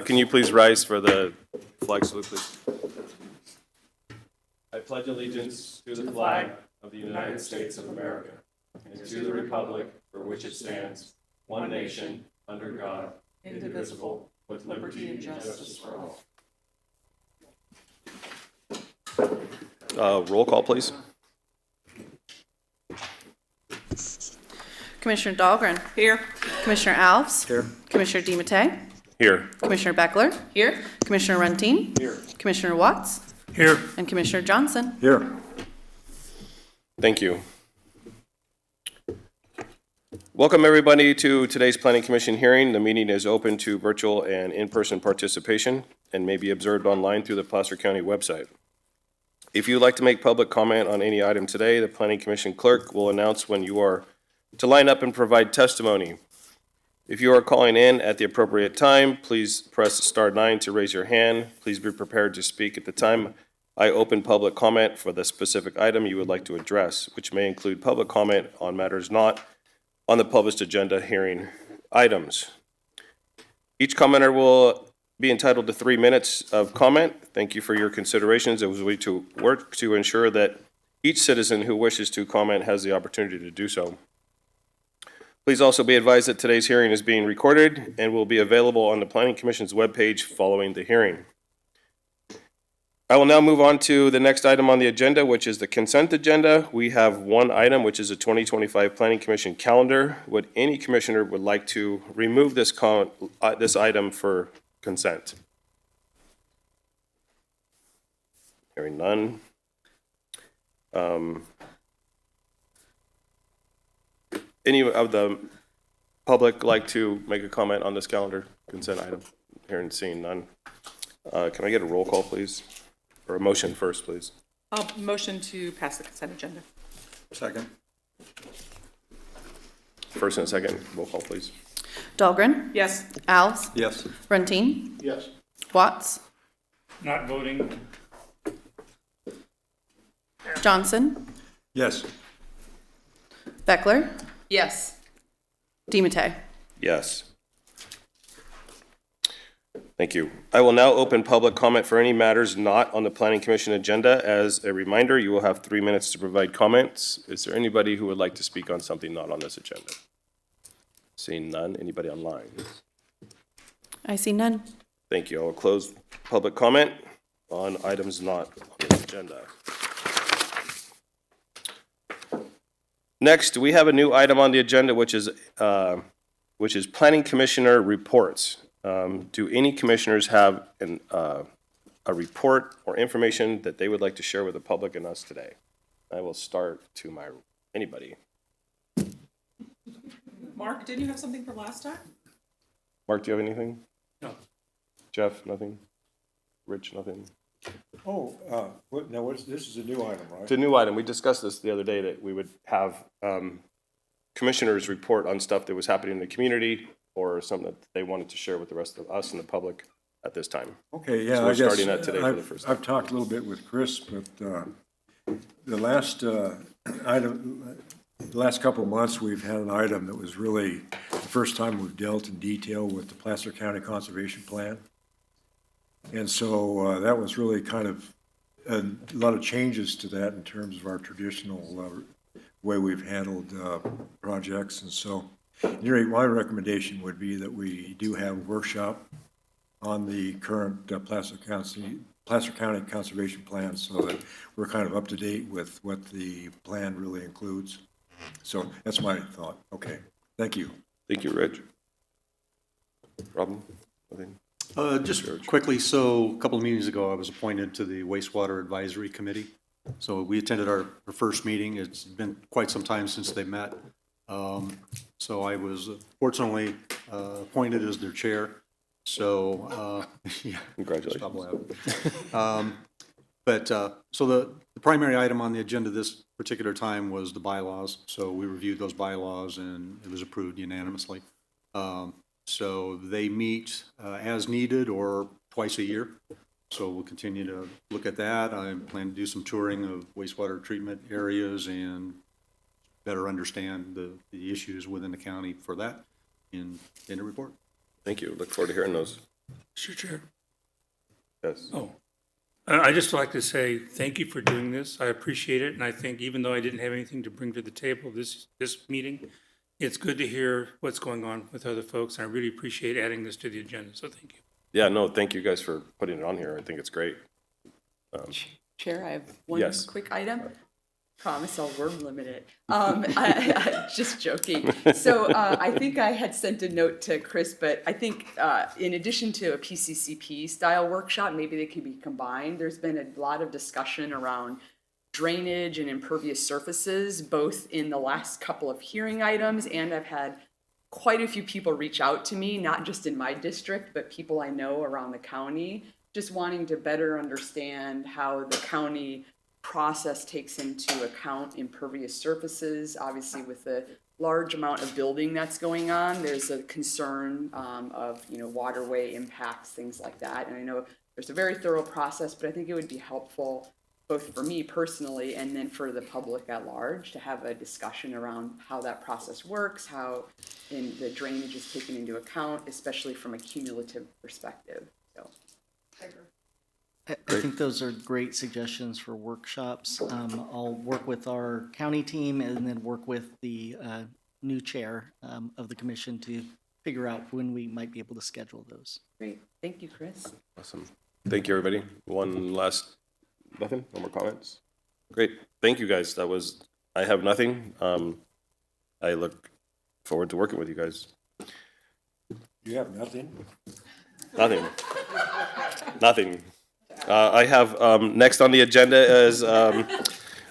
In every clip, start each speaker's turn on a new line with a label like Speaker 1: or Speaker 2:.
Speaker 1: can you please rise for the flag salute, please? I pledge allegiance to the flag of the United States of America and to the republic for which it stands, one nation, under God, indivisible, with liberty and justice for all. Roll call, please.
Speaker 2: Commissioner Dahlgren.
Speaker 3: Here.
Speaker 2: Commissioner Alves.
Speaker 4: Here.
Speaker 2: Commissioner DiMattei.
Speaker 1: Here.
Speaker 2: Commissioner Beckler.
Speaker 3: Here.
Speaker 2: Commissioner Runtine.
Speaker 1: Here.
Speaker 2: Commissioner Watts.
Speaker 4: Here.
Speaker 2: And Commissioner Johnson.
Speaker 4: Here.
Speaker 1: Thank you. Welcome, everybody, to today's Planning Commission hearing. The meeting is open to virtual and in-person participation and may be observed online through the Placer County website. If you would like to make public comment on any item today, the Planning Commission clerk will announce when you are to line up and provide testimony. If you are calling in at the appropriate time, please press star 9 to raise your hand. Please be prepared to speak at the time I open public comment for the specific item you would like to address, which may include public comment on matters not on the published agenda hearing items. Each commenter will be entitled to 3 minutes of comment. Thank you for your considerations as we work to ensure that each citizen who wishes to comment has the opportunity to do so. Please also be advised that today's hearing is being recorded and will be available on the Planning Commission's webpage following the hearing. I will now move on to the next item on the agenda, which is the consent agenda. We have one item, which is a 2025 Planning Commission calendar. Would any commissioner would like to remove this item for consent? Hearing none. Any of the public like to make a comment on this calendar consent item? Hearing and seeing none. Can I get a roll call, please? Or a motion first, please?
Speaker 3: I'll motion to pass the consent agenda.
Speaker 4: Second.
Speaker 1: First and second, roll call, please.
Speaker 2: Dahlgren.
Speaker 3: Yes.
Speaker 2: Alves.
Speaker 4: Yes.
Speaker 2: Runtine.
Speaker 4: Yes.
Speaker 2: Watts.
Speaker 5: Not voting.
Speaker 2: Johnson.
Speaker 4: Yes.
Speaker 2: Beckler.
Speaker 3: Yes.
Speaker 2: DiMattei.
Speaker 1: Yes. Thank you. I will now open public comment for any matters not on the Planning Commission agenda. As a reminder, you will have 3 minutes to provide comments. Is there anybody who would like to speak on something not on this agenda? Seeing none. Anybody online?
Speaker 2: I see none.
Speaker 1: Thank you. I will close public comment on items not on the agenda. Next, we have a new item on the agenda, which is Planning Commissioner reports. Do any commissioners have a report or information that they would like to share with the public and us today? I will start to anybody.
Speaker 3: Mark, didn't you have something for last time?
Speaker 1: Mark, do you have anything?
Speaker 5: No.
Speaker 1: Jeff, nothing? Rich, nothing?
Speaker 4: This is a new item, right?
Speaker 1: It's a new item. We discussed this the other day, that we would have commissioners report on stuff that was happening in the community or something that they wanted to share with the rest of us and the public at this time.
Speaker 4: Okay, yeah,
Speaker 1: So we're
Speaker 4: I guess
Speaker 1: starting that today for the first time.
Speaker 4: I've talked a little bit with Chris, but the last item, the last couple of months, we've had an item that was really the first time we've dealt in detail with the Placer County Conservation Plan. And so that was really kind of a lot of changes to that in terms of our traditional way we've handled projects. And so, at any rate, my recommendation would be that we do have a workshop on the current Placer County Conservation Plan, so that we're kind of up to date with what the plan really includes. So that's my thought. Okay, thank you.
Speaker 1: Thank you, Rich. Robin, nothing?
Speaker 6: Just quickly, so a couple of meetings ago, I was appointed to the wastewater advisory committee. So we attended our first meeting. It's been quite some time since they met. So I was fortunately appointed as their chair. So, yeah.
Speaker 1: Congratulations.
Speaker 6: Stop laughing. So the primary item on the agenda this particular time was the bylaws. So we reviewed those bylaws and it was approved unanimously. So they meet as needed or twice a year. So we'll continue to look at that. I plan to do some touring of wastewater treatment areas and better understand the issues within the county for that in the report.
Speaker 1: Thank you. Look forward to hearing those.
Speaker 5: Mr. Chair.
Speaker 1: Yes.
Speaker 5: Oh, I'd just like to say thank you for doing this. I appreciate it, and I think even though I didn't have anything to bring to the table this meeting, it's good to hear what's going on with other folks, and I really appreciate adding this to the agenda, so thank you.
Speaker 1: Yeah, no, thank you guys for putting it on here. I think it's great.
Speaker 7: Chair, I have one
Speaker 1: Yes.
Speaker 7: quick item. Promise I'll word limit it. Just joking. So I think I had sent a note to Chris, but I think in addition to a PCCP style workshop, maybe they could be combined. There's been a lot of discussion around drainage and impervious surfaces, both in the last couple of hearing items, and I've had quite a few people reach out to me, not just in my district, but people I know around the county, just wanting to better understand how the county process takes into account impervious surfaces. Obviously, with the large amount of building that's going on, there's a concern of, waterway impacts, things like that. And I know there's a very thorough process, but I think it would be helpful both for me personally and then for the public at large to have a discussion around how that process works, how the drainage is taken into account, especially from a cumulative perspective. So.
Speaker 8: I think those are great suggestions for workshops. I'll work with our county team and then work with the new chair of the commission to figure out when we might be able to schedule those.
Speaker 7: Great. Thank you, Chris.
Speaker 1: Awesome. Thank you, everybody. Nothing? No more comments? Great. Thank you, guys. I have nothing. I look forward to working with you guys.
Speaker 4: You have nothing?
Speaker 1: Nothing. Nothing. I have, next on the agenda is the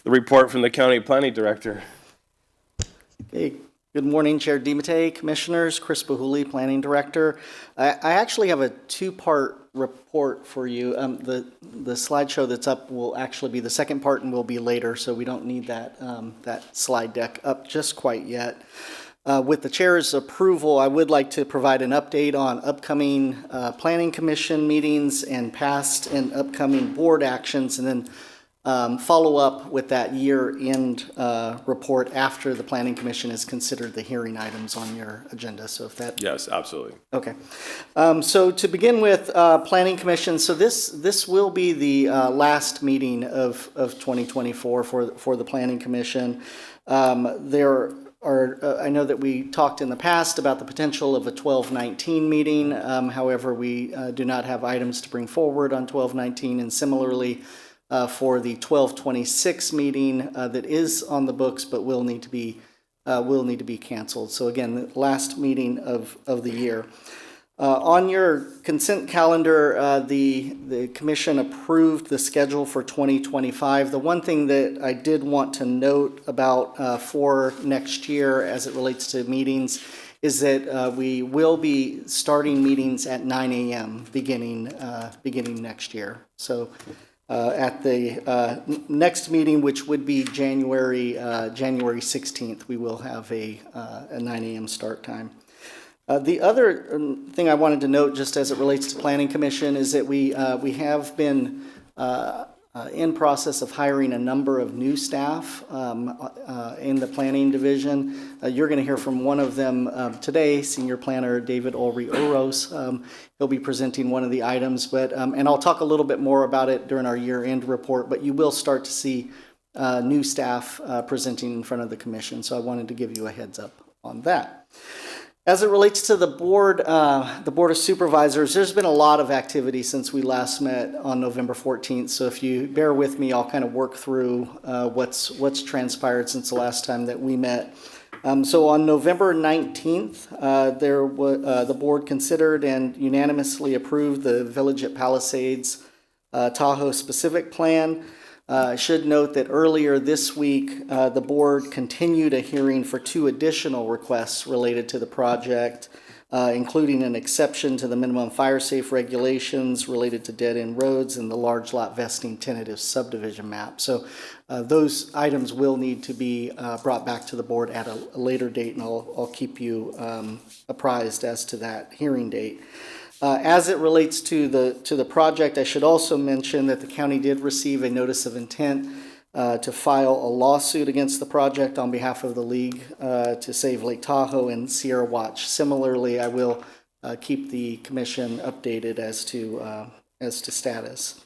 Speaker 1: report from the county planning director.
Speaker 8: Okay. Good morning, Chair DiMattei, Commissioners, Chris Bahuli, Planning Director. I actually have a two-part report for you. The slideshow that's up will actually be the second part and will be later, so we don't need that slide deck up just quite yet. With the chair's approval, I would like to provide an update on upcoming Planning Commission meetings and past and upcoming board actions, and then follow up with that year-end report after the Planning Commission has considered the hearing items on your agenda. So if that
Speaker 1: Yes, absolutely.
Speaker 8: Okay. So to begin with, Planning Commission, so this will be the last meeting of 2024 for the Planning Commission. I know that we talked in the past about the potential of a 12/19 meeting. However, we do not have items to bring forward on 12/19, and similarly for the 12/26 meeting that is on the books but will need to be canceled. So again, the last meeting of the year. On your consent calendar, the commission approved the schedule for 2025. The one thing that I did want to note about for next year as it relates to meetings is that we will be starting meetings at 9 a.m. beginning next year. So at the next meeting, which would be January 16th, we will have a 9 a.m. start time. The other thing I wanted to note, just as it relates to Planning Commission, is that we have been in process of hiring a number of new staff in the Planning Division. You're going to hear from one of them today, Senior Planner David Olry-Oros. He'll be presenting one of the items, but and I'll talk a little bit more about it during our year-end report, but you will start to see new staff presenting in front of the commission, so I wanted to give you a heads up on that. As it relates to the Board of Supervisors, there's been a lot of activity since we last met on November 14th. So if you bear with me, I'll kind of work through what's transpired since the last time that we met. So on November 19th, the board considered and unanimously approved the Village at Palisades Tahoe specific plan. I should note that earlier this week, the board continued a hearing for two additional requests related to the project, including an exception to the minimum fire safe regulations related to dead-end roads and the large lot vesting tentative subdivision map. So those items will need to be brought back to the board at a later date, and I'll keep you apprised as to that hearing date. As it relates to the project, I should also mention that the county did receive a notice of intent to file a lawsuit against the project on behalf of the League to Save Lake Tahoe and Sierra Watch. Similarly, I will keep the commission updated as to status.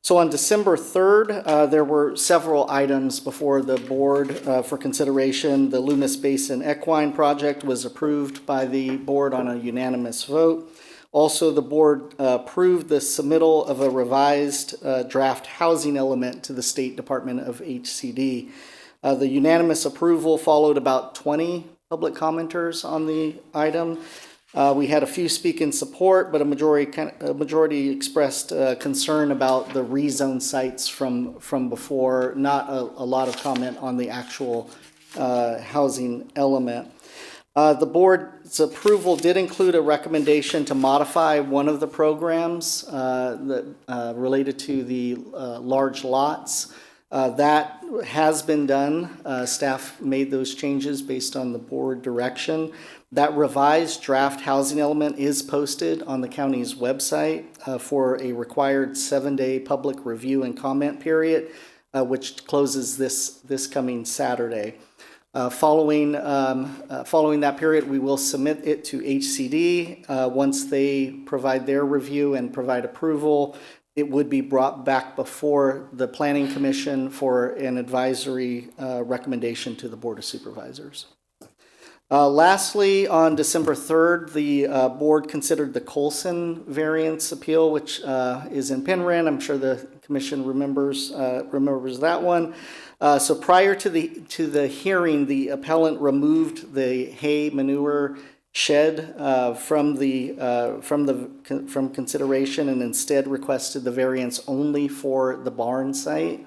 Speaker 8: So on December 3rd, there were several items before the board for consideration. The Loomis Basin Equine Project was approved by the board on a unanimous vote. Also, the board approved the submittal of a revised draft housing element to the State Department of HCD. The unanimous approval followed about 20 public commenters on the item. We had a few speak in support, but a majority expressed concern about the rezone sites from before, not a lot of comment on the actual housing element. The board's approval did include a recommendation to modify one of the programs that related to the large lots. That has been done. Staff made those changes based on the board direction. That revised draft housing element is posted on the county's website for a required 7-day public review and comment period, which closes this coming Saturday. Following that period, we will submit it to HCD. Once they provide their review and provide approval, it would be brought back before the Planning Commission for an advisory recommendation to the Board of Supervisors. Lastly, on December 3rd, the board considered the Colson variance appeal, which is in Penryn. I'm sure the commission remembers that one. So prior to the hearing, the appellant removed the hay manure shed from consideration and instead requested the variance only for the barn site,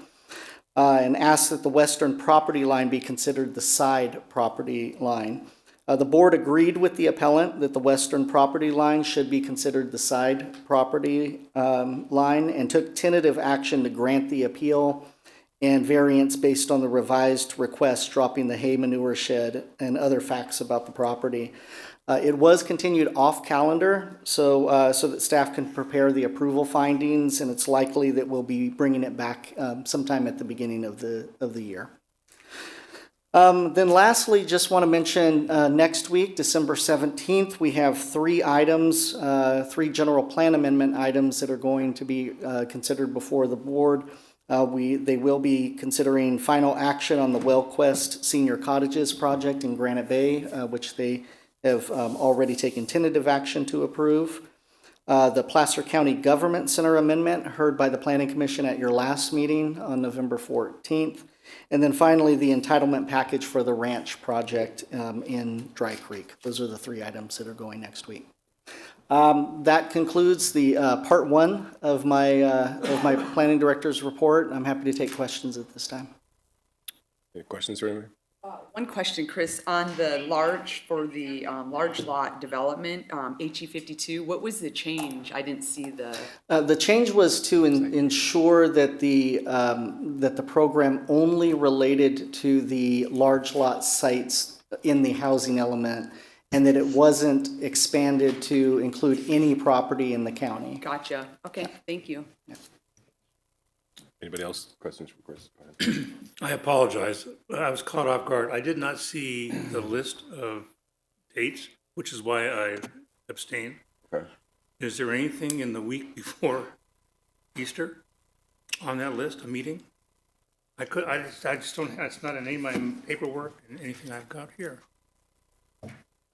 Speaker 8: and asked that the western property line be considered the side property line. The board agreed with the appellant that the western property line should be considered the side property line, and took tentative action to grant the appeal and variance based on the revised request, dropping the hay manure shed and other facts about the property. It was continued off calendar so that staff can prepare the approval findings, and it's likely that we'll be bringing it back sometime at the beginning of the year. Then lastly, just want to mention next week, December 17th, we have 3 items, 3 general plan amendment items that are going to be considered before the board. They will be considering final action on the WellQuest Senior Cottages project in Granite Bay, which they have already taken tentative action to approve. The Placer County Government Center amendment heard by the Planning Commission at your last meeting on November 14th. And then finally, the entitlement package for the ranch project in Dry Creek. Those are the 3 items that are going next week. That concludes the part 1 of my planning director's report. I'm happy to take questions at this time.
Speaker 1: Any questions or anything?
Speaker 7: One question, Chris, on the large lot development, HE 52, what was the change? I didn't see the.
Speaker 8: The change was to ensure that the program only related to the large lot sites in the housing element, and that it wasn't expanded to include any property in the county.
Speaker 7: Gotcha. Okay, thank you.
Speaker 1: Anybody else? Questions for Chris? Go ahead.
Speaker 5: I apologize. I was caught off guard. I did not see the list of dates, which is why I abstained.
Speaker 1: Okay.
Speaker 5: Is there anything in the week before Easter on that list, a meeting? I just don't, it's not in any of my paperwork and anything I've got here.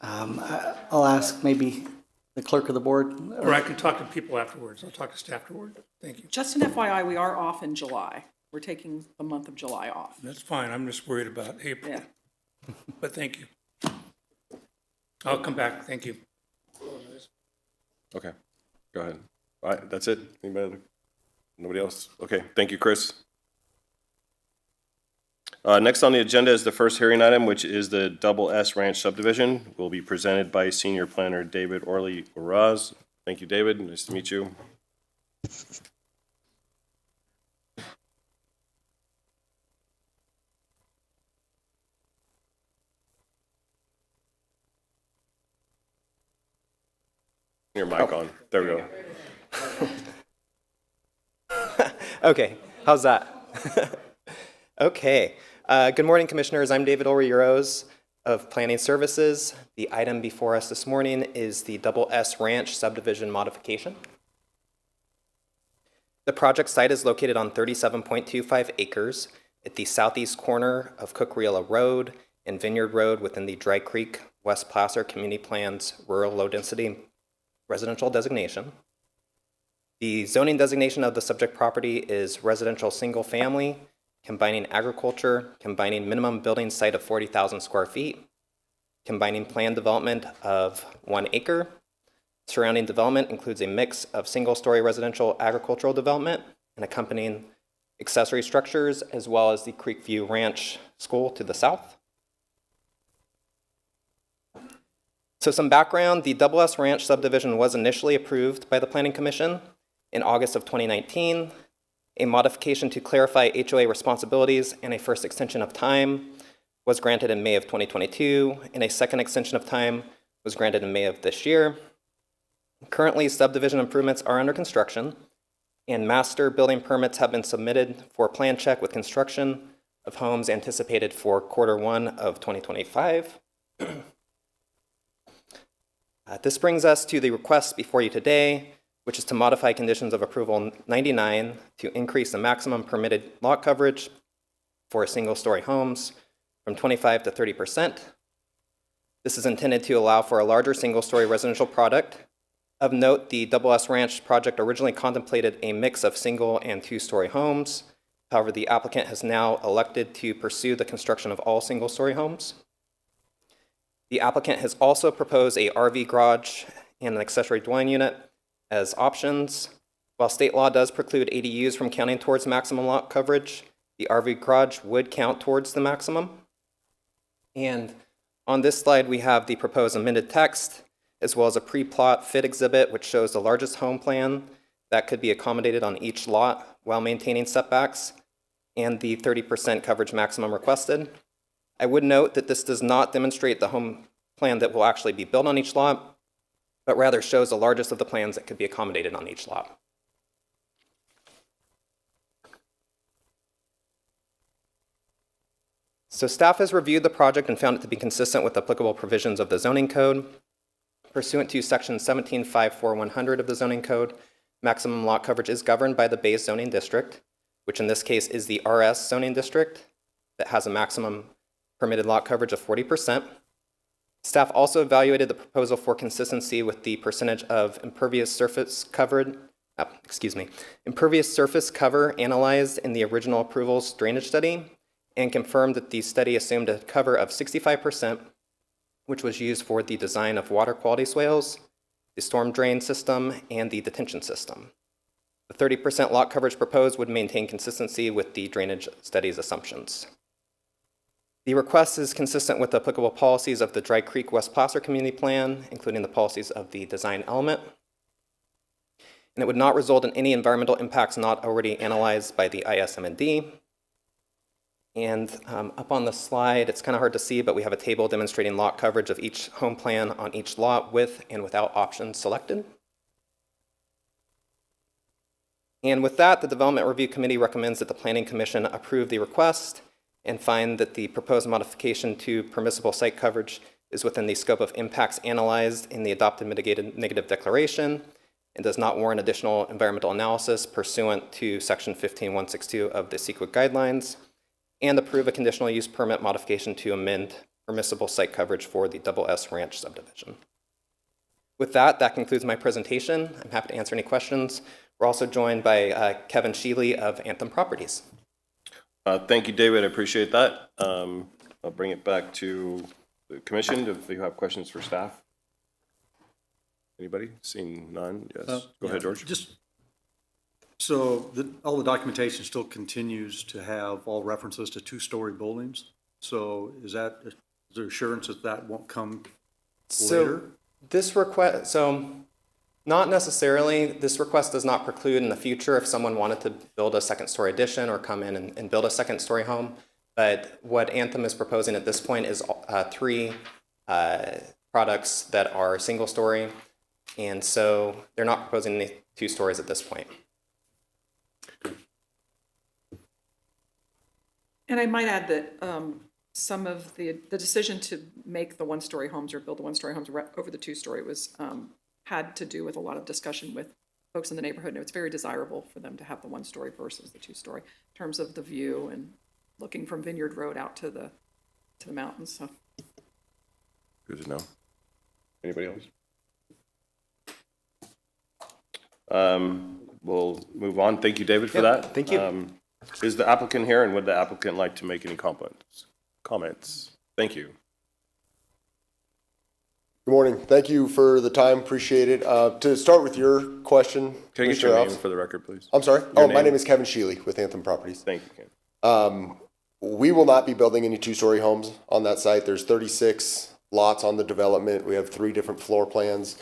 Speaker 8: I'll ask maybe the clerk of the board.
Speaker 5: Or I can talk to people afterwards. I'll talk to staff afterward. Thank you.
Speaker 3: Just an FYI, we are off in July. We're taking the month of July off.
Speaker 5: That's fine. I'm just worried about April.
Speaker 3: Yeah.
Speaker 5: But thank you. I'll come back. Thank you.
Speaker 1: Okay, go ahead. All right, that's it. Anybody? Nobody else? Okay, thank you, Chris. Next on the agenda is the first hearing item, which is the Double S Ranch subdivision. Will be presented by Senior Planner David Orley Uraz. Thank you, David. Nice to meet you. Your mic on. There we go.
Speaker 9: Okay, how's that? Okay. Good morning, Commissioners. I'm David Orley Uraz. of Planning Services. The item before us this morning is the Double S Ranch subdivision modification. The project site is located on 37.25 acres at the southeast corner of Cookrilla Road and Vineyard Road within the Dry Creek West Placer Community Plan's rural low-density residential designation. The zoning designation of the subject property is residential single-family, combining agriculture, combining minimum building site of 40,000 square feet, combining planned development of 1 acre. Surrounding development includes a mix of single-story residential agricultural development and accompanying accessory structures, as well as the Creekview Ranch School to the south. So some background, the Double S Ranch subdivision was initially approved by the Planning Commission in August of 2019. A modification to clarify HOA responsibilities and a first extension of time was granted in May of 2022, and a second extension of time was granted in May of this year. Currently, subdivision improvements are under construction, and master building permits have been submitted for plan check with construction of homes anticipated for Q1 of 2025. This brings us to the request before you today, which is to modify conditions of approval 99 to increase the maximum permitted lot coverage for single-story homes from 25 to 30%. This is intended to allow for a larger single-story residential product. Of note, the Double S Ranch project originally contemplated a mix of single and two-story homes. However, the applicant has now elected to pursue the construction of all single-story homes. The applicant has also proposed a RV garage and an accessory dwelling unit as options. While state law does preclude ADUs from counting towards maximum lot coverage, the RV garage would count towards the maximum. And on this slide, we have the proposed amended text, as well as a pre-plot fit exhibit, which shows the largest home plan that could be accommodated on each lot while maintaining setbacks, and the 30% coverage maximum requested. I would note that this does not demonstrate the home plan that will actually be built on each lot, but rather shows the largest of the plans that could be accommodated on each lot. So staff has reviewed the project and found it to be consistent with applicable provisions of the zoning code. Pursuant to section 1754-100 of the zoning code, maximum lot coverage is governed by the base zoning district, which in this case is the RS zoning district that has a maximum permitted lot coverage of 40%. Staff also evaluated the proposal for consistency with the percentage of impervious surface cover analyzed in the original approval's drainage study, and confirmed that the study assumed a cover of 65%, which was used for the design of water quality swales, the storm drain system, and the detention system. The 30% lot coverage proposed would maintain consistency with the drainage study's assumptions. The request is consistent with the applicable policies of the Dry Creek West Placer Community Plan, including the policies of the design element. And it would not result in any environmental impacts not already analyzed by the ISM&D. And up on the slide, it's kind of hard to see, but we have a table demonstrating lot coverage of each home plan on each lot with and without options selected. And with that, the Development Review Committee recommends that the Planning Commission approve the request and find that the proposed modification to permissible site coverage is within the scope of impacts analyzed in the adopted mitigated negative declaration and does not warrant additional environmental analysis pursuant to section 15162 of the CEQA guidelines, and approve a conditional use permit modification to amend permissible site coverage for the Double S Ranch subdivision. With that, that concludes my presentation. I'm happy to answer any questions. We're also joined by Kevin Sheely of Anthem Properties.
Speaker 1: Thank you, David. I appreciate that. I'll bring it back to the commission if you have questions for staff. Anybody? Seeing none? Yes. Go ahead, George.
Speaker 6: So all the documentation still continues to have all references to two-story buildings. So is there assurance that that won't come later?
Speaker 9: This request, not necessarily. This request does not preclude in the future if someone wanted to build a second-story addition or come in and build a second-story home. But what Anthem is proposing at this point is 3 products that are single-story, and so they're not proposing any 2 stories at this point.
Speaker 3: And I might add that some of the decision to make the one-story homes or build the one-story homes over the two-story was, had to do with a lot of discussion with folks in the neighborhood. And it's very desirable for them to have the one-story versus the two-story in terms of the view and looking from Vineyard Road out to the mountains, so.
Speaker 1: Good to know. Anybody else? We'll move on. Thank you, David, for that.
Speaker 9: thank you.
Speaker 1: Is the applicant here, and would the applicant like to make any comments? Thank you.
Speaker 10: Good morning. Thank you for the time. Appreciate it. To start with your question,
Speaker 1: Can I get
Speaker 10: Mr.
Speaker 1: your name
Speaker 10: Alves-
Speaker 1: for the record, please?
Speaker 10: I'm sorry? Oh, my
Speaker 1: name.
Speaker 10: name is Kevin Sheely with Anthem Properties.
Speaker 1: Thank you, Ken.
Speaker 10: We will not be building any two-story homes on that site. There's 36 lots on the development. We have 3 different floor plans.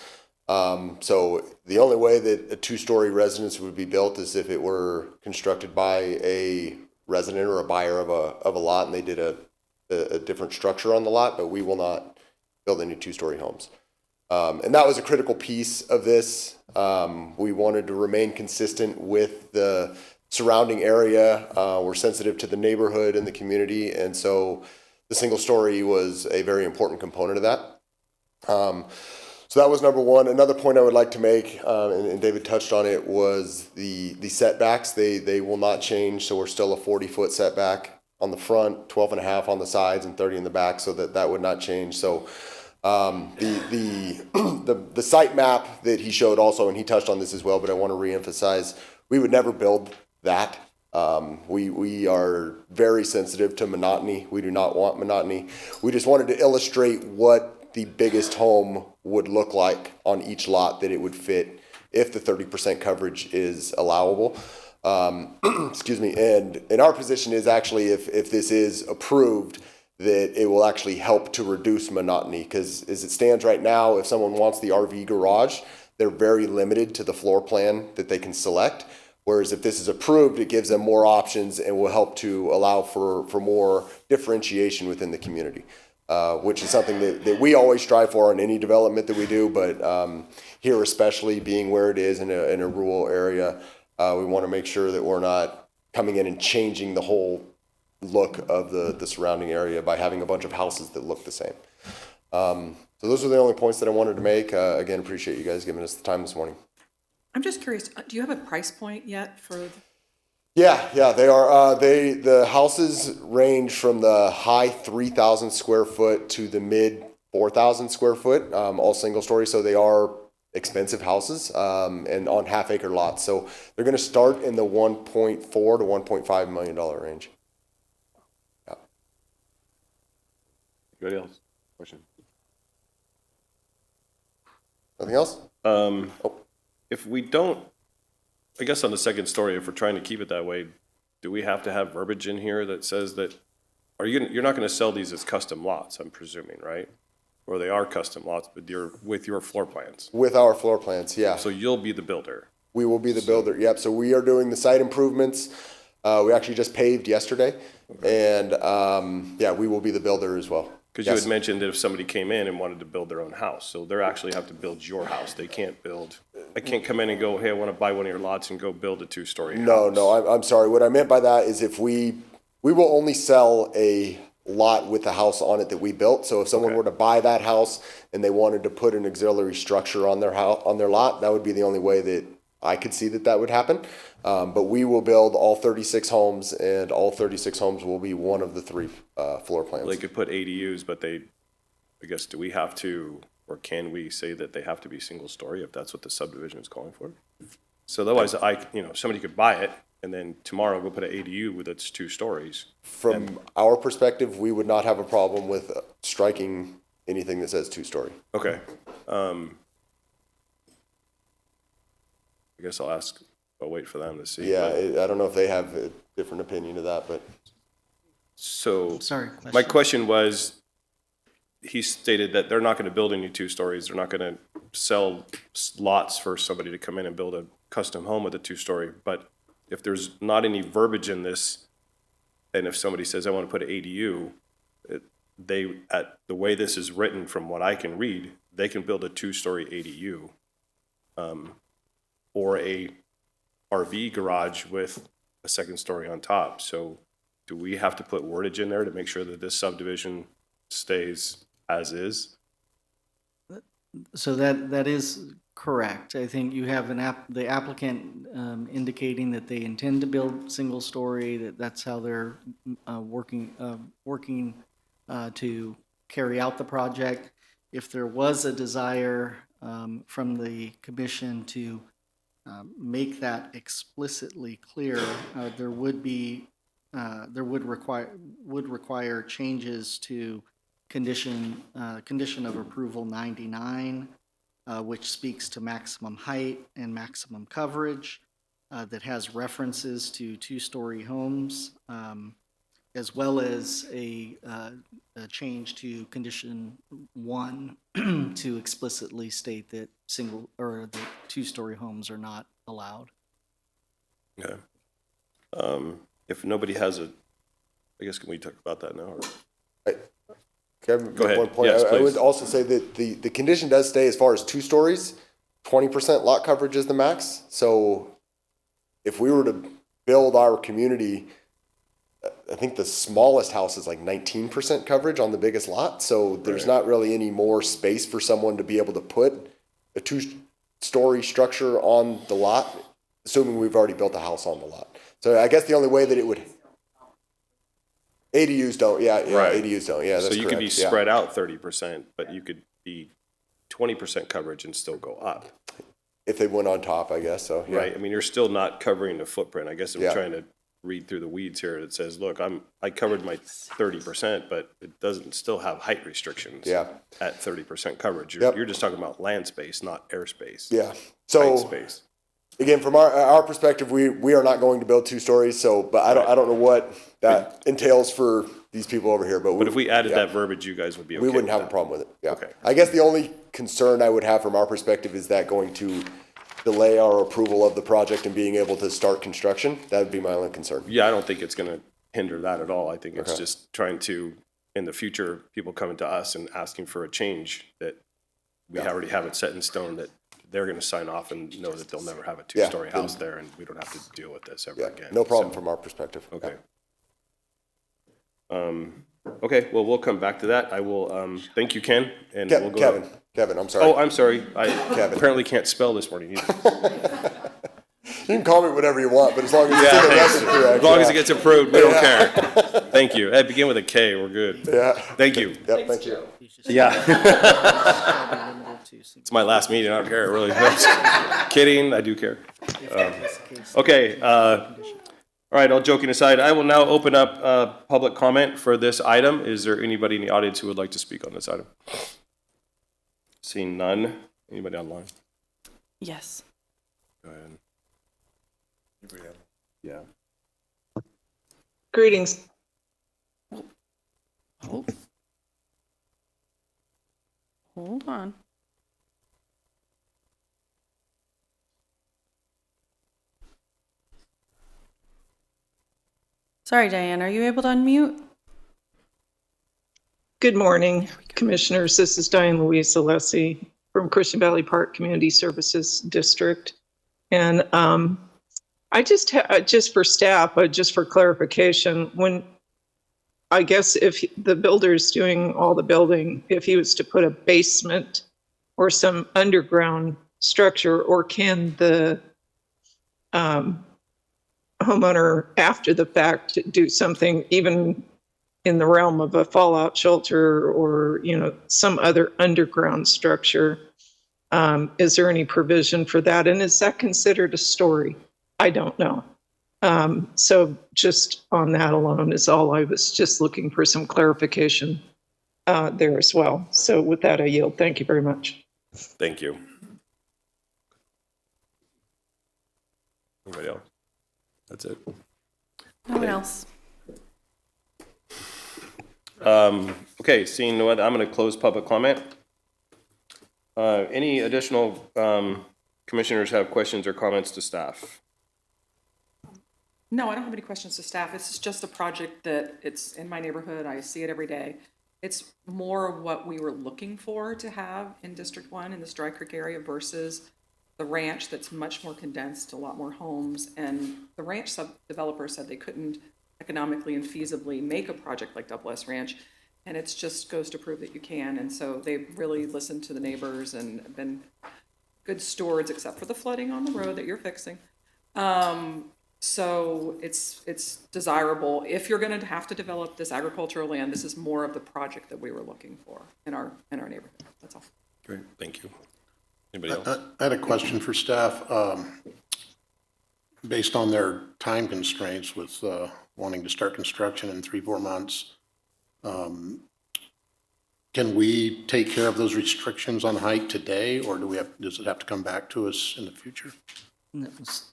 Speaker 10: So the only way that a two-story residence would be built is if it were constructed by a resident or a buyer of a lot and they did a different structure on the lot, but we will not build any two-story homes. And that was a critical piece of this. We wanted to remain consistent with the surrounding area. We're sensitive to the neighborhood and the community, and so the single story was a very important component of that. So that was number one. Another point I would like to make, and David touched on it, was the setbacks. They will not change, so we're still a 40-foot setback on the front, 12 and a half on the sides, and 30 in the back, so that would not change. So the site map that he showed also, and he touched on this as well, but I want to reemphasize, we would never build that. We are very sensitive to monotony. We do not want monotony. We just wanted to illustrate what the biggest home would look like on each lot that it would fit if the 30% coverage is allowable. Excuse me. And our position is actually if this is approved, that it will actually help to reduce monotony, because as it stands right now, if someone wants the RV garage, they're very limited to the floor plan that they can select. Whereas if this is approved, it gives them more options and will help to allow for more differentiation within the community, which is something that we always strive for in any development that we do. But here, especially being where it is in a rural area, we want to make sure that we're not coming in and changing the whole look of the surrounding area by having a bunch of houses that look the same. So those are the only points that I wanted to make. Again, appreciate you guys giving us the time this morning.
Speaker 3: I'm just curious, do you have a price point yet for?
Speaker 10: Yeah, they are. The houses range from the high 3,000 square foot to the mid 4,000 square foot, all single story. So they are expensive houses, and on half-acre lots. So they're going to start in the $1.4 to $1.5 million range. Yeah.
Speaker 1: Anybody else? Question?
Speaker 10: Nothing else?
Speaker 1: If we don't, I guess on the second story, if we're trying to keep it that way, do we have to have verbiage in here that says that, you're not going to sell these as custom lots, I'm presuming, right? Or they are custom lots, but with your floor plans.
Speaker 10: With our floor plans, yeah.
Speaker 1: So you'll be the builder.
Speaker 10: We will be the builder, yep. So we are doing the site improvements. We actually just paved yesterday. And, yeah, we will be the builder as well.
Speaker 1: Because you had mentioned that if somebody came in and wanted to build their own house, so they're actually have to build your house. They can't I can't come in and go, hey, I want to buy one of your lots and go build a two-story house.
Speaker 10: No, I'm sorry. What I meant by that is if we will only sell a lot with the house on it that we built. So if someone were to buy that house and they wanted to put an auxiliary structure on their house, on their lot, that would be the only way that I could see that would happen. But we will build all 36 homes, and all 36 homes will be one of the 3 floor plans.
Speaker 1: They could put ADUs, but I guess, do we have to, or can we say that they have to be single story if that's what the subdivision is calling for? So otherwise, somebody could buy it and then tomorrow go put an ADU with its 2 stories.
Speaker 10: From our perspective, we would not have a problem with striking anything that says 2-story.
Speaker 1: Okay. I guess I'll wait for them to see.
Speaker 10: Yeah, I don't know if they have a different opinion of that, but.
Speaker 1: So,
Speaker 8: Sorry,
Speaker 1: my question was, he stated that they're not going to build any 2 stories. They're not going to sell lots for somebody to come in and build a custom home with a 2-story. But if there's not any verbiage in this, and if somebody says, I want to put an ADU, the way this is written, from what I can read, they can build a 2-story ADU, or a RV garage with a 2nd story on top. So do we have to put wordage in there to make sure that this subdivision stays as is?
Speaker 8: So that is correct. I think you have the applicant indicating that they intend to build single-story, that's how they're working to carry out the project. If there was a desire from the commission to make that explicitly clear, there would require changes to condition of approval 99, which speaks to maximum height and maximum coverage, that has references to two-story homes, as well as a change to condition 1 to explicitly state that the two-story homes are not allowed.
Speaker 1: Okay. If nobody has I guess can we talk about that now? Or?
Speaker 10: Can I
Speaker 1: Go
Speaker 10: make
Speaker 1: ahead.
Speaker 10: one point?
Speaker 1: Yes,
Speaker 10: I would
Speaker 1: please.
Speaker 10: also say that the condition does stay as far as 2 stories, 20% lot coverage is the max. So if we were to build our community, I think the smallest house is like 19% coverage on the biggest lot. So there's not really any more space for someone to be able to put a 2-story structure on the lot, assuming we've already built a house on the lot. So I guess the only way that it would, ADUs don't,
Speaker 1: Right.
Speaker 10: ADUs don't, yeah, that's
Speaker 1: So you could be
Speaker 10: correct, yeah.
Speaker 1: spread out 30%, but you could be 20% coverage and still go up,
Speaker 10: If they went on top, I guess, so, yeah.
Speaker 1: right? I mean, you're still not covering the footprint. I guess I'm
Speaker 10: Yeah.
Speaker 1: trying to read through the weeds here. It says, look, I covered my 30%, but it doesn't still have height restrictions.
Speaker 10: Yeah.
Speaker 1: At 30% coverage.
Speaker 10: Yep.
Speaker 1: You're just talking about land space, not airspace.
Speaker 10: Yeah,
Speaker 1: Height
Speaker 10: so,
Speaker 1: space.
Speaker 10: again, from our perspective, we are not going to build 2 stories, so, but I don't know what that entails for these people over here, but.
Speaker 1: But if we added
Speaker 10: yeah.
Speaker 1: that verbiage, you guys would be okay
Speaker 10: We
Speaker 1: with
Speaker 10: wouldn't have a
Speaker 1: that.
Speaker 10: problem with it, yeah.
Speaker 1: Okay.
Speaker 10: I guess the only concern I would have from our perspective is that going to delay our approval of the project and being able to start construction? That would be my only concern.
Speaker 1: Yeah, I don't think it's gonna hinder that at all. I think it's
Speaker 10: Okay.
Speaker 1: just trying to, in the future, people coming to us and asking for a change, that we already have it set in stone, that they're gonna sign off and know that they'll never have a two-story
Speaker 10: then-
Speaker 1: house there, and we don't have to deal with this ever
Speaker 10: Yeah,
Speaker 1: again.
Speaker 10: no problem
Speaker 1: So,
Speaker 10: from our perspective.
Speaker 1: Okay. Okay, well, we'll come back to that. I will, thank you, Ken, and we'll go.
Speaker 10: Kevin, I'm sorry.
Speaker 1: Oh, I'm sorry. I
Speaker 10: Kevin.
Speaker 1: apparently can't spell this morning either.
Speaker 10: You can call me whatever you want, but as long as it's
Speaker 1: Yeah,
Speaker 10: in the
Speaker 1: thanks.
Speaker 10: record correct.
Speaker 1: As long as
Speaker 10: yeah.
Speaker 1: it gets approved, we don't care. Thank you. Hey, begin with a K, we're good.
Speaker 10: Yeah,
Speaker 1: Thank you.
Speaker 10: yep, thank you.
Speaker 1: Yeah. It's my last meeting, I don't care, really. Kidding, I do care. Okay, all right, all joking aside, I will now open up public comment for this item. Is there anybody in the audience who would like to speak on this item? Seeing none. Anybody online?
Speaker 2: Yes.
Speaker 1: Go ahead. Yeah.
Speaker 11: Greetings.
Speaker 2: Hold on. Sorry, Diane, are you able to unmute?
Speaker 11: Good morning, Commissioners. This is Diane Louise Alessi from Christian Valley Park Community Services District. And I just for staff, just for clarification, when I guess if the builder's doing all the building, if he was to put a basement or some underground structure, or can the homeowner after the fact do something even in the realm of a fallout shelter or, you know, some other underground structure? Is there any provision for that? And is that considered a story? I don't know. So just on that alone is all. I was just looking for some clarification there as well. So with that, I yield. Thank you very much.
Speaker 1: Thank you. Anybody else? That's it.
Speaker 2: No one else.
Speaker 1: Okay, seeing no other, I'm going to close public comment. Any additional commissioners have questions or comments to staff?
Speaker 3: No, I don't have any questions to staff. This is just a project that it's in my neighborhood. I see it every day. It's more of what we were looking for to have in District 1 in the Dry Creek area versus the ranch that's much more condensed, a lot more homes. And the ranch developer said they couldn't economically and feasibly make a project like Double S Ranch. And it's just goes to prove that you can. And so they've really listened to the neighbors and been good stewards, except for the flooding on the road that you're fixing. So it's desirable. If you're going to have to develop this agricultural land, this is more of the project that we were looking for in our neighborhood. That's all.
Speaker 1: Great, thank you. Anybody else?
Speaker 12: I had a question for staff. Based on their time constraints with wanting to start construction in 3-4 months, can we take care of those restrictions on height today, or does it have to come back to us in the future?
Speaker 8: No,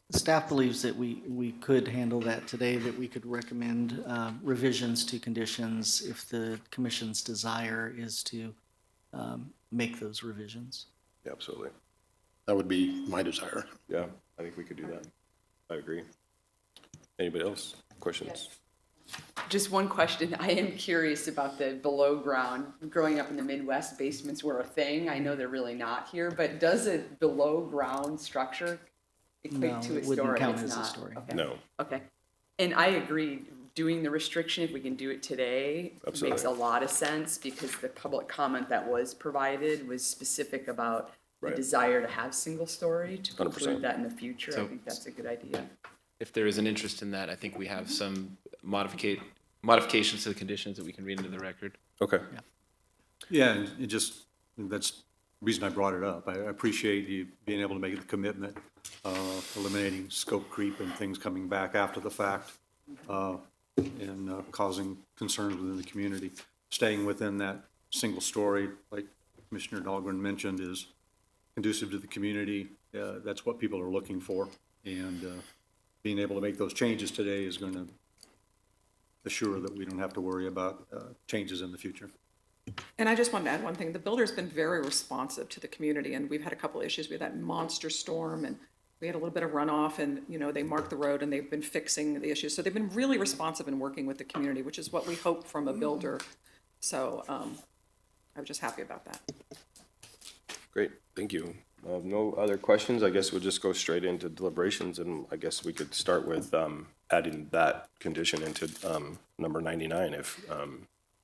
Speaker 8: staff believes that we could handle that today, that we could recommend revisions to conditions if the commission's desire is to make those revisions.
Speaker 1: Yeah, absolutely.
Speaker 12: That would be my desire.
Speaker 1: Yeah, I think we could do that. I agree. Anybody else? Questions?
Speaker 7: Just one question. I am curious about the below ground. Growing up in the Midwest, basements were a thing. I know they're really not here, but does a below ground structure equate
Speaker 8: No,
Speaker 7: to a
Speaker 8: it wouldn't
Speaker 7: story?
Speaker 8: count
Speaker 7: It's
Speaker 8: as a
Speaker 7: not.
Speaker 8: story.
Speaker 7: Okay.
Speaker 1: No.
Speaker 7: Okay. And I agree, doing the restriction, if we can do it today,
Speaker 1: Absolutely.
Speaker 7: makes a lot of sense because the public comment that was provided was specific about the
Speaker 1: Right.
Speaker 7: desire to have single story, to
Speaker 1: 100%.
Speaker 7: include that in the future. I
Speaker 13: So-
Speaker 7: think that's a good idea.
Speaker 13: If there is an interest in that, I think we have some modifications to the conditions that we can read into the record.
Speaker 1: Okay,
Speaker 6: Yeah, and it just, that's the reason I brought it up. I appreciate you being able to make the commitment, eliminating scope creep and things coming back after the fact, and causing concerns within the community. Staying within that single story, like Commissioner Dahlgren mentioned, is conducive to the community. That's what people are looking for. And being able to make those changes today is going to assure that we don't have to worry about changes in the future.
Speaker 3: And I just wanted to add one thing. The builder's been very responsive to the community, and we've had a couple of issues. We had that monster storm, and we had a little bit of runoff, and, you know, they marked the road, and they've been fixing the issues. So they've been really responsive in working with the community, which is what we hope from a builder. So I was just happy about that.
Speaker 1: great, thank you. No other questions? I guess we'll just go straight into deliberations, and I guess we could start with adding that condition into number 99 if,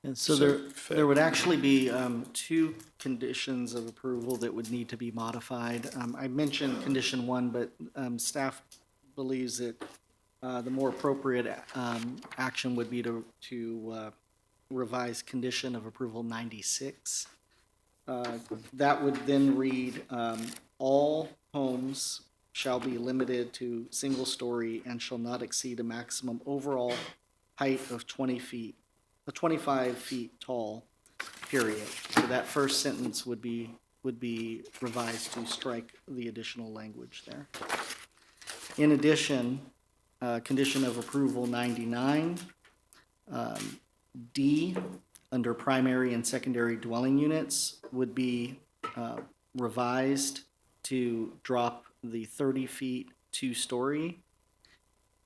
Speaker 8: And so
Speaker 1: So
Speaker 8: there,
Speaker 1: fit.
Speaker 8: there would actually be two conditions of approval that would need to be modified. I mentioned condition 1, but staff believes that the more appropriate action would be to revise condition of approval 96. That would then read, all homes shall be limited to single story and shall not exceed a maximum overall height of 25 feet tall, period. So that first sentence would be revised to strike the additional language there. In addition, condition of approval 99, D, under primary and secondary dwelling units, would be revised to drop the 30 feet 2-story.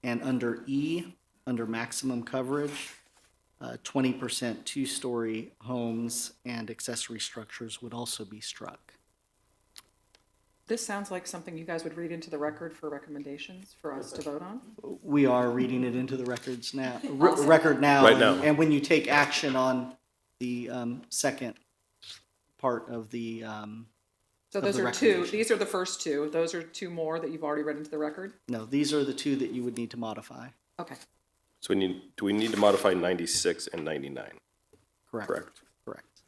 Speaker 8: And under E, under maximum coverage, 20% 2-story homes and accessory structures would also be struck.
Speaker 3: This sounds like something you guys would read into the record for recommendations for us to vote on.
Speaker 8: We are reading it into the records now, record now.
Speaker 1: Right now.
Speaker 8: And when you take action on the second part of the,
Speaker 3: So
Speaker 8: of
Speaker 3: those
Speaker 8: the
Speaker 3: are two,
Speaker 8: recommendation.
Speaker 3: these are the first two. Those are two more that you've already read into the record?
Speaker 8: no, these are the two that you would need to modify.
Speaker 3: Okay.
Speaker 1: so do we need to modify 96 and 99?
Speaker 8: Correct.
Speaker 1: Correct,
Speaker 8: Correct.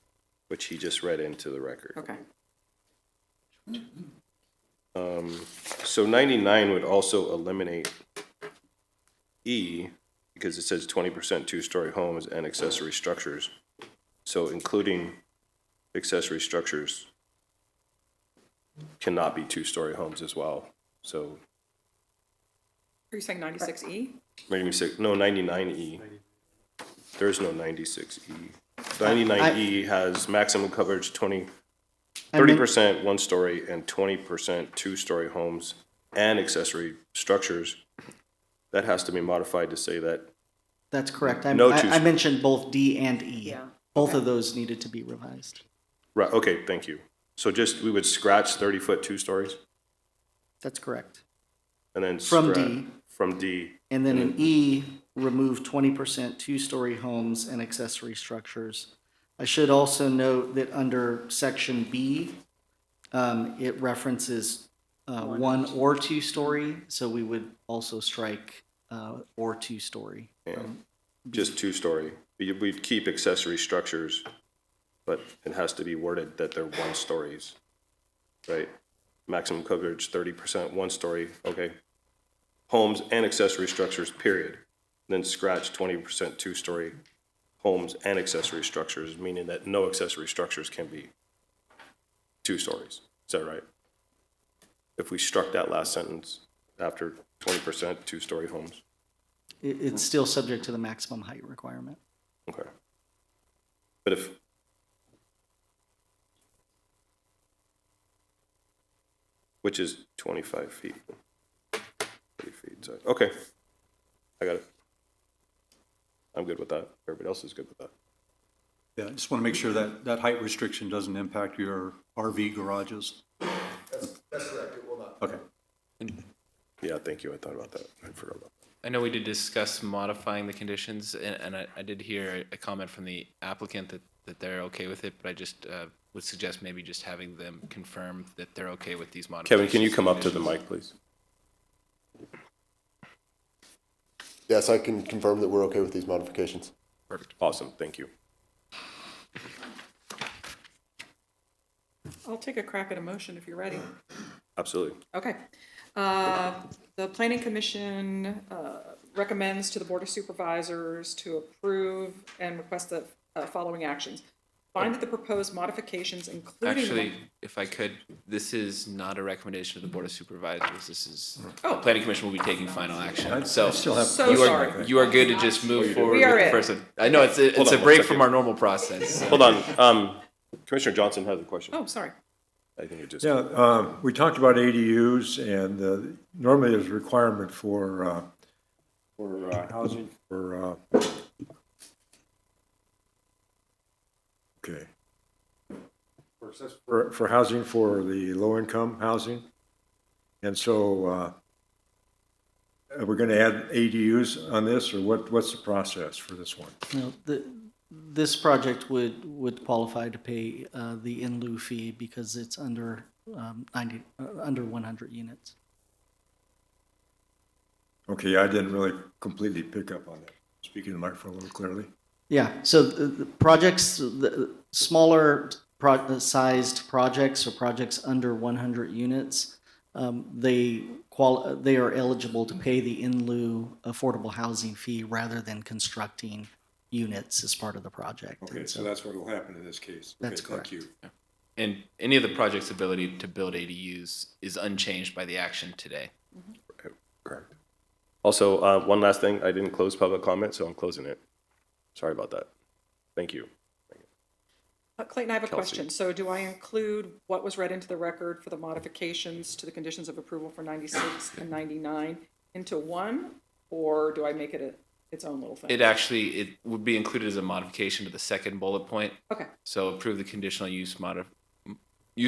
Speaker 1: which he just read into the record.
Speaker 3: Okay.
Speaker 1: So 99 would also eliminate E, because it says 20% 2-story homes and accessory structures. So including accessory structures cannot be 2-story homes as well. So
Speaker 3: Are you saying 96E?
Speaker 1: maybe say, no, 99E. There's no 96E. 99E has maximum coverage 30% 1-story and 20% 2-story homes and accessory structures. That has to be modified to say that,
Speaker 8: That's correct.
Speaker 1: No
Speaker 8: I
Speaker 1: two-
Speaker 8: mentioned both D and E.
Speaker 7: Yeah.
Speaker 8: Both of those needed to be revised.
Speaker 1: right, okay, thank you. So just, we would scratch 30-foot 2 stories
Speaker 8: That's correct.
Speaker 1: and then
Speaker 8: From
Speaker 1: scrap-
Speaker 8: D.
Speaker 1: From D,
Speaker 8: And then in E, remove 20% two-story homes and accessory structures. I should also note that under section B, it references one or two-story, so we would also strike or two-story.
Speaker 1: Just two-story. We'd keep accessory structures, but it has to be worded that they're one stories, right? Maximum coverage, 30%, one story, okay. Homes and accessory structures, period. Then scratch 20% two-story homes and accessory structures, meaning that no accessory structures can be two stories. Is that right? If we struck that last sentence after 20% two-story homes?
Speaker 8: It's still subject to the maximum height requirement.
Speaker 1: Okay. But if, which is 25 feet, 30 feet, so, okay. I got it. I'm good with that. Everybody else is good with that.
Speaker 6: Yeah, I just want to make sure that that height restriction doesn't impact your RV garages.
Speaker 10: That's correct, it will not.
Speaker 6: Okay.
Speaker 1: Yeah, thank you. I thought about that. I forgot about that.
Speaker 13: I know we did discuss modifying the conditions, and I did hear a comment from the applicant that they're okay with it, but I just would suggest maybe just having them confirm that they're okay with these modifications.
Speaker 1: Kevin, can you come up to the mic, please?
Speaker 10: Yes, I can confirm that we're okay with these modifications.
Speaker 1: Perfect. Awesome. Thank you.
Speaker 3: I'll take a crack at a motion if you're ready.
Speaker 1: Absolutely.
Speaker 3: Okay. The Planning Commission recommends to the Board of Supervisors to approve and request the following actions. Find that the proposed modifications, including...
Speaker 13: Actually, if I could, this is not a recommendation of the Board of Supervisors. This is,
Speaker 3: Oh.
Speaker 13: the Planning Commission will be taking final action.
Speaker 4: I
Speaker 13: So
Speaker 4: still have.
Speaker 3: So
Speaker 13: you
Speaker 3: sorry.
Speaker 13: are, you are good to just move forward
Speaker 3: We are
Speaker 13: with the
Speaker 3: in.
Speaker 13: first one. I know it's
Speaker 1: Hold
Speaker 13: a
Speaker 1: on one
Speaker 13: break
Speaker 1: second.
Speaker 13: from our normal process.
Speaker 1: Hold on. Commissioner Johnson has a question.
Speaker 3: Oh, sorry.
Speaker 1: I think it just.
Speaker 4: Yeah, we talked about ADUs, and normally there's a requirement for housing, okay. For housing for the low-income housing. And so, are we gonna add ADUs on this, or what's the process for this one?
Speaker 8: No, this project would qualify to pay the in lieu fee because it's under 100 units.
Speaker 4: Okay, I didn't really completely pick up on that. Speaking to the microphone a little clearly.
Speaker 8: Yeah, so the projects, the smaller sized projects or projects under 100 units, they are eligible to pay the in lieu affordable housing fee rather than constructing units as part of the project.
Speaker 4: Okay,
Speaker 8: And
Speaker 4: so that's what will happen in this case.
Speaker 8: That's
Speaker 4: Okay, thank you.
Speaker 13: And any of the project's ability to build ADUs is unchanged by the action today.
Speaker 1: Correct. Also, one last thing. I didn't close public comment, so I'm closing it. Sorry about that. Thank you.
Speaker 3: Clayton, I have a
Speaker 1: Kelsey.
Speaker 3: question. So do I include what was read into the record for the modifications to the conditions of approval for 96 and 99 into one? Or do I make it its own little thing?
Speaker 13: It would be included as a modification to the second bullet point.
Speaker 3: Okay,
Speaker 13: So approve the conditional use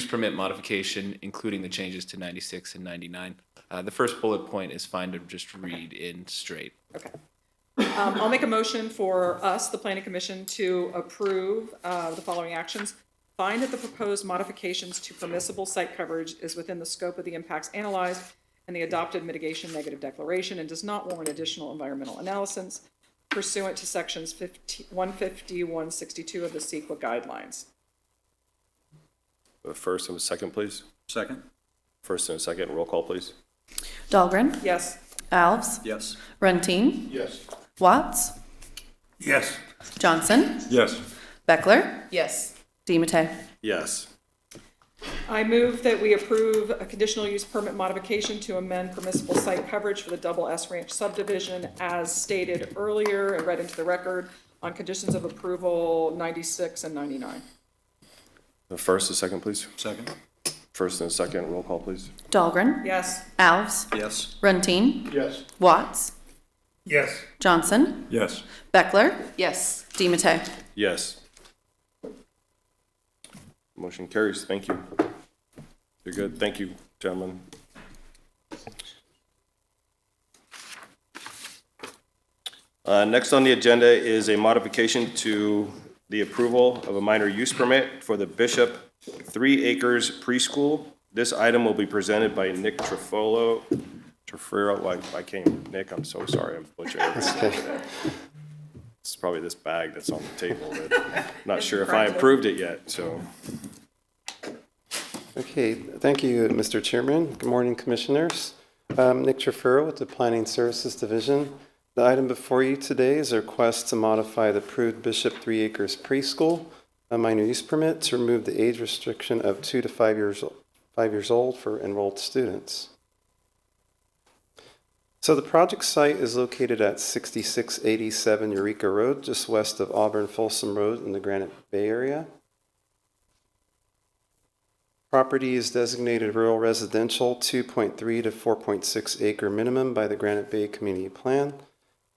Speaker 13: permit modification, including the changes to 96 and 99. The first bullet point is fine to just read in straight.
Speaker 3: okay. I'll make a motion for us, the Planning Commission, to approve the following actions. Find that the proposed modifications to permissible site coverage is within the scope of the impacts analyzed and the adopted mitigation negative declaration and does not warrant additional environmental analysis pursuant to sections 150, 162 of the CEQA guidelines.
Speaker 1: The first and the second, please.
Speaker 6: Second?
Speaker 1: First and second, roll call, please.
Speaker 2: Dahlgren,
Speaker 3: Yes.
Speaker 2: Alves,
Speaker 6: Yes.
Speaker 2: Runtine,
Speaker 12: Yes.
Speaker 2: Watts,
Speaker 4: Yes.
Speaker 2: Johnson,
Speaker 4: Yes.
Speaker 2: Beckler,
Speaker 7: Yes.
Speaker 2: DiMattei.
Speaker 1: Yes.
Speaker 3: I move that we approve a conditional use permit modification to amend permissible site coverage for the Double S Ranch subdivision as stated earlier and read into the record on conditions of approval 96 and 99.
Speaker 1: The first and second, please.
Speaker 6: Second?
Speaker 1: First and second, roll call, please.
Speaker 2: Dahlgren,
Speaker 3: Yes.
Speaker 2: Alves,
Speaker 6: Yes.
Speaker 2: Runtine,
Speaker 12: Yes.
Speaker 2: Watts,
Speaker 12: Yes.
Speaker 2: Johnson,
Speaker 4: Yes.
Speaker 2: Beckler,
Speaker 7: Yes.
Speaker 2: DiMattei.
Speaker 1: Yes. Motion carries. Thank you. You're good. Thank you, gentlemen. Next on the agenda is a modification to the approval of a minor use permit for the Bishop 3 Acres Preschool. This item will be presented by Nick Trefolo. I can't, Nick, I'm so sorry, I'm butchering it. It's probably this bag that's on the table, but I'm not sure if I approved it yet, so.
Speaker 14: Okay, thank you, Mr. Chairman. Good morning, Commissioners. Nick Trefero with the Planning Services Division. The item before you today is a request to modify the approved Bishop 3 Acres Preschool, a minor use permit to remove the age restriction of 2 to 5 years old for enrolled students. So the project site is located at 6687 Eureka Road, just west of Auburn Folsom Road in the Granite Bay area. Property is designated rural residential 2.3 to 4.6 acre minimum by the Granite Bay Community Plan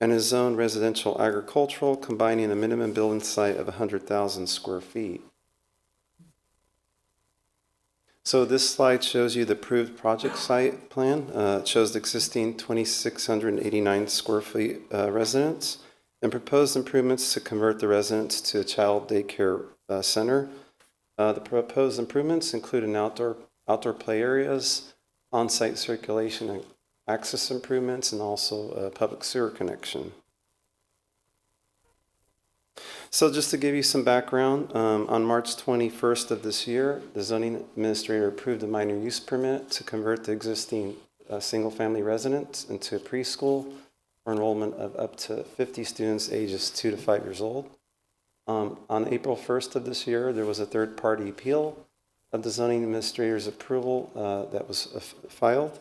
Speaker 14: and is zoned residential agricultural, combining a minimum building site of 100,000 square feet. So this slide shows you the approved project site plan. It shows the existing 2,689 square feet residence and proposed improvements to convert the residence to a child daycare center. The proposed improvements include an outdoor play areas, on-site circulation and access improvements, and also a public sewer connection. So just to give you some background, on March 21st of this year, the zoning administrator approved a minor use permit to convert the existing single-family residence into a preschool for enrollment of up to 50 students ages 2 to 5 years old. On April 1st of this year, there was a third-party appeal of the zoning administrator's approval that was filed.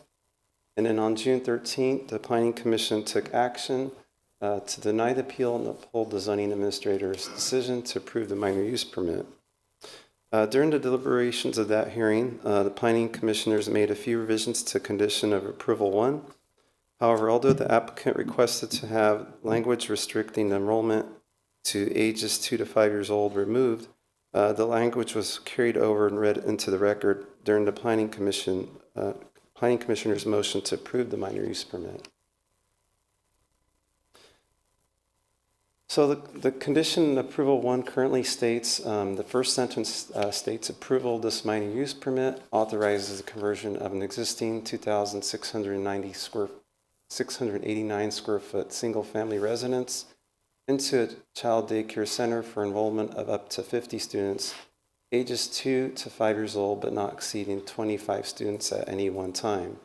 Speaker 14: And then on June 13th, the Planning Commission took action to deny the appeal and uphold the zoning administrator's decision to approve the minor use permit. During the deliberations of that hearing, the Planning Commissioners made a few revisions to condition of approval 1. However, although the applicant requested to have language restricting the enrollment to ages 2 to 5 years old removed, the language was carried over and read into the record during the Planning Commissioner's motion to approve the minor use permit. So the condition approval 1 currently states, the first sentence states approval of this minor use permit authorizes the conversion of an existing 2,689 square foot single family residence into a child daycare center for enrollment of up to 50 students ages 2 to 5 years old, but not exceeding 25 students at any one time.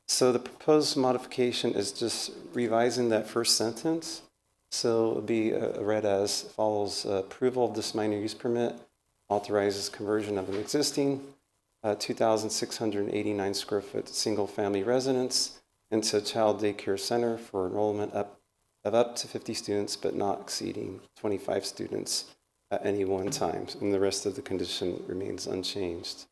Speaker 14: So the proposed modification is just revising that first sentence. So it would be read as follows: approval of this minor use permit authorizes conversion of an existing 2,689 square foot single family residence into a child daycare center for enrollment of up to 50 students, but not exceeding 25 students at any one time. And the rest of the condition remains unchanged.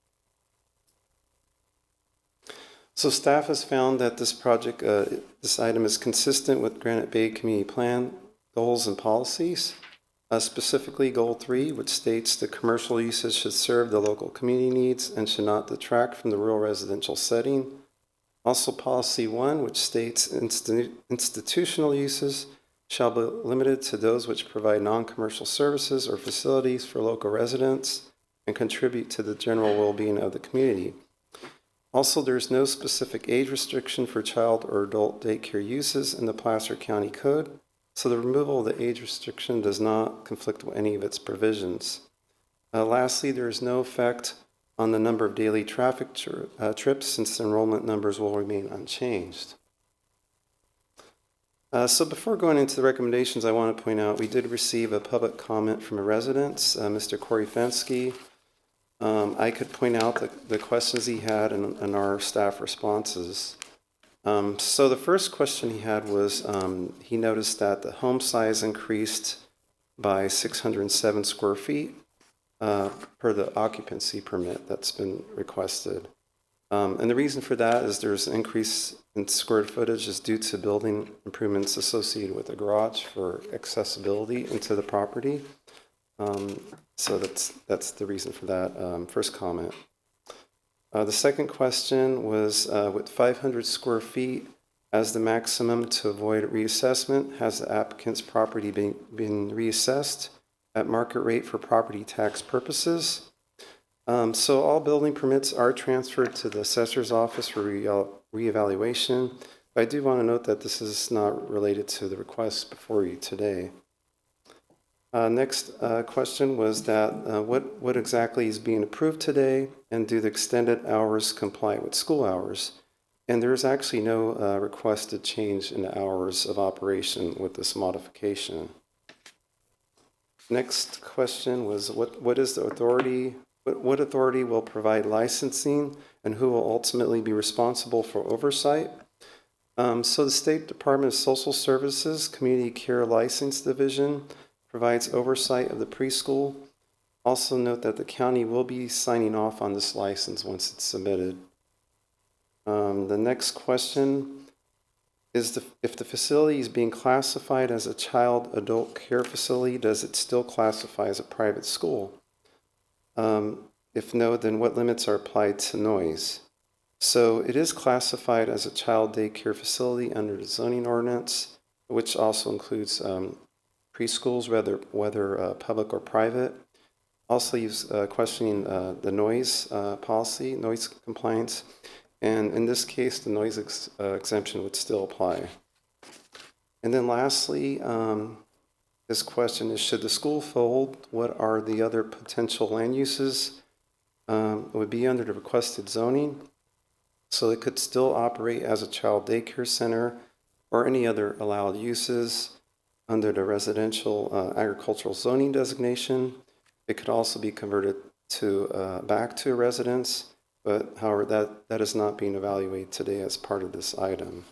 Speaker 14: So staff has found that this project, this item is consistent with Granite Bay Community Plan goals and policies, specifically Goal 3, which states the commercial uses should serve the local community needs and should not detract from the rural residential setting. Also Policy 1, which states institutional uses shall be limited to those which provide non-commercial services or facilities for local residents and contribute to the general well-being of the community. Also, there's no specific age restriction for child or adult daycare uses in the Placer County Code, so the removal of the age restriction does not conflict with any of its provisions. Lastly, there is no effect on the number of daily traffic trips, since the enrollment numbers will remain unchanged. So before going into the recommendations, I want to point out we did receive a public comment from a resident, Mr. Corey Fensky. I could point out the questions he had and our staff responses. So the first question he had was, he noticed that the home size increased by 607 square feet per the occupancy permit that's been requested. And the reason for that is there's an increase in square footage is due to building improvements associated with the garage for accessibility into the property. So that's the reason for that first comment. The second question was, with 500 square feet, As the maximum to avoid reassessment, has the applicant's property been reassessed at market rate for property tax purposes? So all building permits are transferred to the assessor's office for reevaluation. I do want to note that this is not related to the request before you today. Next question was that what exactly is being approved today, and do the extended hours comply with school hours? And there's actually no requested change in the hours of operation with this modification. Next question was what is the authority? What authority will provide licensing, and who will ultimately be responsible for oversight? So the State Department of Social Services Community Care License Division provides oversight of the preschool. Also note that the county will be signing off on this license once it's submitted. The next question is if the facility is being classified as a child adult care facility, does it still classify as a private school? If no, then what limits are applied to noise? So it is classified as a child daycare facility under the zoning ordinance, which also includes preschools, whether public or private. Also use questioning the noise policy, noise compliance. And in this case, the noise exemption would still apply. And then lastly, this question is, should the school fold? What are the other potential land uses? It would be under the requested zoning. So it could still operate as a child daycare center or any other allowed uses under the residential agricultural zoning designation. It could also be converted to back to a residence. But however, that is not being evaluated today as part of this item.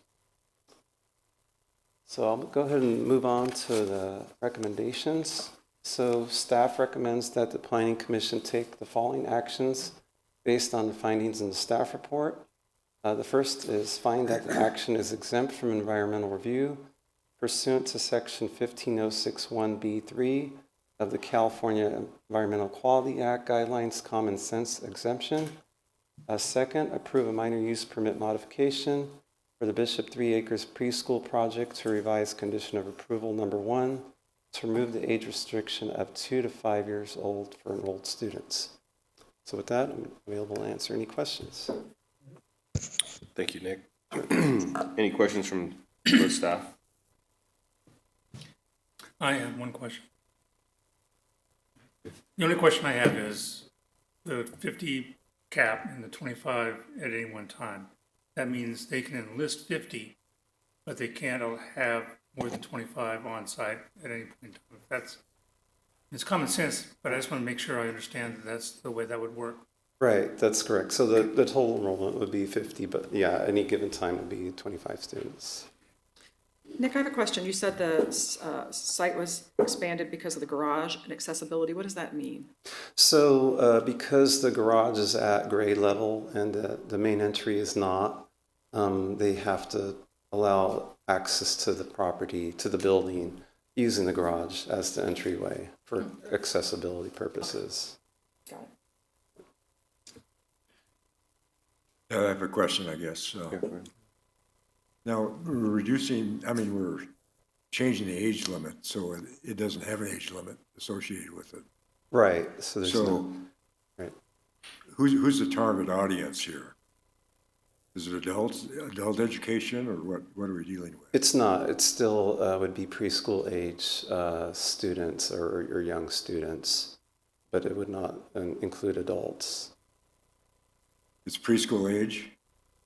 Speaker 14: So I'll go ahead and move on to the recommendations. So staff recommends that the Planning Commission take the following actions based on the findings in the staff report. The first is find that the action is exempt from environmental review pursuant to section 15061B3 of the California Environmental Quality Act Guidelines Common Sense Exemption. Second, approve a minor use permit modification for the Bishop 3 Acres preschool project to revise condition of approval number 1 to remove the age restriction of 2 to 5 years old for enrolled students. So with that, I'm available to answer any questions.
Speaker 1: Thank you, Nick. Any questions from the staff?
Speaker 5: I have one question. The only question I have is the 50 cap and the 25 at any one time. That means they can enlist 50, but they can't have more than 25 on site at any point in time. It's common sense, but I just want to make sure I understand that that's the way that would work.
Speaker 14: Right, that's correct. So the total enrollment would be 50, but yeah, any given time would be 25 students.
Speaker 3: Nick, I have a question. You said the site was expanded because of the garage and accessibility. What does that mean?
Speaker 14: So because the garage is at grade level and the main entry is not, they have to allow access to the property, to the building, using the garage as the entryway for accessibility purposes.
Speaker 3: Got it.
Speaker 4: I have a question, I guess. Now, we're changing the age limit, so it doesn't have an age limit associated with it.
Speaker 14: Right, so there's right.
Speaker 4: Who's the target audience here? Is it adult education, or what are we dealing with?
Speaker 14: It's not, it still would be preschool age students or young students, but it would not include adults.
Speaker 4: It's preschool age,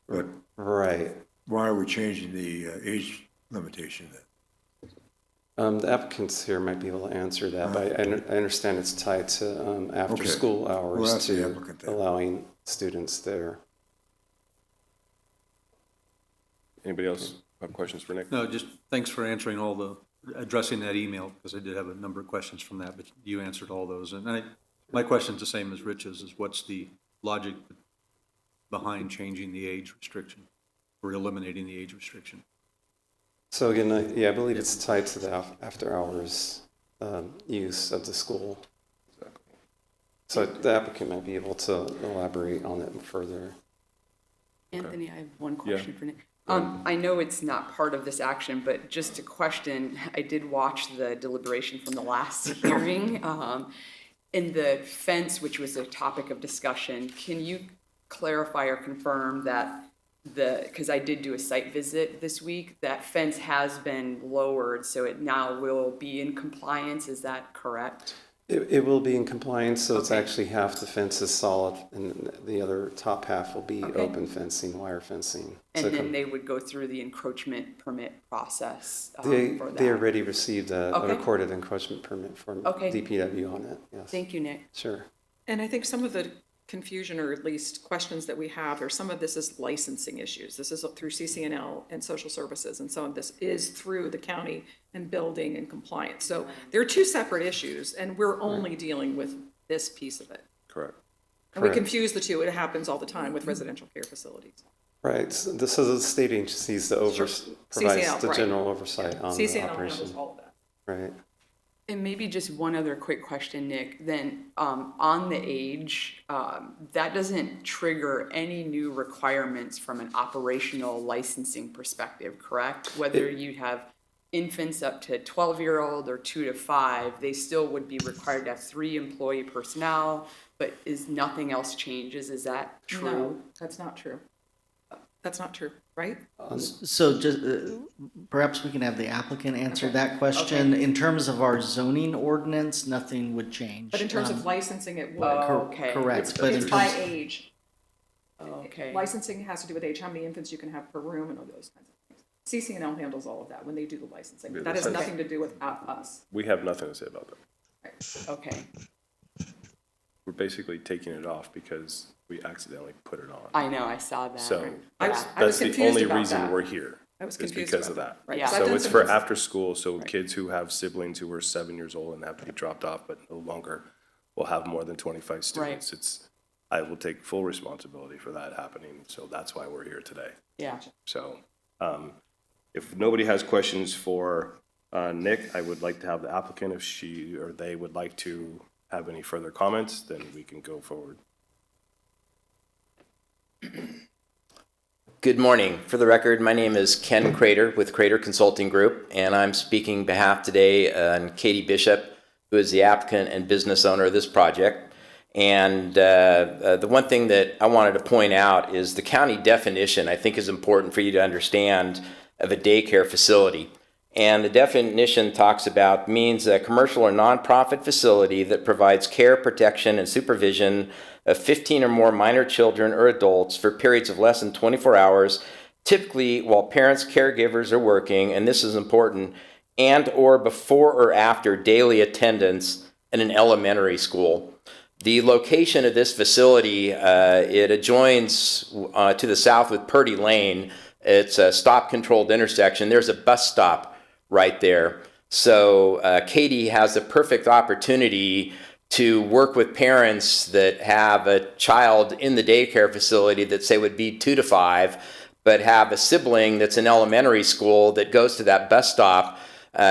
Speaker 4: but
Speaker 14: right.
Speaker 4: Why are we changing the age limitation then?
Speaker 14: The applicants here might be able to answer that, but I understand it's tied to after-school hours to allowing students there.
Speaker 1: Anybody else have questions for Nick?
Speaker 6: No, just thanks for answering addressing that email, because I did have a number of questions from that, but you answered all those. And my question's the same as Rich's, is what's the logic behind changing the age restriction, or eliminating the age restriction?
Speaker 14: So again, I believe it's tied to the after-hours use of the school. So the applicant might be able to elaborate on it further.
Speaker 7: Anthony, I have one question for Nick. I know it's not part of this action, but just a question, I did watch the deliberation from the last hearing. In the fence, which was a topic of discussion, can you clarify or confirm that because I did do a site visit this week, that fence has been lowered, so it now will be in compliance, is that correct?
Speaker 14: It will be in compliance, so it's
Speaker 7: Okay.
Speaker 14: actually half the fence is solid, and the other top half will be
Speaker 7: Okay.
Speaker 14: open fencing, wire fencing.
Speaker 7: And
Speaker 14: So
Speaker 7: then they would go through the encroachment permit process
Speaker 14: They
Speaker 7: for that?
Speaker 14: they already received a
Speaker 7: Okay.
Speaker 14: recorded encroachment permit from
Speaker 7: Okay.
Speaker 14: DPW on it, yes.
Speaker 7: Thank you, Nick.
Speaker 14: Sure.
Speaker 3: And I think some of the confusion, or at least questions that we have, or some of this is licensing issues. This is through CCNL and social services, and some of this is through the county and building and compliance. So they're two separate issues, and we're only dealing with this piece of it.
Speaker 1: Correct.
Speaker 3: And we
Speaker 14: Correct.
Speaker 3: confuse the two. It happens all the time with residential care facilities.
Speaker 14: Right, so this is the state agencies that provides
Speaker 3: CCNL,
Speaker 14: the
Speaker 3: right.
Speaker 14: general oversight on the
Speaker 3: CCNL
Speaker 14: operation.
Speaker 3: handles all of that.
Speaker 14: Right.
Speaker 7: And maybe just one other quick question, Nick, then on the age, that doesn't trigger any new requirements from an operational licensing perspective, correct? Whether you have infants up to 12-year-old or 2 to 5, they still would be required to have 3 employee personnel, but is nothing else changes, is that true?
Speaker 3: No, that's not true. That's not true, right?
Speaker 8: So just, perhaps we can have the applicant answer that question. In terms of our zoning ordinance, nothing would change.
Speaker 3: But in terms of licensing, it would.
Speaker 7: Okay.
Speaker 8: Correct, but in
Speaker 3: It's by
Speaker 8: terms,
Speaker 3: age.
Speaker 7: Okay.
Speaker 3: Licensing has to do with age, how many infants you can have per room and all those kinds of things. CCNL handles all of that when they do the licensing.
Speaker 1: Yeah,
Speaker 3: That has
Speaker 1: that's-
Speaker 3: nothing to do with us.
Speaker 1: We have nothing to say about that.
Speaker 7: Okay,
Speaker 1: We're basically taking it off because we accidentally put it on.
Speaker 7: I know, I saw that.
Speaker 1: So
Speaker 3: I was-
Speaker 7: Yeah.
Speaker 3: I was
Speaker 1: that's the
Speaker 3: confused
Speaker 1: only
Speaker 3: about
Speaker 1: reason
Speaker 3: that.
Speaker 1: we're here.
Speaker 3: I was
Speaker 1: is
Speaker 3: confused
Speaker 1: because
Speaker 3: about
Speaker 1: of that.
Speaker 3: Right.
Speaker 7: Yeah.
Speaker 3: So I've
Speaker 1: So
Speaker 3: done
Speaker 1: it's
Speaker 3: some
Speaker 1: for
Speaker 3: ins-
Speaker 1: after school, so kids who have siblings who are 7 years old and have to be dropped off, but no longer will have more than 25 students. I will take full responsibility for that happening, so that's why we're here today.
Speaker 7: Yeah.
Speaker 1: So, if nobody has questions for Nick, I would like to have the applicant, if she or they would like to have any further comments, then we can go forward.
Speaker 15: Good morning. For the record, my name is Ken Crater with Crater Consulting Group, and I'm speaking behalf today on Katie Bishop, who is the applicant and business owner of this project. And the one thing that I wanted to point out is the county definition, I think, is important for you to understand, of a daycare facility. And the definition talks about means a commercial or nonprofit facility that provides care, protection, and supervision of 15 or more minor children or adults for periods of less than 24 hours, typically while parents, caregivers are working, and this is important, and or before or after daily attendance in an elementary school. The location of this facility, it adjoins to the south with Purdy Lane. It's a stop-controlled intersection. There's a bus stop right there. So Katie has the perfect opportunity to work with parents that have a child in the daycare facility that, say, would be 2 to 5, but have a sibling that's in elementary school that goes to that bus stop.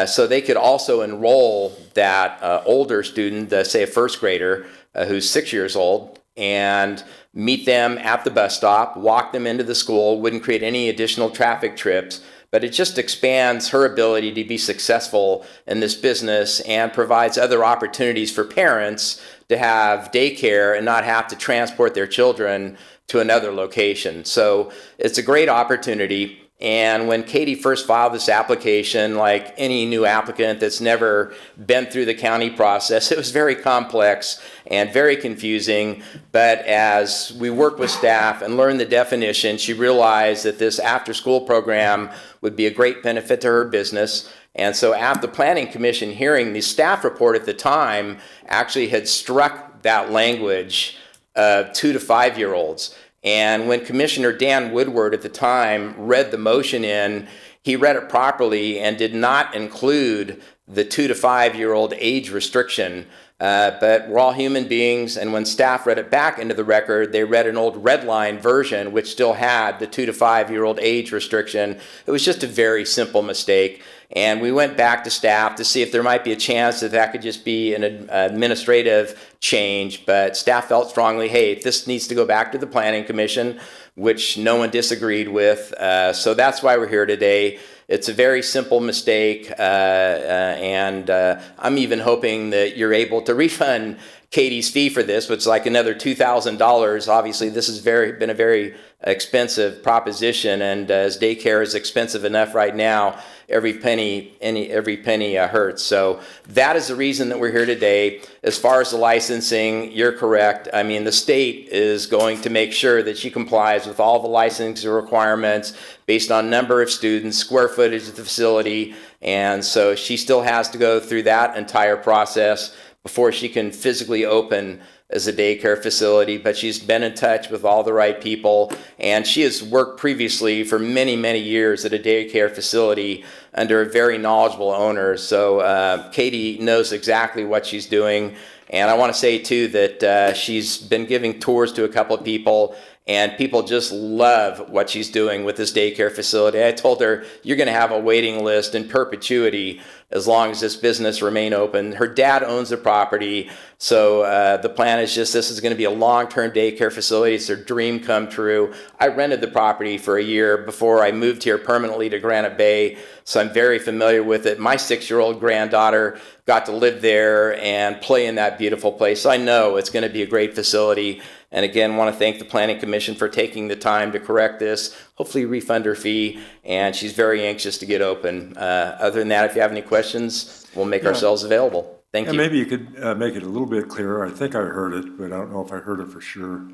Speaker 15: So they could also enroll that older student, say a first grader who's 6 years old, and meet them at the bus stop, walk them into the school, wouldn't create any additional traffic trips, but it just expands her ability to be successful in this business and provides other opportunities for parents to have daycare and not have to transport their children to another location. So it's a great opportunity. And when Katie first filed this application, like any new applicant that's never been through the county process, it was very complex and very confusing. But as we worked with staff and learned the definition, she realized that this after-school program would be a great benefit to her business. And so at the Planning Commission hearing, the staff report at the time actually had struck that language of 2 to 5-year-olds. And when Commissioner Dan Woodward at the time read the motion in, he read it properly and did not include the 2 to 5-year-old age restriction. but we're all human beings, and when staff read it back into the record, they read an old red line version, which still had the 2 to 5 year old age restriction. It was just a very simple mistake, and we went back to staff to see if there might be a chance that that could just be an administrative change, but staff felt strongly, hey, this needs to go back to the Planning Commission, which no one disagreed with, so that's why we're here today. It's a very simple mistake, and I'm even hoping that you're able to refund Katie's fee for this, which is like another $2,000. Obviously, this has been a very expensive proposition, and as daycare is expensive enough right now, every penny hurts. So that is the reason that we're here today. As far as the licensing, you're correct. I mean, the state is going to make sure that she complies with all the licensing requirements based on number of students, square footage of the facility, and so she still has to go through that entire process before she can physically open as a daycare facility, but she's been in touch with all the right people, and she has worked previously for many, many years at a daycare facility under a very knowledgeable owner. So Katie knows exactly what she's doing, and I want to say too that she's been giving tours to a couple of people, and people just love what she's doing with this daycare facility. I told her, you're going to have a waiting list in perpetuity as long as this business remain open. Her dad owns the property, so the plan is just this is going to be a long-term daycare facility. It's their dream come true. I rented the property for a year before I moved here permanently to Granite Bay, so I'm very familiar with it. My 6-year-old granddaughter got to live there and play in that beautiful place, so I know it's going to be a great facility. And again, want to thank the Planning Commission for taking the time to correct this, hopefully refund her fee, and she's very anxious to get open. Other than that, if you have any questions, we'll make ourselves available. Thank you.
Speaker 4: Maybe you could make it a little bit clearer. I think I heard it, but I don't know if I heard it for sure.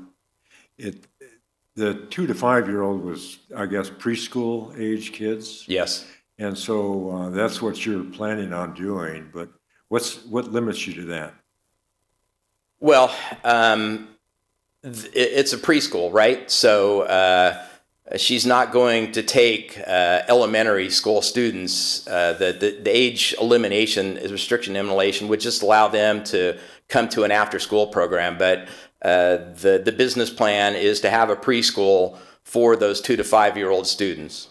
Speaker 4: The 2 to 5 year old was, I guess, preschool age kids?
Speaker 15: Yes.
Speaker 4: And so that's what you're planning on doing, but what limits you to that?
Speaker 15: Well, it's a preschool, right? So she's not going to take elementary school students. The age elimination, restriction elimination, would just allow them to come to an after-school program. But the business plan is to have a preschool for those 2 to 5 year old students.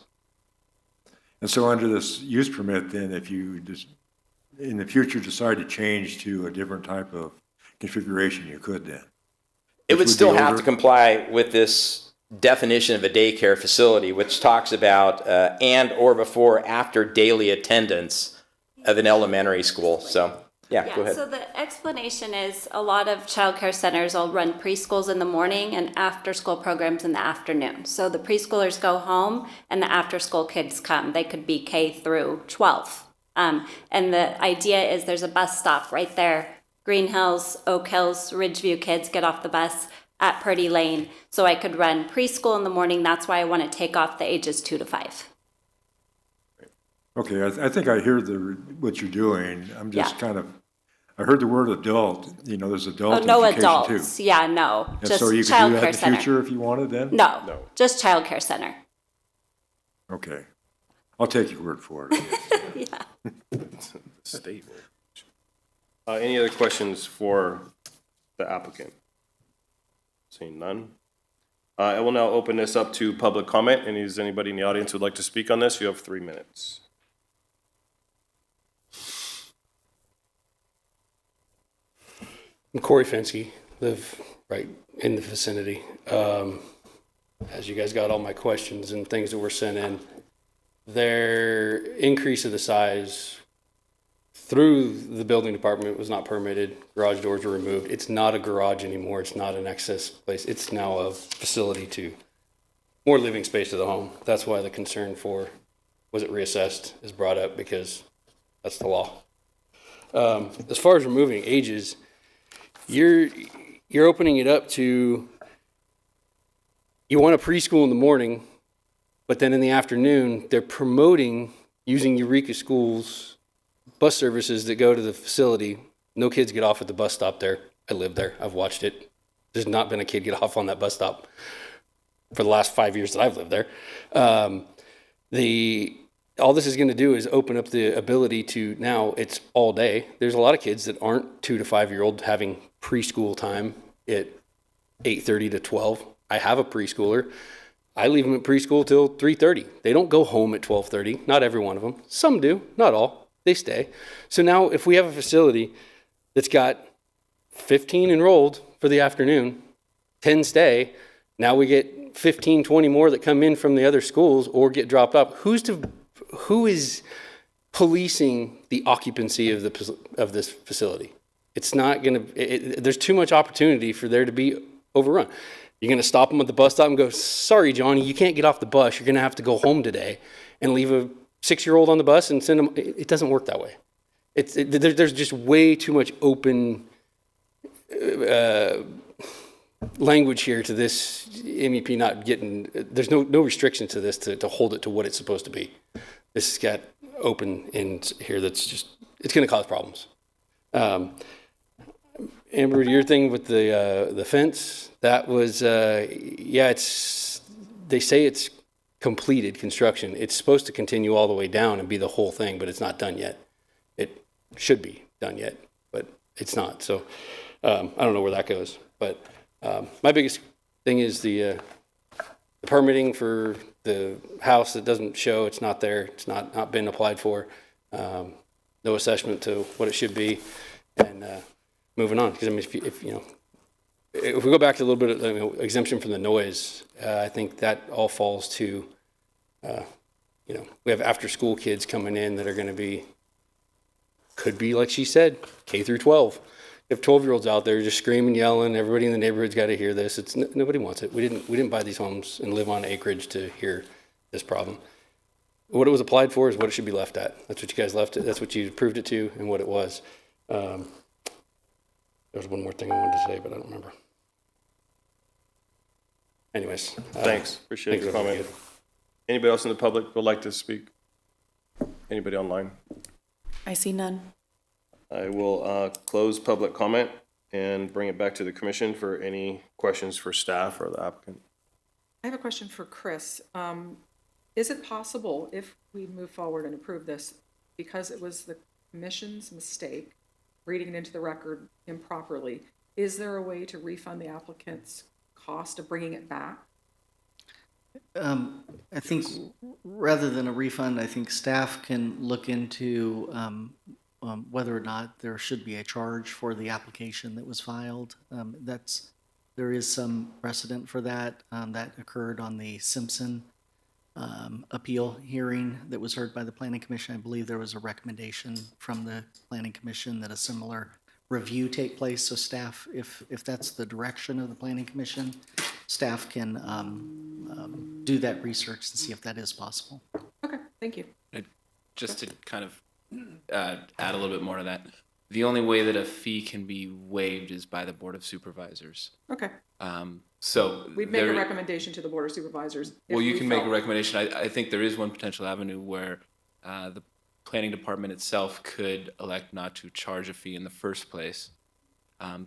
Speaker 4: And so under this use permit, then, if you just in the future decide to change to a different type of configuration, you could then?
Speaker 15: It would still have to comply with this definition of a daycare facility, which talks about and or before after daily attendance of an elementary school. So, yeah, go ahead.
Speaker 16: So the explanation is a lot of childcare centers will run preschools in the morning and after-school programs in the afternoon. So the preschoolers go home and the after-school kids come. They could be K through 12. And the idea is there's a bus stop right there. Green Hills, Oak Hills, Ridgeview kids get off the bus at Purdy Lane. So I could run preschool in the morning. That's why I want to take off the ages 2 to 5.
Speaker 4: Okay, I think I hear what you're doing. I'm just I heard the word adult. You know, there's adult
Speaker 16: no
Speaker 4: education
Speaker 16: adults.
Speaker 4: too.
Speaker 16: Yeah, no.
Speaker 4: And
Speaker 16: Just
Speaker 4: so you could do that in
Speaker 16: childcare
Speaker 4: the
Speaker 16: center.
Speaker 4: future if you wanted then?
Speaker 16: No, just childcare center.
Speaker 4: Okay. I'll take your word for it.
Speaker 16: Yeah.
Speaker 1: Stable. Any other questions for the applicant? Seeing none. I will now open this up to public comment. And is anybody in the audience who would like to speak on this? You have 3 minutes.
Speaker 17: I'm Corey Fensky, live right in the vicinity. As you guys got all my questions and things that were sent in, their increase of the size through the building department was not permitted. Garage doors were removed. It's not a garage anymore. It's not an access place. It's now a facility to more living space to the home. That's why the concern for was it reassessed is brought up, because that's the law. As far as removing ages, you're opening it up to, you want a preschool in the morning, but then in the afternoon, they're promoting using Eureka Schools bus services that go to the facility. No kids get off at the bus stop there. I live there. I've watched it. There's not been a kid get off on that bus stop for the last 5 years that I've lived there. The all this is going to do is open up the ability to, now it's all day. There's a lot of kids that aren't 2 to 5 year old having preschool time at 8:30 to 12. I have a preschooler. I leave them at preschool till 3:30. They don't go home at 12:30. Not every one of them. Some do, not all. They stay. So now if we have a facility that's got 15 enrolled for the afternoon, 10 stay, now we get 15, 20 more that come in from the other schools or get dropped off. Who is policing the occupancy of this facility? It's not going to, there's too much opportunity for there to be overrun. You're going to stop them at the bus stop and go, sorry, Johnny, you can't get off the bus. You're going to have to go home today, and leave a 6-year-old on the bus and send them. It doesn't work that way. There's just way too much open language here to this MEP not getting, there's no restriction to this to hold it to what it's supposed to be. This has got open ends here that's just, it's going to cause problems. Amber, your thing with the fence, that was, they say it's completed construction. It's supposed to continue all the way down and be the whole thing, but it's not done yet. It should be done yet, but it's not. So I don't know where that goes. But my biggest thing is the permitting for the house that doesn't show, it's not there, it's not been applied for. No assessment to what it should be, and moving on. Because I mean, if we go back to a little bit of exemption from the noise, I think that all falls to, we have after-school kids coming in that are going to could be, like she said, K through 12. If 12-year-olds out there just screaming, yelling, everybody in the neighborhood's got to hear this. Nobody wants it. We didn't buy these homes and live on acreage to hear this problem. What it was applied for is what it should be left at. That's what you guys left it. That's what you approved it to, and what it was. There was one more thing I wanted to say, but I don't remember. Anyways.
Speaker 1: Thanks. Appreciate your comment. Anybody else in the public would like to speak? Anybody online?
Speaker 2: I see none.
Speaker 1: I will close public comment and bring it back to the commission for any questions for staff or the applicant.
Speaker 3: I have a question for Chris. Is it possible, if we move forward and approve this, because it was the commission's mistake, reading it into the record improperly, is there a way to refund the applicant's cost of bringing it back?
Speaker 8: I think rather than a refund, I think staff can look into whether or not there should be a charge for the application that was filed. There is some precedent for that. That occurred on the Simpson appeal hearing that was heard by the Planning Commission. I believe there was a recommendation from the Planning Commission that a similar review take place. So staff, if that's the direction of the Planning Commission, staff can do that research and see if that is possible.
Speaker 3: Okay, thank you.
Speaker 13: Just to kind of add a little bit more to that, the only way that a fee can be waived is by the Board of Supervisors.
Speaker 3: Okay.
Speaker 13: So
Speaker 3: We'd make a recommendation to the Board of Supervisors.
Speaker 13: Well, you can make a recommendation. I think there is one potential avenue where the planning department itself could elect not to charge a fee in the first place.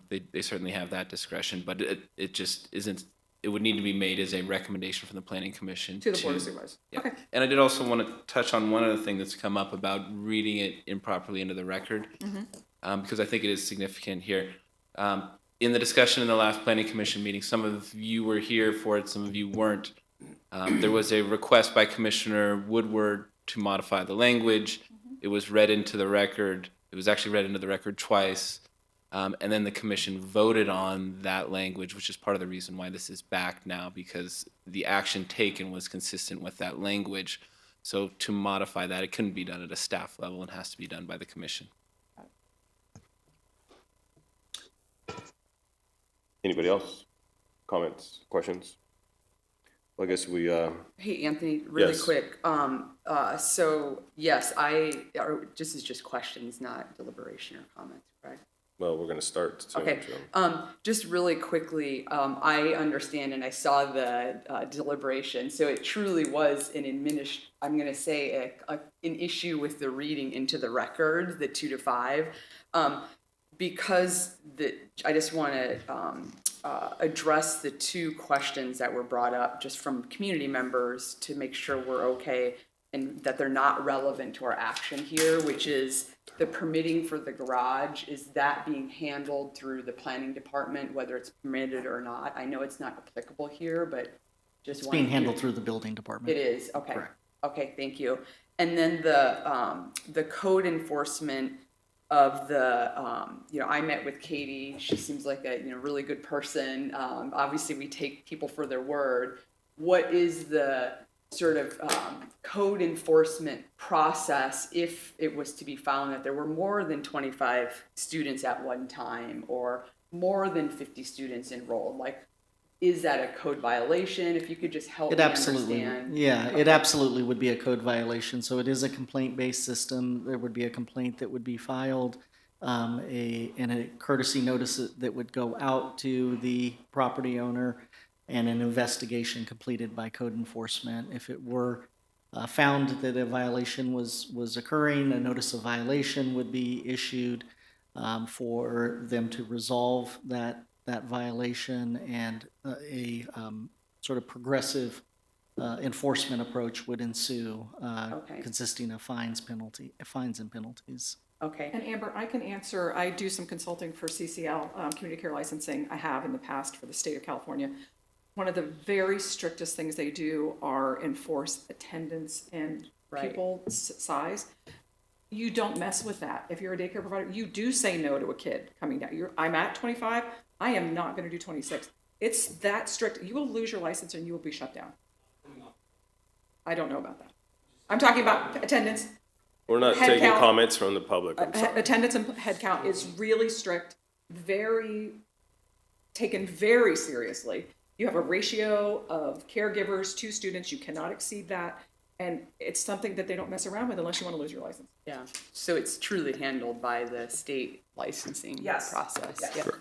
Speaker 13: They certainly have that discretion, but it just isn't. It would need to be made as a recommendation from the Planning Commission
Speaker 3: to the Board of Supervisors.
Speaker 13: Yeah.
Speaker 3: Okay.
Speaker 13: And I did also want to touch on one other thing that's come up about reading it improperly into the record, because I think it is significant here. In the discussion in the last Planning Commission meeting, some of you were here for it, some of you weren't. There was a request by Commissioner Woodward to modify the language. It was read into the record. It was actually read into the record twice. And then the commission voted on that language, which is part of the reason why this is back now, because the action taken was consistent with that language. So to modify that, it couldn't be done at a staff level and has to be done by the commission.
Speaker 1: Anybody else? Comments, questions? Well, I guess we,
Speaker 7: Hey, Anthony, really
Speaker 1: Yes.
Speaker 7: quick. So yes, this is just questions, not deliberation or comments, correct?
Speaker 1: well, we're going to start soon.
Speaker 7: Okay. Just really quickly, I understand and I saw the deliberation. So it truly was I'm going to say an issue with the reading into the record, the 2 to 5, because I just want to address the 2 questions that were brought up just from community members to make sure we're okay. and that they're not relevant to our action here, which is the permitting for the garage. Is that being handled through the planning department, whether it's permitted or not? I know it's not applicable here, but just
Speaker 8: It's
Speaker 7: wanted
Speaker 8: being
Speaker 7: to-
Speaker 8: handled through the building department.
Speaker 7: It is, okay.
Speaker 8: Correct.
Speaker 7: Okay, thank you. And then the code enforcement of the, you know, I met with Katie. She seems like a, you know, really good person. Obviously, we take people for their word. What is the sort of code enforcement process if it was to be found that there were more than 25 students at one time or more than 50 students enrolled? Like, is that a code violation? If you could just help
Speaker 8: It
Speaker 7: me
Speaker 8: absolutely,
Speaker 7: understand.
Speaker 8: yeah, it absolutely would be a code violation. So it is a complaint-based system. There would be a complaint that would be filed, and a courtesy notice that would go out to the property owner, and an investigation completed by code enforcement. If it were found that a violation was occurring, a notice of violation would be issued for them to resolve that violation, and a sort of progressive enforcement approach would ensue,
Speaker 7: Okay.
Speaker 8: consisting of fines and penalties.
Speaker 7: Okay.
Speaker 3: And Amber, I can answer, I do some consulting for CCL, Community Care Licensing. I have in the past for the state of California. One of the very strictest things they do are enforce attendance and
Speaker 7: Right.
Speaker 3: pupil size. You don't mess with that. If you're a daycare provider, you do say no to a kid coming down. I'm at 25, I am not gonna do 26. It's that strict. You will lose your license and you will be shut down. I don't know about that. I'm talking about attendance.
Speaker 1: We're not
Speaker 3: Head
Speaker 1: taking
Speaker 3: count.
Speaker 1: comments from the public. I'm sorry.
Speaker 3: Attendance and head count is really strict, taken very seriously. You have a ratio of caregivers to students, you cannot exceed that. And it's something that they don't mess around with unless you want to lose your license.
Speaker 7: Yeah, so it's truly handled by the state licensing
Speaker 3: Yes.
Speaker 7: process.
Speaker 3: Yes.
Speaker 7: Yep.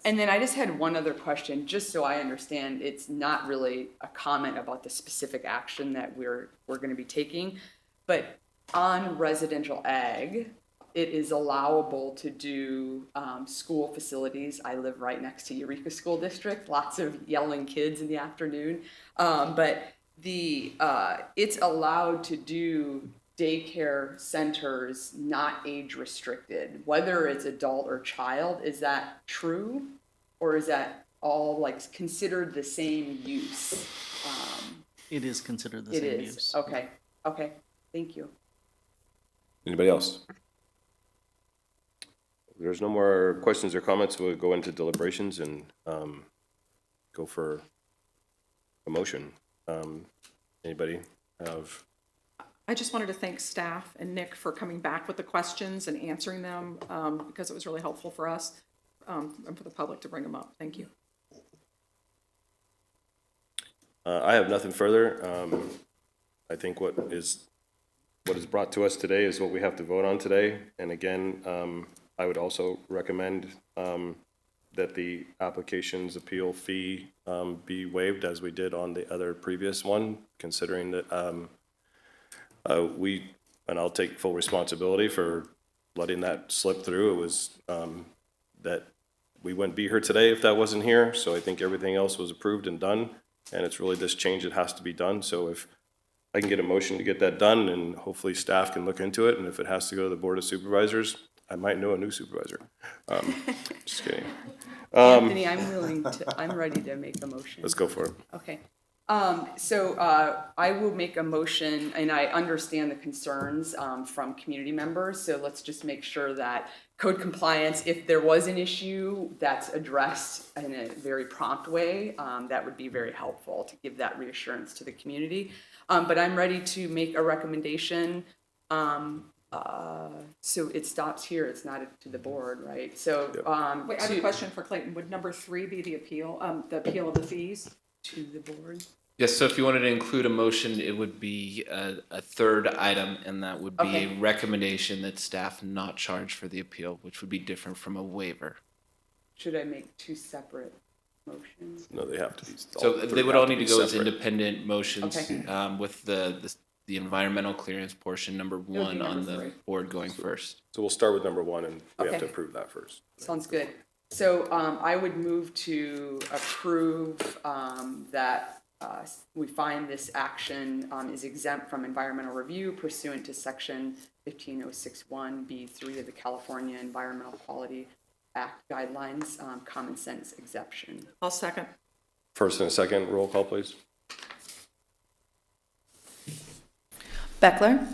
Speaker 7: And then I just had one other question, just so I understand, it's not really a comment about the specific action that we're gonna be taking, but on residential ag, it is allowable to do school facilities. I live right next to Eureka School District, lots of yelling kids in the afternoon. But it's allowed to do daycare centers not age restricted, whether it's adult or child. Is that true? Or is that all like considered the same use?
Speaker 8: It is considered the
Speaker 7: It
Speaker 8: same
Speaker 7: is,
Speaker 8: use.
Speaker 7: okay, thank you.
Speaker 1: Anybody else? If there's no more questions or comments, we'll go into deliberations and go for a motion. Anybody have?
Speaker 3: I just wanted to thank staff and Nick for coming back with the questions and answering them, because it was really helpful for us, and for the public to bring them up. Thank you.
Speaker 1: I have nothing further. I think what is brought to us today is what we have to vote on today. And again, I would also recommend that the application's appeal fee be waived as we did on the other previous one, considering that and I'll take full responsibility for letting that slip through. It was that we wouldn't be here today if that wasn't here. So I think everything else was approved and done. And it's really this change that has to be done. So if I can get a motion to get that done, and hopefully staff can look into it, and if it has to go to the Board of Supervisors, I might know a new supervisor. Just kidding.
Speaker 7: Anthony, I'm ready to make a motion.
Speaker 1: Let's go for it.
Speaker 7: Okay. So I will make a motion, and I understand the concerns from community members, so let's just make sure that code compliance, if there was an issue, that's addressed in a very prompt way. That would be very helpful to give that reassurance to the community. But I'm ready to make a recommendation. So it stops here, it's not to the board, right? So,
Speaker 3: Wait, I have a question for Clayton. Would number 3 be the appeal of the fees?
Speaker 7: To the board?
Speaker 13: Yes, so if you wanted to include a motion, it would be a third item, and that would be
Speaker 7: Okay.
Speaker 13: a recommendation that staff not charge for the appeal, which would be different from a waiver.
Speaker 7: Should I make 2 separate motions?
Speaker 1: No, they have to be.
Speaker 13: So they would all need to go as
Speaker 1: separate.
Speaker 13: independent motions
Speaker 7: Okay.
Speaker 13: with the environmental clearance portion, number
Speaker 3: be
Speaker 13: 1 on
Speaker 3: number
Speaker 13: the
Speaker 3: 3.
Speaker 13: board going first.
Speaker 1: So we'll start with number 1, and we have
Speaker 7: Okay.
Speaker 1: to approve that first.
Speaker 7: Sounds good. So I would move to approve that we find this action is exempt from environmental review pursuant to section 15061B3 of the California Environmental Quality Act guidelines, common sense exception.
Speaker 3: I'll second.
Speaker 1: First and a second, roll call, please.
Speaker 2: Beckler,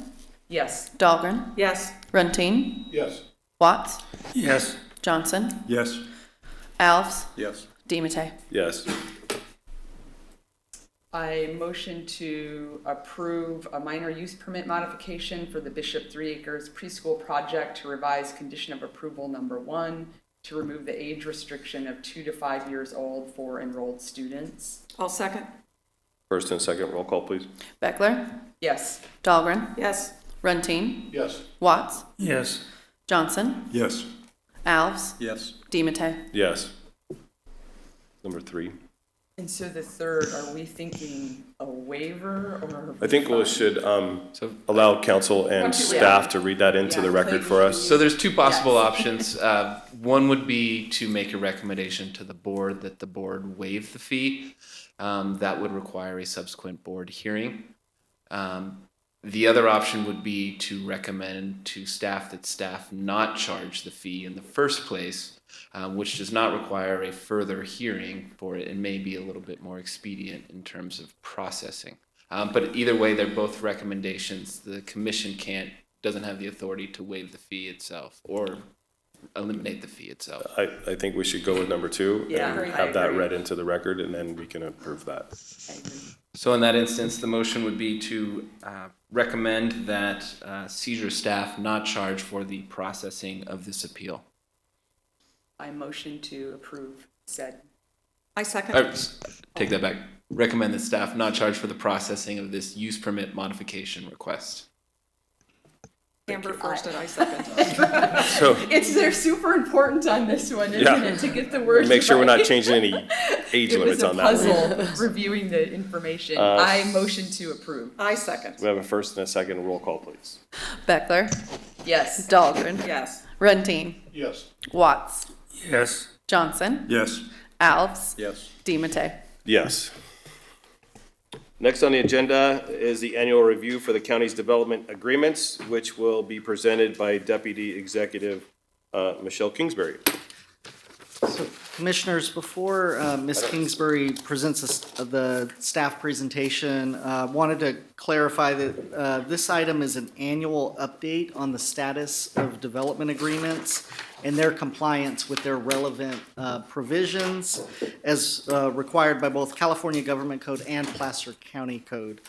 Speaker 7: Yes.
Speaker 2: Dahlgren,
Speaker 3: Yes.
Speaker 2: Runtine,
Speaker 12: Yes.
Speaker 2: Watts,
Speaker 5: Yes.
Speaker 2: Johnson,
Speaker 4: Yes.
Speaker 2: Alves,
Speaker 12: Yes.
Speaker 2: DiMattei.
Speaker 1: Yes.
Speaker 7: I motion to approve a minor use permit modification for the Bishop 3 Acres preschool project to revise condition of approval number 1 to remove the age restriction of 2 to 5 years old for enrolled students.
Speaker 3: I'll second.
Speaker 1: First and second, roll call, please.
Speaker 2: Beckler,
Speaker 7: Yes.
Speaker 2: Dahlgren,
Speaker 3: Yes.
Speaker 2: Runtine,
Speaker 12: Yes.
Speaker 2: Watts,
Speaker 5: Yes.
Speaker 2: Johnson,
Speaker 4: Yes.
Speaker 2: Alves,
Speaker 12: Yes.
Speaker 2: DiMattei.
Speaker 1: Yes. Number 3.
Speaker 7: And so the third, are we thinking a waiver or?
Speaker 1: I think we should allow council and staff to read that into the record for us.
Speaker 13: So there's two possible options. One would be to make a recommendation to the board that the board waive the fee. That would require a subsequent board hearing. The other option would be to recommend to staff that staff not charge the fee in the first place, which does not require a further hearing for it and may be a little bit more expedient in terms of processing. But either way, they're both recommendations. The commission doesn't have the authority to waive the fee itself or eliminate the fee itself.
Speaker 1: I think we should go with number 2
Speaker 7: Yeah,
Speaker 1: and
Speaker 7: I
Speaker 1: have that
Speaker 7: agree.
Speaker 1: read into the record, and then we can approve that.
Speaker 7: I agree.
Speaker 13: So in that instance, the motion would be to recommend that seizure staff not charge for the processing of this appeal.
Speaker 7: I motion to approve said.
Speaker 3: I second.
Speaker 13: Take that back. Recommend that staff not charge for the processing of this use permit modification request.
Speaker 3: Amber first and I second.
Speaker 1: So
Speaker 7: They're super important on this one, isn't
Speaker 1: Yeah.
Speaker 7: it, to get the words
Speaker 1: make sure we're not
Speaker 7: right?
Speaker 1: changing any age limits on that
Speaker 7: It was
Speaker 1: one.
Speaker 7: a puzzle reviewing the information. I motion to approve.
Speaker 3: I second.
Speaker 1: We have a first and a second, roll call, please.
Speaker 2: Beckler,
Speaker 7: Yes.
Speaker 2: Dahlgren,
Speaker 3: Yes.
Speaker 2: Runtine,
Speaker 12: Yes.
Speaker 2: Watts,
Speaker 5: Yes.
Speaker 2: Johnson,
Speaker 4: Yes.
Speaker 2: Alves,
Speaker 12: Yes.
Speaker 2: DiMattei.
Speaker 1: Yes. Next on the agenda is the annual review for the county's development agreements, which will be presented by Deputy Executive Michelle Kingsbury.
Speaker 8: So, Commissioners, before Ms. Kingsbury presents us the staff presentation, wanted to clarify that this item is an annual update on the status of development agreements and their compliance with their relevant provisions as required by both California Government Code and Placer County Code.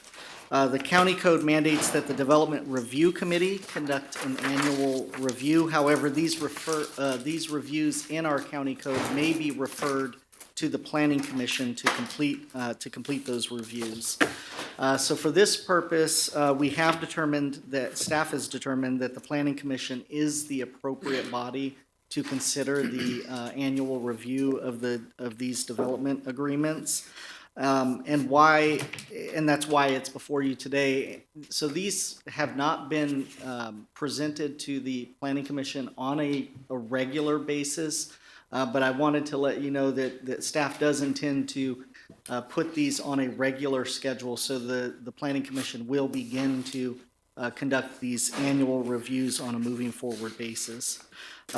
Speaker 8: The county code mandates that the Development Review Committee conduct an annual review. However, these reviews in our county code may be referred to the Planning Commission to complete those reviews. So for this purpose, we have determined that, staff has determined that the Planning Commission is the appropriate body to consider the annual review of these development agreements. And that's why it's before you today. So these have not been presented to the Planning Commission on a regular basis, but I wanted to let you know that staff does intend to put these on a regular schedule, so the Planning Commission will begin to conduct these annual reviews on a moving forward basis.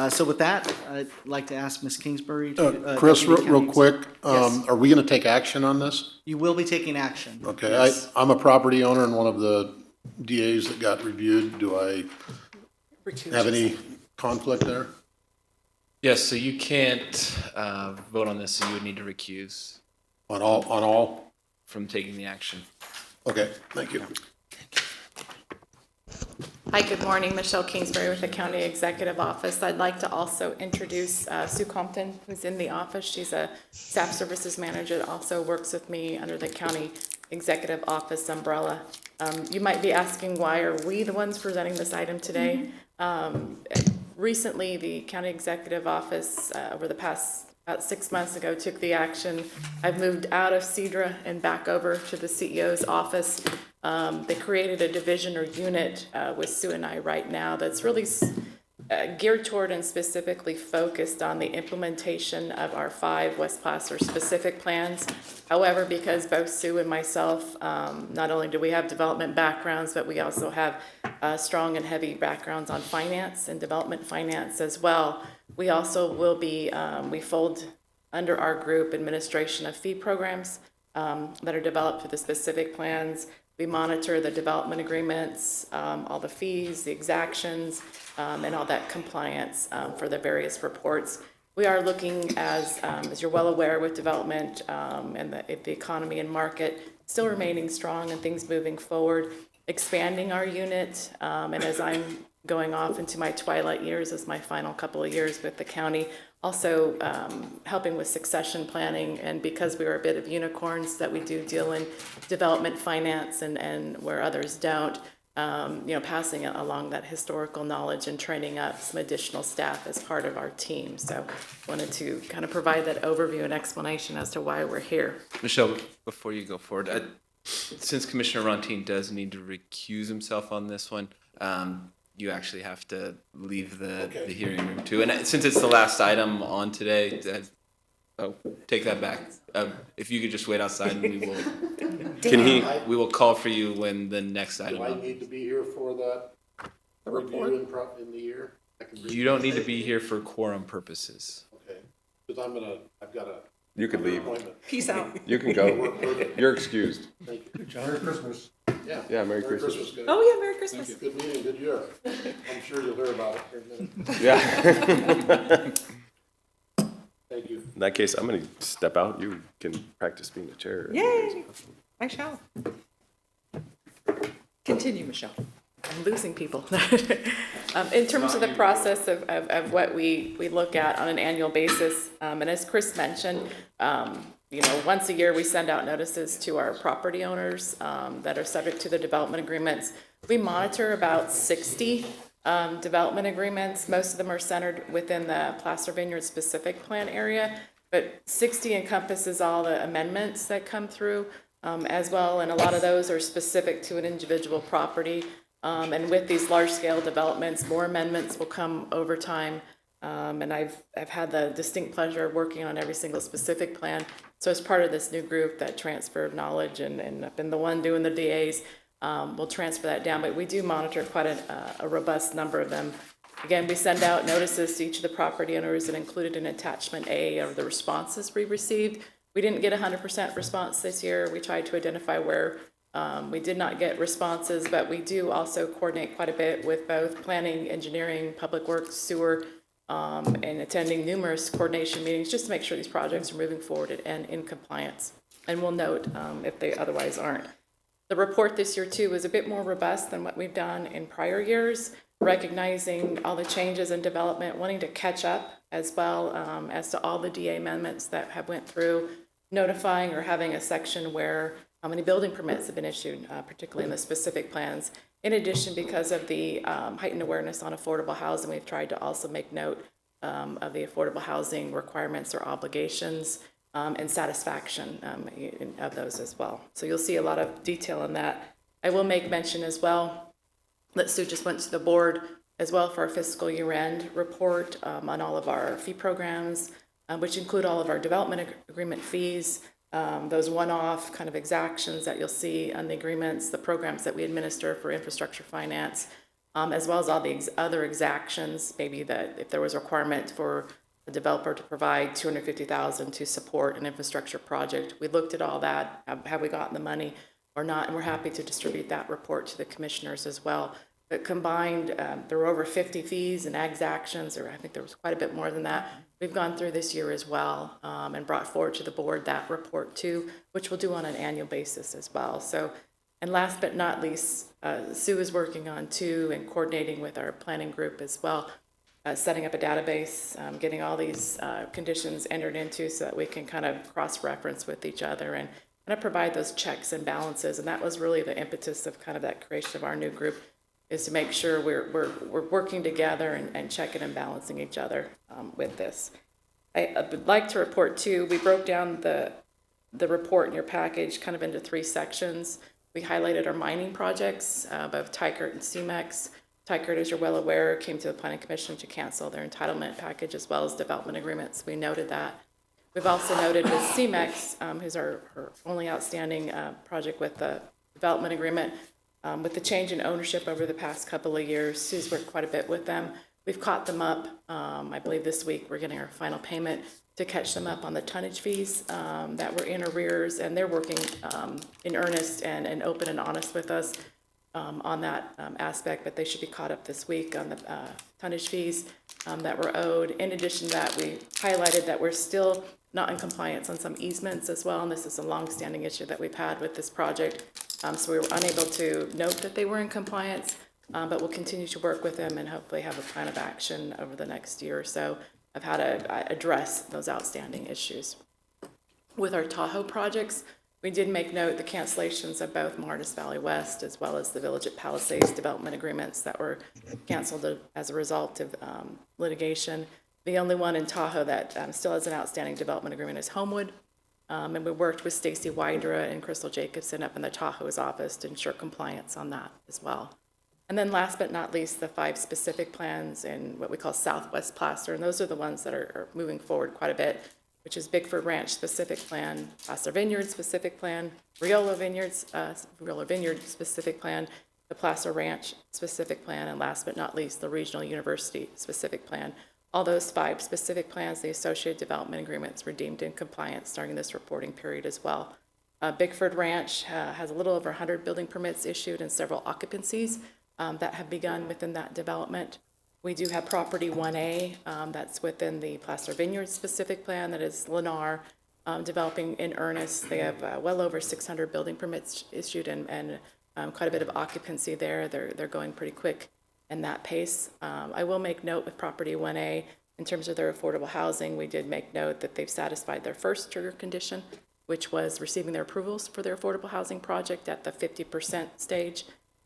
Speaker 8: So with that, I'd like to ask Ms. Kingsbury to.
Speaker 12: Chris,
Speaker 8: Deputy
Speaker 12: real
Speaker 8: County-
Speaker 12: quick,
Speaker 8: Yes.
Speaker 12: are we going to take action on this?
Speaker 8: You will be taking action.
Speaker 12: Okay,
Speaker 8: Yes.
Speaker 12: I'm a property owner and one of the DAs that got reviewed. Do I have any conflict there?
Speaker 13: Yes, so you can't vote on this, so you would need to recuse
Speaker 12: On all?
Speaker 13: from taking the action.
Speaker 12: Okay, thank you.
Speaker 18: Hi, good morning. Michelle Kingsbury with the County Executive Office. I'd like to also introduce Sue Compton, who's in the office. She's a staff services manager that also works with me under the County Executive Office umbrella. You might be asking, why are we the ones presenting this item today? Recently, the County Executive Office, over the past about 6 months ago, took the action. I've moved out of CEDRA and back over to the CEO's office. They created a division or unit with Sue and I right now that's really geared toward and specifically focused on the implementation of our 5 West Placer specific plans. However, because both Sue and myself, not only do we have development backgrounds, but we also have strong and heavy backgrounds on finance and development finance as well. We also will be, we fold under our group administration of fee programs that are developed for the specific plans. We monitor the development agreements, all the fees, the exactions, and all that compliance for the various reports. We are looking, as you're well aware, with development and the economy and market still remaining strong and things moving forward, expanding our unit. And as I'm going off into my twilight years as my final couple of years with the county, also helping with succession planning. And because we are a bit of unicorns, that we do deal in development finance and where others don't, passing along that historical knowledge and training up some additional staff as part of our team. So wanted to kind of provide that overview and explanation as to why we're here.
Speaker 13: Michelle, before you go forward, since Commissioner Rontin does need to recuse himself on this one, you actually have to leave the hearing room too. And since it's the last item on today, take that back. If you could just wait outside, and we will call for you when the next item.
Speaker 12: Do I need to be here for that review in the year?
Speaker 13: You don't need to be here for quorum purposes.
Speaker 12: Okay, because I've got a.
Speaker 1: You can leave.
Speaker 3: Peace out.
Speaker 1: You can go. You're excused.
Speaker 12: Thank you.
Speaker 4: Merry Christmas.
Speaker 12: Yeah,
Speaker 1: Merry Christmas.
Speaker 12: guys.
Speaker 3: Oh, yeah, Merry Christmas.
Speaker 12: Good meeting, good year. I'm sure you'll hear about it here in a minute.
Speaker 1: Yeah.
Speaker 12: Thank you.
Speaker 1: In that case, I'm going to step out. You can practice being the chair.
Speaker 3: Yay, I shall. Continue, Michelle.
Speaker 18: I'm losing people. In terms of the process of what we look at on an annual basis, and as Chris mentioned, once a year we send out notices to our property owners that are subject to the development agreements. We monitor about 60 development agreements. Most of them are centered within the Placer Vineyard specific plan area, but 60 encompasses all the amendments that come through as well, and a lot of those are specific to an individual property. And with these large-scale developments, more amendments will come over time. And I've had the distinct pleasure of working on every single specific plan. So as part of this new group, that transfer of knowledge, and I've been the one doing the DAs, we'll transfer that down. But we do monitor quite a robust number of them. Again, we send out notices to each of the property owners and included in attachment A of the responses we received. We didn't get 100% response this year. We tried to identify where we did not get responses, but we do also coordinate quite a bit with both planning, engineering, public works, sewer, and attending numerous coordination meetings just to make sure these projects are moving forward and in compliance. And we'll note if they otherwise aren't. The report this year, too, is a bit more robust than what we've done in prior years, recognizing all the changes in development, wanting to catch up as well as to all the DA amendments that have went through, notifying or having a section where how many building permits have been issued, particularly in the specific plans. In addition, because of the heightened awareness on affordable housing, we've tried to also make note of the affordable housing requirements or obligations and satisfaction of those as well. So you'll see a lot of detail on that. I will make mention as well that Sue just went to the board as well for our fiscal year-end report on all of our fee programs, which include all of our development agreement fees, those one-off kind of exactions that you'll see on the agreements, the programs that we administer for infrastructure finance, as well as all the other exactions, maybe that if there was a requirement for a developer to provide $250,000 to support an infrastructure project. We looked at all that, have we gotten the money or not, and we're happy to distribute that report to the commissioners as well. But combined, there were over 50 fees and exactions, or I think there was quite a bit more than that. We've gone through this year as well and brought forward to the board that report too, which we'll do on an annual basis as well. So, and last but not least, Sue is working on too and coordinating with our planning group as well, setting up a database, getting all these conditions entered into so that we can kind of cross-reference with each other and kind of provide those checks and balances. And that was really the impetus of kind of that creation of our new group, is to make sure we're working together and checking and balancing each other with this. I would like to report too, we broke down the report in your package kind of into 3 sections. We highlighted our mining projects, both Tykert and CEMEX. Tykert, as you're well aware, came to the Planning Commission to cancel their entitlement package as well as development agreements. We noted that. We've also noted with CEMEX, who's our only outstanding project with the development agreement, with the change in ownership over the past couple of years. Sue's worked quite a bit with them. We've caught them up. I believe this week we're getting our final payment to catch them up on the tonnage fees that were in arrears, and they're working in earnest and open and honest with us on that aspect, but they should be caught up this week on the tonnage fees that were owed. In addition to that, we highlighted that we're still not in compliance on some easements as well, and this is a long-standing issue that we've had with this project. So we were unable to note that they were in compliance, but we'll continue to work with them and hopefully have a plan of action over the next year or so of how to address those outstanding issues. With our Tahoe projects, we did make note the cancellations of both Martis Valley West as well as the Village at Palisades development agreements that were canceled as a result of litigation. The only one in Tahoe that still has an outstanding development agreement is Homewood. And we worked with Stacy Wydra and Crystal Jacobson up in the Tahoe's office to ensure compliance on that as well. And then last but not least, the 5 specific plans in what we call Southwest Placer, and those are the ones that are moving forward quite a bit, which is Bickford Ranch specific plan, Placer Vineyard specific plan, Riolo Vineyard specific plan, the Placer Ranch specific plan, and last but not least, the Regional University specific plan. All those 5 specific plans, the associated development agreements were deemed in compliance starting this reporting period as well. Bickford Ranch has a little over 100 building permits issued and several occupancies that have begun within that development. We do have property 1A that's within the Placer Vineyard specific plan, that is Lennar, developing in earnest. They have well over 600 building permits issued and quite a bit of occupancy there. They're going pretty quick in that pace. I will make note with property 1A, in terms of their affordable housing, we did make note that they've satisfied their first trigger condition, which was receiving their approvals for their affordable housing project at the 50% stage.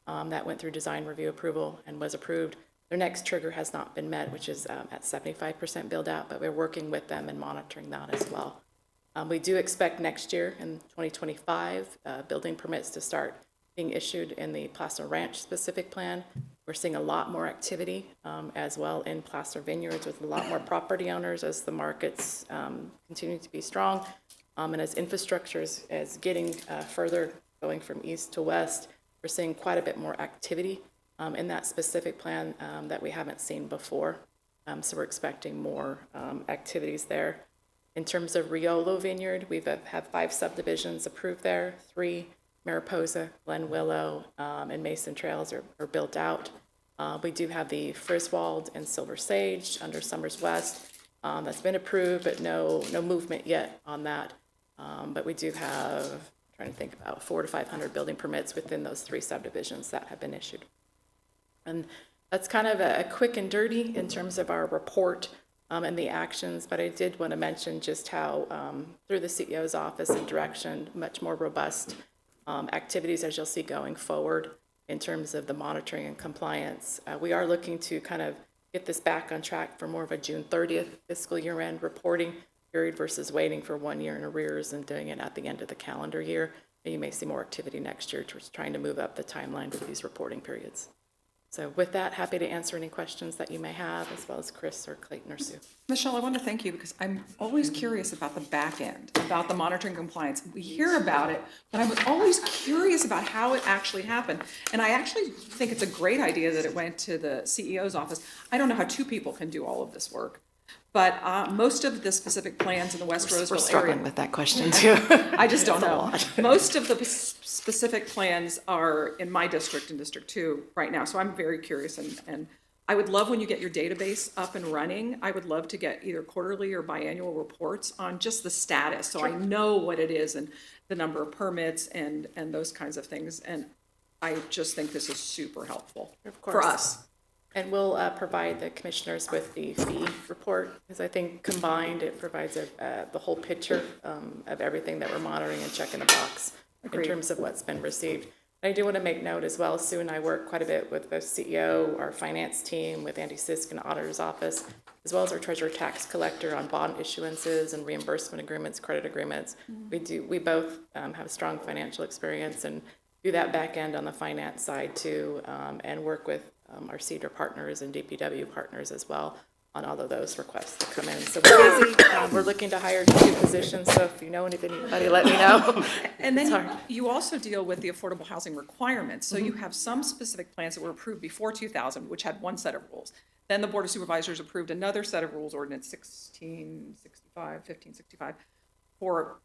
Speaker 18: That went through design review approval and was approved. Their next trigger has not been met, which is at 75% build out, but we're working with them and monitoring that as well. We do expect next year in 2025, building permits to start being issued in the Placer Ranch specific plan. We're seeing a lot more activity as well in Placer Vineyards with a lot more property owners as the markets continue to be strong. And as infrastructure is getting further going from east to west, we're seeing quite a bit more activity in that specific plan that we haven't seen before. So we're expecting more activities there. In terms of Riolo Vineyard, we've had 5 subdivisions approved there. 3, Mariposa, Glen Willow, and Mason Trails are built out. We do have the Friswold and Silver Sage under Summers West. That's been approved, but no movement yet on that. But we do have, I'm trying to think, about 400 to 500 building permits within those 3 subdivisions that have been issued. And that's kind of a quick and dirty in terms of our report and the actions, but I did want to mention just how through the CEO's office and direction, much more robust activities as you'll see going forward in terms of the monitoring and compliance. We are looking to kind of get this back on track for more of a June 30th fiscal year end reporting period versus waiting for 1 year in arrears and doing it at the end of the calendar year. And you may see more activity next year towards trying to move up the timeline for these reporting periods. So with that, happy to answer any questions that you may have, as well as Chris or Clayton or Sue.
Speaker 3: Michelle, I want to thank you because I'm always curious about the back end, about the monitoring compliance. We hear about it, but I was always curious about how it actually happened. And I actually think it's a great idea that it went to the CEO's office. I don't know how 2 people can do all of this work. But most of the specific plans in the West Roseville area.
Speaker 7: We're struggling with that question too.
Speaker 3: I just don't know. Most of the specific plans are in my district, in District 2 right now. So I'm very curious. And I would love when you get your database up and running, I would love to get either quarterly or biannual reports on just the status. So I know what it is and the number of permits and those kinds of things. And I just think this is super helpful for us.
Speaker 18: And we'll provide the commissioners with the fee report, because I think combined it provides the whole picture of everything that we're monitoring and checking the box in terms of what's been received. And I do want to make note as well, Sue and I work quite a bit with both CEO, our finance team, with Andy Sisk and Auditor's Office, as well as our treasurer tax collector on bond issuances and reimbursement agreements, credit agreements. We both have a strong financial experience and do that back end on the finance side too, and work with our Cedar partners and DPW partners as well on all of those requests that come in. So we're busy. We're looking to hire 2 positions, so if you know anybody, let me know.
Speaker 3: And then
Speaker 18: Sorry.
Speaker 3: you also deal with the affordable housing requirements. So you have some specific plans that were approved before 2000, which had one set of rules. Then the Board of Supervisors approved another set of rules, ordinance 1565,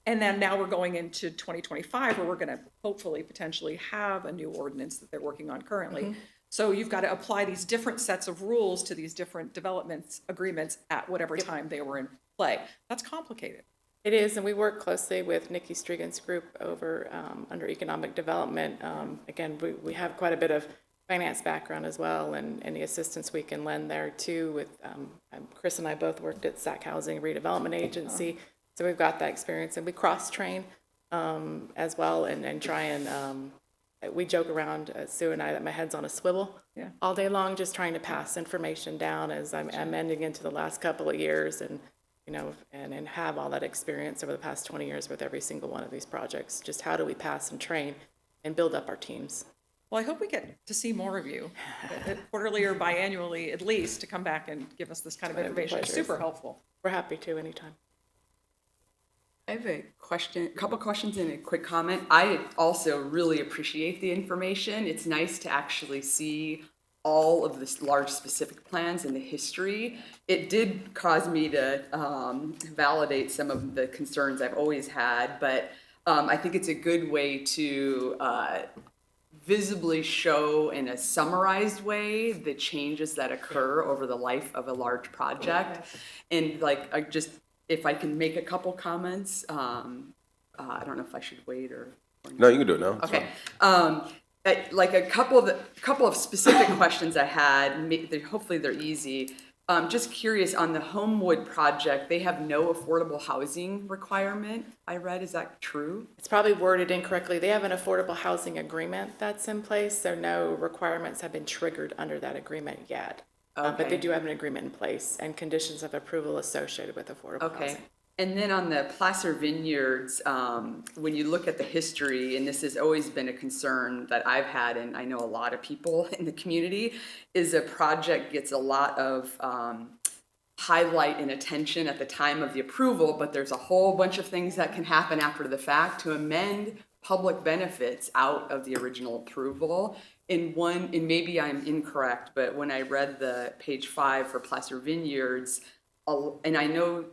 Speaker 3: and then now we're going into 2025, where we're going to hopefully potentially have a new ordinance that they're working on currently. So you've got to apply these different sets of rules to these different developments agreements at whatever time they were in play. That's complicated.
Speaker 18: It is, and we work closely with Nikki Strigan's group over under economic development. Again, we have quite a bit of finance background as well, and any assistance we can lend there too. With Chris and I both worked at SAC Housing Redevelopment Agency, so we've got that experience, and we cross-train as well, and try and we joke around, Sue and I, that my head's on a swivel all day long, just trying to pass information down as I'm ending into the last couple of years, and and have all that experience over the past 20 years with every single one of these projects. Just how do we pass and train and build up our teams?
Speaker 3: Well, I hope we get to see more of you, quarterly or biannually at least, to come back and give us this kind of information. It's super helpful.
Speaker 18: We're happy to anytime.
Speaker 7: I have a couple questions and a quick comment. I also really appreciate the information. It's nice to actually see all of this large specific plans and the history. It did cause me to validate some of the concerns I've always had, but I think it's a good way to visibly show in a summarized way the changes that occur over the life of a large project. And if I can make a couple comments, I don't know if I should wait or
Speaker 1: No, you can do it now.
Speaker 7: okay. Like a couple of specific questions I had. Hopefully they're easy. Just curious, on the Homewood project, they have no affordable housing requirement, I read. Is that true?
Speaker 18: It's probably worded incorrectly. They have an affordable housing agreement that's in place, so no requirements have been triggered under that agreement yet. But they do have an agreement in place and conditions of approval associated with affordable housing.
Speaker 7: And then on the Placer Vineyards, when you look at the history, and this has always been a concern that I've had, and I know a lot of people in the community, is a project gets a lot of highlight and attention at the time of the approval, but there's a whole bunch of things that can happen after the fact to amend public benefits out of the original approval. And maybe I'm incorrect, but when I read the page 5 for Placer Vineyards, and I know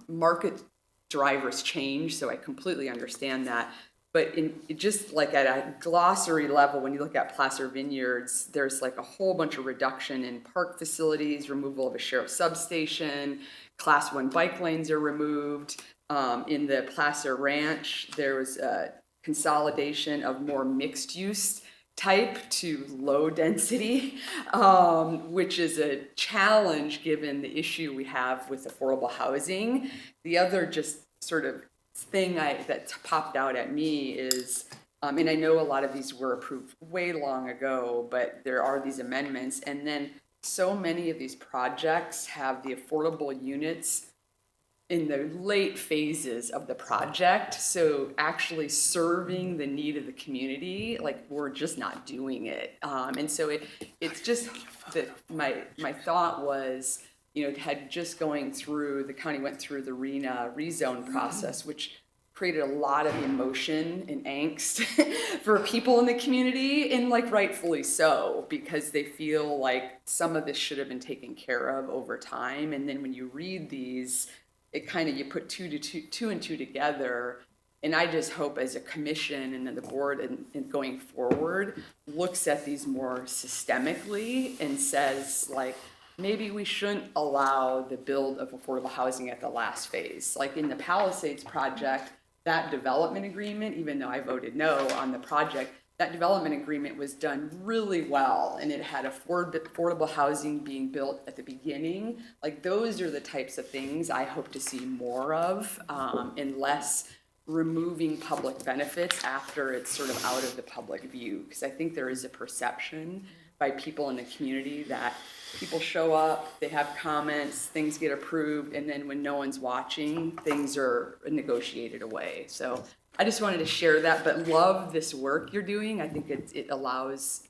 Speaker 7: market drivers change, so I completely understand that. But just like at a glossary level, when you look at Placer Vineyards, there's like a whole bunch of reduction in park facilities, removal of a sheriff's substation, Class 1 bike lanes are removed. In the Placer Ranch, there was a consolidation of more mixed use type to low density, which is a challenge given the issue we have with affordable housing. The other just sort of thing that popped out at me is, and I know a lot of these were approved way long ago, but there are these amendments, and then so many of these projects have the affordable units in the late phases of the project, so actually serving the need of the community, like we're just not doing it. And so it's just that my thought was, had just going through, the county went through the RENA rezone process, which created a lot of emotion and angst for people in the community, and rightfully so, because they feel like some of this should have been taken care of over time. And then when you read these, it kind of, you put two and two together, and I just hope as a commission and then the board and going forward looks at these more systemically and says, maybe we shouldn't allow the build of affordable housing at the last phase. Like in the Palisades project, that development agreement, even though I voted no on the project, that development agreement was done really well, and it had affordable housing being built at the beginning. Those are the types of things I hope to see more of, and less removing public benefits after it's sort of out of the public view. Because I think there is a perception by people in the community that people show up, they have comments, things get approved, and then when no one's watching, things are negotiated away. So I just wanted to share that, but love this work you're doing. I think it allows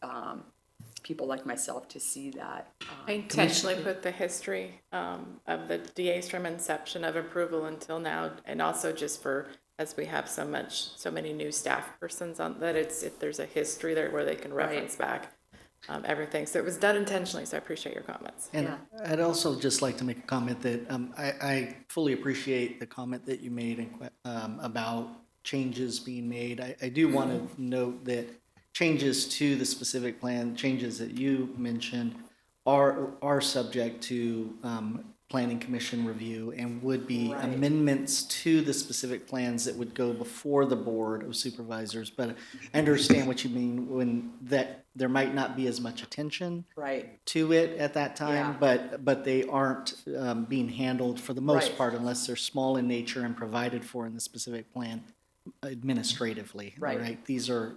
Speaker 7: people like myself to see that.
Speaker 18: I intentionally put the history of the DAs from inception of approval until now, and also just for, as we have so many new staff persons on, that if there's a history there where they can reference back everything. So it was done intentionally, so I appreciate your comments.
Speaker 8: And I'd also just like to make a comment that I fully appreciate the comment that you made about changes being made. I do want to note that changes to the specific plan, changes that you mentioned, are subject to Planning Commission review and would be amendments to the specific plans that would go before the Board of Supervisors. But I understand what you mean when that there might not be as much attention to it at that time, but they aren't being handled for the most part unless they're small in nature and provided for in the specific plan administratively. Right. These are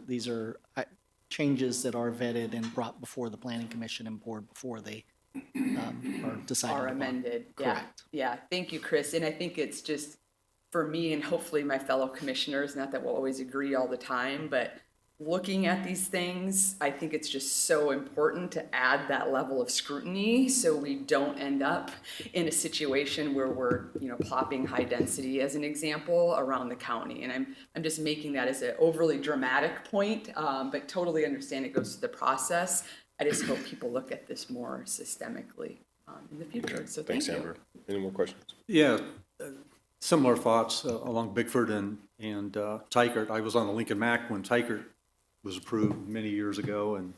Speaker 8: changes that are vetted and brought before the Planning Commission and Board before they are decided
Speaker 7: Are
Speaker 8: upon.
Speaker 7: amended.
Speaker 8: Correct.
Speaker 7: Yeah. Thank you, Chris. And I think it's just for me and hopefully my fellow commissioners, not that we'll always agree all the time, but looking at these things, I think it's just so important to add that level of scrutiny so we don't end up in a situation where we're, plopping high density as an example around the county. And I'm just making that as an overly dramatic point, but totally understand it goes through the process. I just hope people look at this more systemically in the future. So thank
Speaker 1: Thanks,
Speaker 7: you.
Speaker 1: Amber. Any more questions?
Speaker 6: Yeah, similar thoughts along Bickford and Tykert. I was on the Lincoln Mac when Tykert was approved many years ago, and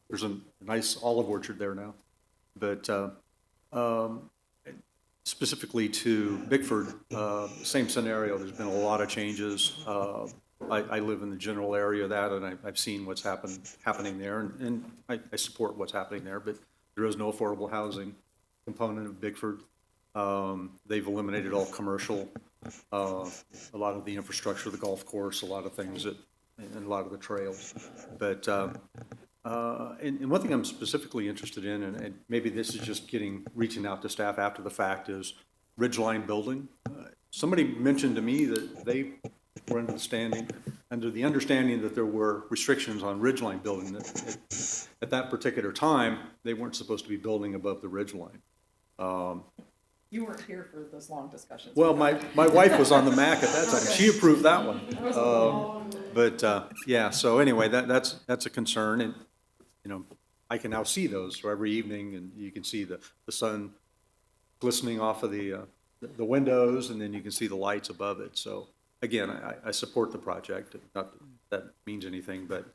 Speaker 6: there's a nice olive orchard there now. But specifically to Bickford, same scenario. There's been a lot of changes. I live in the general area of that, and I've seen what's happening there, and I support what's happening there. But there is no affordable housing component of Bickford. They've eliminated all commercial, a lot of the infrastructure, the golf course, a lot of things and a lot of the trails. But and one thing I'm specifically interested in, and maybe this is just reaching out to staff after the fact, is ridgeline building. Somebody mentioned to me that they were under the understanding that there were restrictions on ridgeline building. That at that particular time, they weren't supposed to be building above the ridgeline.
Speaker 3: You weren't here for those long discussions.
Speaker 6: Well, my wife was on the MAC at that time. She approved that one. Yeah, so anyway, that's a concern. And, I can now see those. So every evening, and you can see the sun glistening off of the windows, and then you can see the lights above it. So again, I support the project. Not that means anything, but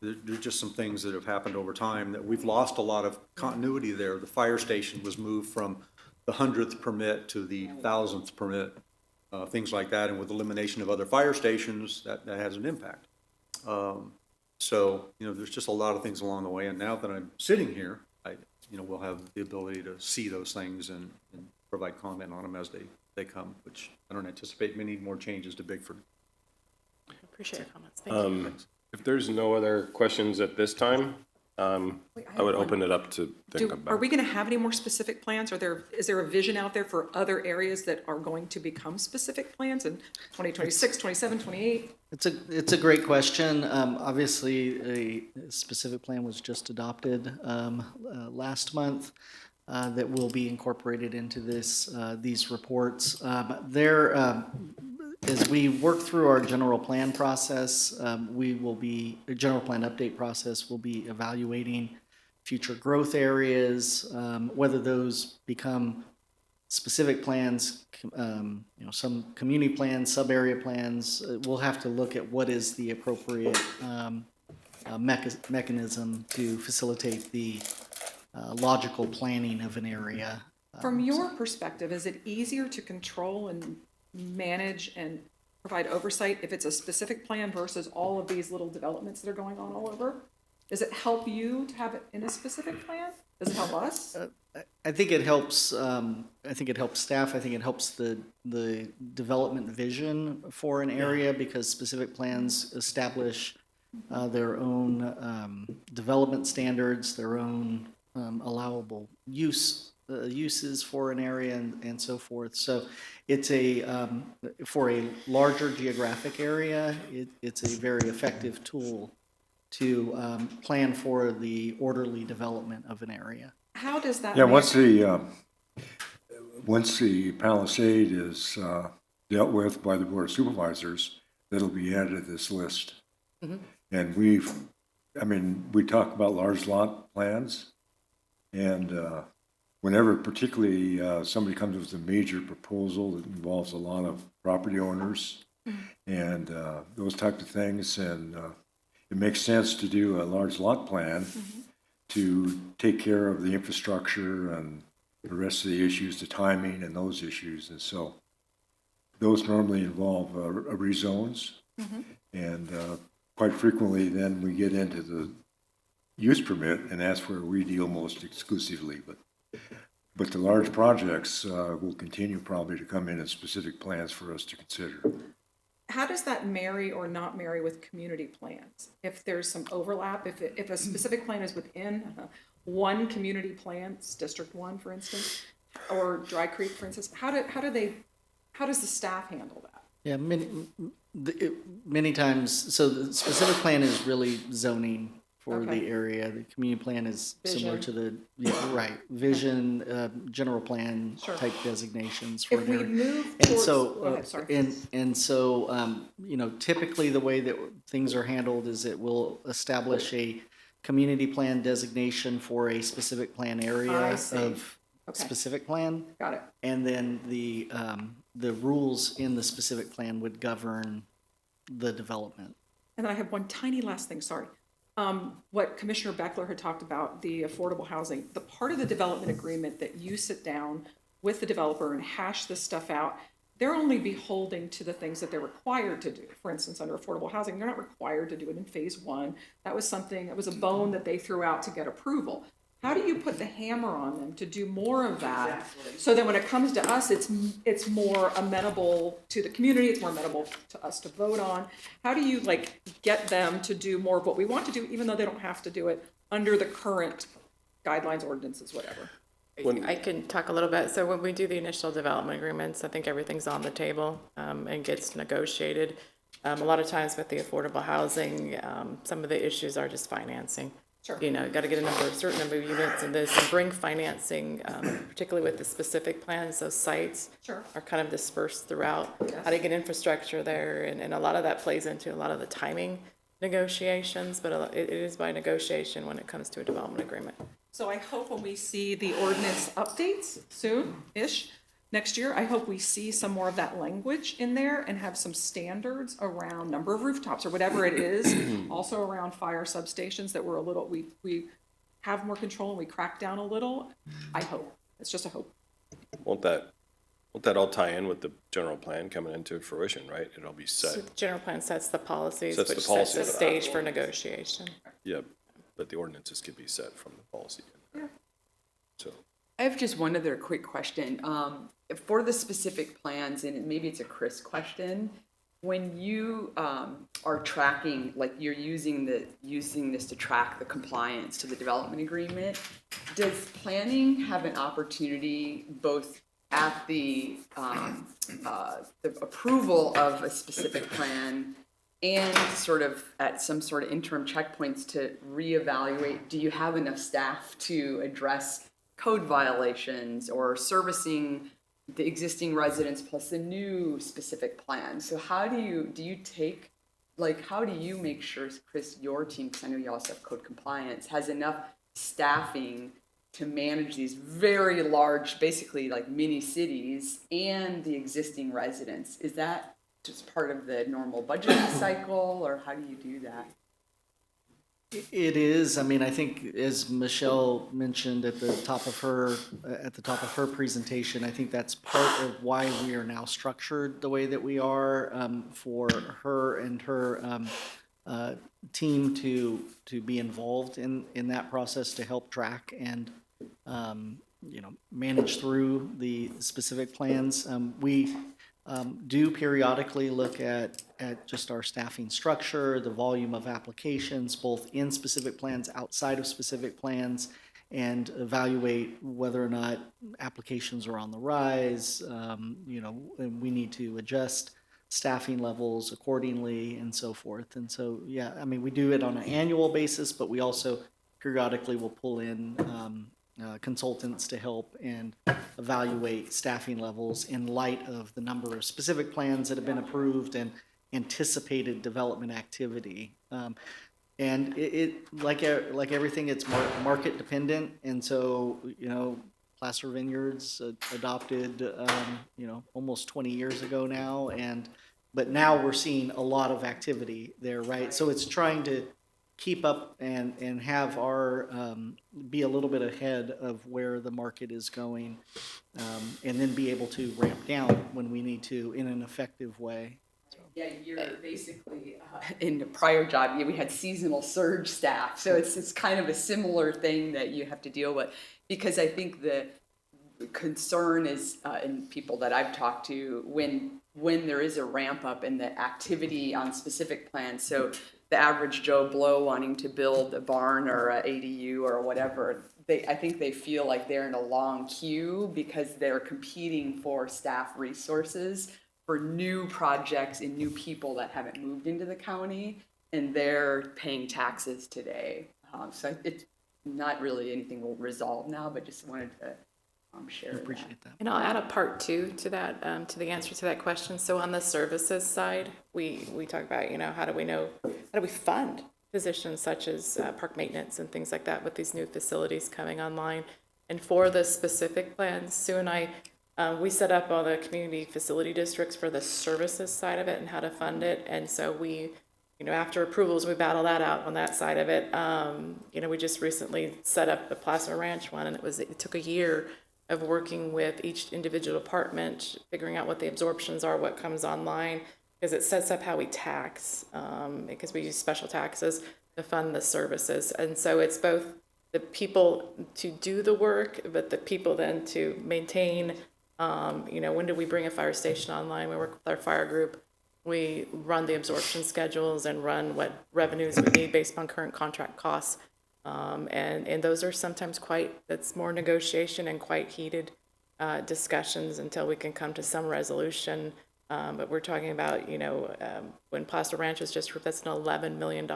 Speaker 6: there's just some things that have happened over time that we've lost a lot of continuity there. The fire station was moved from the 100th permit to the 1,000th permit, things like that. And with elimination of other fire stations, that has an impact. So, there's just a lot of things along the way. And now that I'm sitting here, we'll have the ability to see those things and provide comment on them as they come, which I don't anticipate many more changes to Bickford.
Speaker 18: I appreciate your comments. Thank you.
Speaker 1: If there's no other questions at this time, I would open it up to think
Speaker 3: Are
Speaker 1: about.
Speaker 3: we going to have any more specific plans? Is there a vision out there for other areas that are going to become specific plans in 2026, 27, 28?
Speaker 8: It's a great question. Obviously, a specific plan was just adopted last month that will be incorporated into these reports. As we work through our general plan process, general plan update process, we'll be evaluating future growth areas, whether those become specific plans, some community plans, sub-area plans. We'll have to look at what is the appropriate mechanism to facilitate the logical planning of an area.
Speaker 3: From your perspective, is it easier to control and manage and provide oversight if it's a specific plan versus all of these little developments that are going on all over? Does it help you to have it in a specific plan? Does it help us?
Speaker 8: I think it helps. I think it helps staff. I think it helps the development vision for an area because specific plans establish their own development standards, their own allowable uses for an area and so forth. So it's for a larger geographic area, it's a very effective tool to plan for the orderly development of an area.
Speaker 3: How does that?
Speaker 4: Yeah,
Speaker 3: marry-
Speaker 4: once the Palisade is dealt with by the Board of Supervisors, that'll be added to this list. And we talk about large lot plans, and whenever particularly somebody comes with a major proposal that involves a lot of property owners and those types of things, and it makes sense to do a large lot plan to take care of the infrastructure and the rest of the issues, the timing and those issues. And so those normally involve rezones. And quite frequently then we get into the use permit, and that's where we deal most exclusively. But the large projects will continue probably to come in as specific plans for us to consider.
Speaker 3: How does that marry or not marry with community plans? If there's some overlap, if a specific plan is within one community plan, District 1, for instance, or Dry Creek, for instance, how does the staff handle that?
Speaker 8: Yeah, many times, so the specific plan is really zoning for
Speaker 3: Okay.
Speaker 8: the area. The community plan is similar
Speaker 3: Vision.
Speaker 8: to vision, general plan
Speaker 3: Sure.
Speaker 8: type designations for
Speaker 3: If
Speaker 8: an
Speaker 3: we
Speaker 8: area.
Speaker 3: move
Speaker 8: And
Speaker 3: towards,
Speaker 8: so,
Speaker 3: go ahead, sorry.
Speaker 8: typically the way that things are handled is it will establish a community plan designation for a specific plan
Speaker 3: I
Speaker 8: area
Speaker 3: see.
Speaker 8: of
Speaker 3: Okay.
Speaker 8: specific plan.
Speaker 3: Got it.
Speaker 8: And then the rules in the specific plan would govern the development.
Speaker 3: And then I have one tiny last thing, sorry. What Commissioner Beckler had talked about, the affordable housing, the part of the development agreement that you sit down with the developer and hash this stuff out, they're only beholden to the things that they're required to do. For instance, under affordable housing, they're not required to do it in phase 1. That was a bone that they threw out to get approval. How do you put the hammer on them to do more of that? So that when it comes to us, it's more amenable to the community, it's more amenable to us to vote on. How do you get them to do more of what we want to do, even though they don't have to do it under the current guidelines, ordinances, whatever?
Speaker 18: I can talk a little bit. So when we do the initial development agreements, I think everything's on the table and gets negotiated. A lot of times with the affordable housing, some of the issues are just financing.
Speaker 3: Sure.
Speaker 18: You know, got to get a certain number of units in this and bring financing, particularly with the specific plans. Those sites
Speaker 3: Sure.
Speaker 18: are kind of dispersed throughout. How to get infrastructure there, and a lot of that plays into a lot of the timing negotiations, but it is by negotiation when it comes to a development agreement.
Speaker 3: So I hope when we see the ordinance updates soon-ish, next year, I hope we see some more of that language in there and have some standards around number of rooftops or whatever it is, also around fire substations that we're we have more control and we crack down a little. I hope. It's just a hope.
Speaker 1: Won't that all tie in with the general plan coming into fruition, right? It'll be
Speaker 18: So
Speaker 1: set.
Speaker 18: the general plan sets the policies,
Speaker 1: Sets the
Speaker 18: which
Speaker 1: policy
Speaker 18: sets the
Speaker 1: of the-
Speaker 18: stage for negotiation.
Speaker 1: Yep, but the ordinances could be set from the policy. So,
Speaker 7: I have just one other quick question. For the specific plans, and maybe it's a Chris question, when you are tracking, like you're using this to track the compliance to the development agreement, does planning have an opportunity both at the approval of a specific plan and sort of at some sort of interim checkpoints to reevaluate? Do you have enough staff to address code violations or servicing the existing residents plus the new specific plan? So how do you take, how do you make sure, Chris, your team, because I know you also have code compliance, has enough staffing to manage these very large, basically like mini cities and the existing residents? Is that just part of the normal budgeting cycle, or how do you do that?
Speaker 8: It is. I mean, I think as Michelle mentioned at the top of her presentation, I think that's part of why we are now structured the way that we are, for her and her team to be involved in that process to help track and manage through the specific plans. We do periodically look at just our staffing structure, the volume of applications, both in specific plans, outside of specific plans, and evaluate whether or not applications are on the rise. And we need to adjust staffing levels accordingly and so forth. And so, yeah, I mean, we do it on an annual basis, but we also periodically will pull in consultants to help and evaluate staffing levels in light of the number of specific plans that have been approved and anticipated development activity. And it like everything, it's market dependent. And so, Placer Vineyards adopted, almost 20 years ago now. But now we're seeing a lot of activity there, right? So it's trying to keep up and have our, be a little bit ahead of where the market is going, and then be able to ramp down when we need to in an effective way.
Speaker 7: Yeah, you're basically, in the prior job, we had seasonal surge staff. So it's kind of a similar thing that you have to deal with. Because I think the concern is, in people that I've talked to, when there is a ramp up in the activity on specific plans. So the average Joe Blow wanting to build a barn or a ADU or whatever, I think they feel like they're in a long queue because they're competing for staff resources for new projects and new people that haven't moved into the county, and they're paying taxes today. So it's not really anything we'll resolve now, but just wanted to share that.
Speaker 8: Appreciate that.
Speaker 18: And I'll add a part two to that, to the answer to that question. So on the services side, we talk about, how do we fund positions such as park maintenance and things like that with these new facilities coming online? And for the specific plans, Sue and I, we set up all the community facility districts for the services side of it and how to fund it. And so we, after approvals, we battle that out on that side of it. We just recently set up the Placer Ranch one, and it took a year of working with each individual department, figuring out what the absorptions are, what comes online, because it sets up how we tax, because we use special taxes to fund the services. And so it's both the people to do the work, but the people then to maintain. When do we bring a fire station online? We work with our fire group. We run the absorption schedules and run what revenues we need based on current contract costs. And those are sometimes that's more negotiation and quite heated discussions until we can come to some resolution. But we're talking about, when Placer Ranch was just, that's an $11 million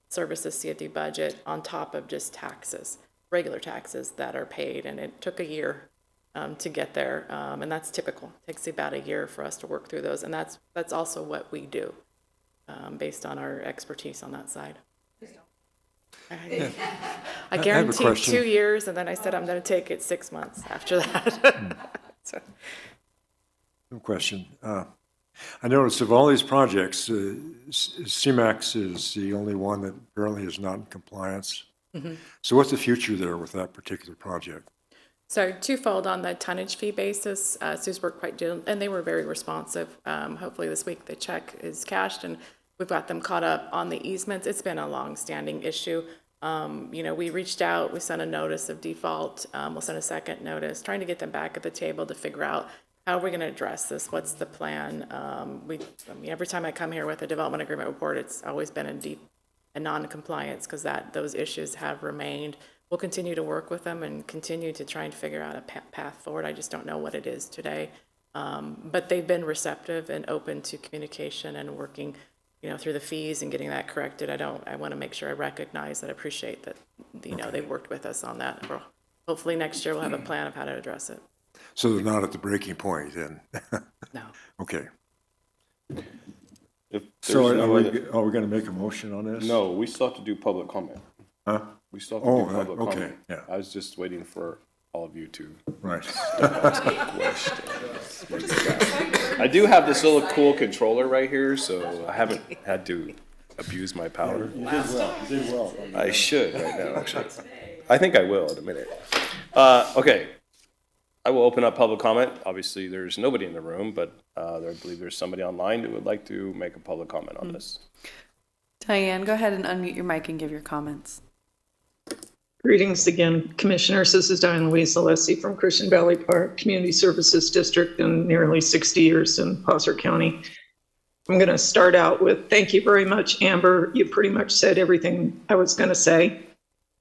Speaker 18: services CFD budget on top of just taxes, regular taxes that are paid. And it took a year to get there, and that's typical. It takes about a year for us to work through those, and that's also what we do, based on our expertise on that side. I guaranteed 2 years, and then I said I'm going to take it 6 months after that. So.
Speaker 4: No question. I noticed of all these projects, CMAX is the only one that apparently is not in compliance. Mm-hmm. So what's the future there with that particular project?
Speaker 18: So twofold on the tonnage fee basis. Sue's worked quite diligently, and they were very responsive. Hopefully this week the check is cashed and we've got them caught up on the easements. It's been a long-standing issue. We reached out, we sent a notice of default. We'll send a second notice, trying to get them back at the table to figure out how are we going to address this? What's the plan? Every time I come here with a development agreement report, it's always been in deep and non-compliance because those issues have remained. We'll continue to work with them and continue to try and figure out a path forward. I just don't know what it is today. But they've been receptive and open to communication and working, through the fees and getting that corrected. I want to make sure I recognize that, I appreciate that, they've worked with us on that. Hopefully next year we'll have a plan of how to address it.
Speaker 4: So they're not at the breaking point then?
Speaker 18: No.
Speaker 4: Okay.
Speaker 1: So
Speaker 4: are we going to make a motion on this?
Speaker 1: No, we still have to do public comment.
Speaker 4: Huh?
Speaker 1: We still have to do public
Speaker 4: okay,
Speaker 1: comment.
Speaker 4: yeah.
Speaker 1: I was just waiting for all of you to.
Speaker 4: Right.
Speaker 1: I do have this little cool controller right here, so I haven't had to abuse my power.
Speaker 4: You did well. You did well.
Speaker 1: I should right now, actually. I think I will in a minute. Okay. I will open up public comment. Obviously, there's nobody in the room, but I believe there's somebody online who would like to make a public comment on this.
Speaker 2: Diane, go ahead and unmute your mic and give your comments.
Speaker 11: Greetings again, Commissioners. This is Diane Louise Alessi from Christian Valley Park Community Services District and nearly 60 years in Placer County. I'm going to start out with thank you very much, Amber. You pretty much said everything I was going to say.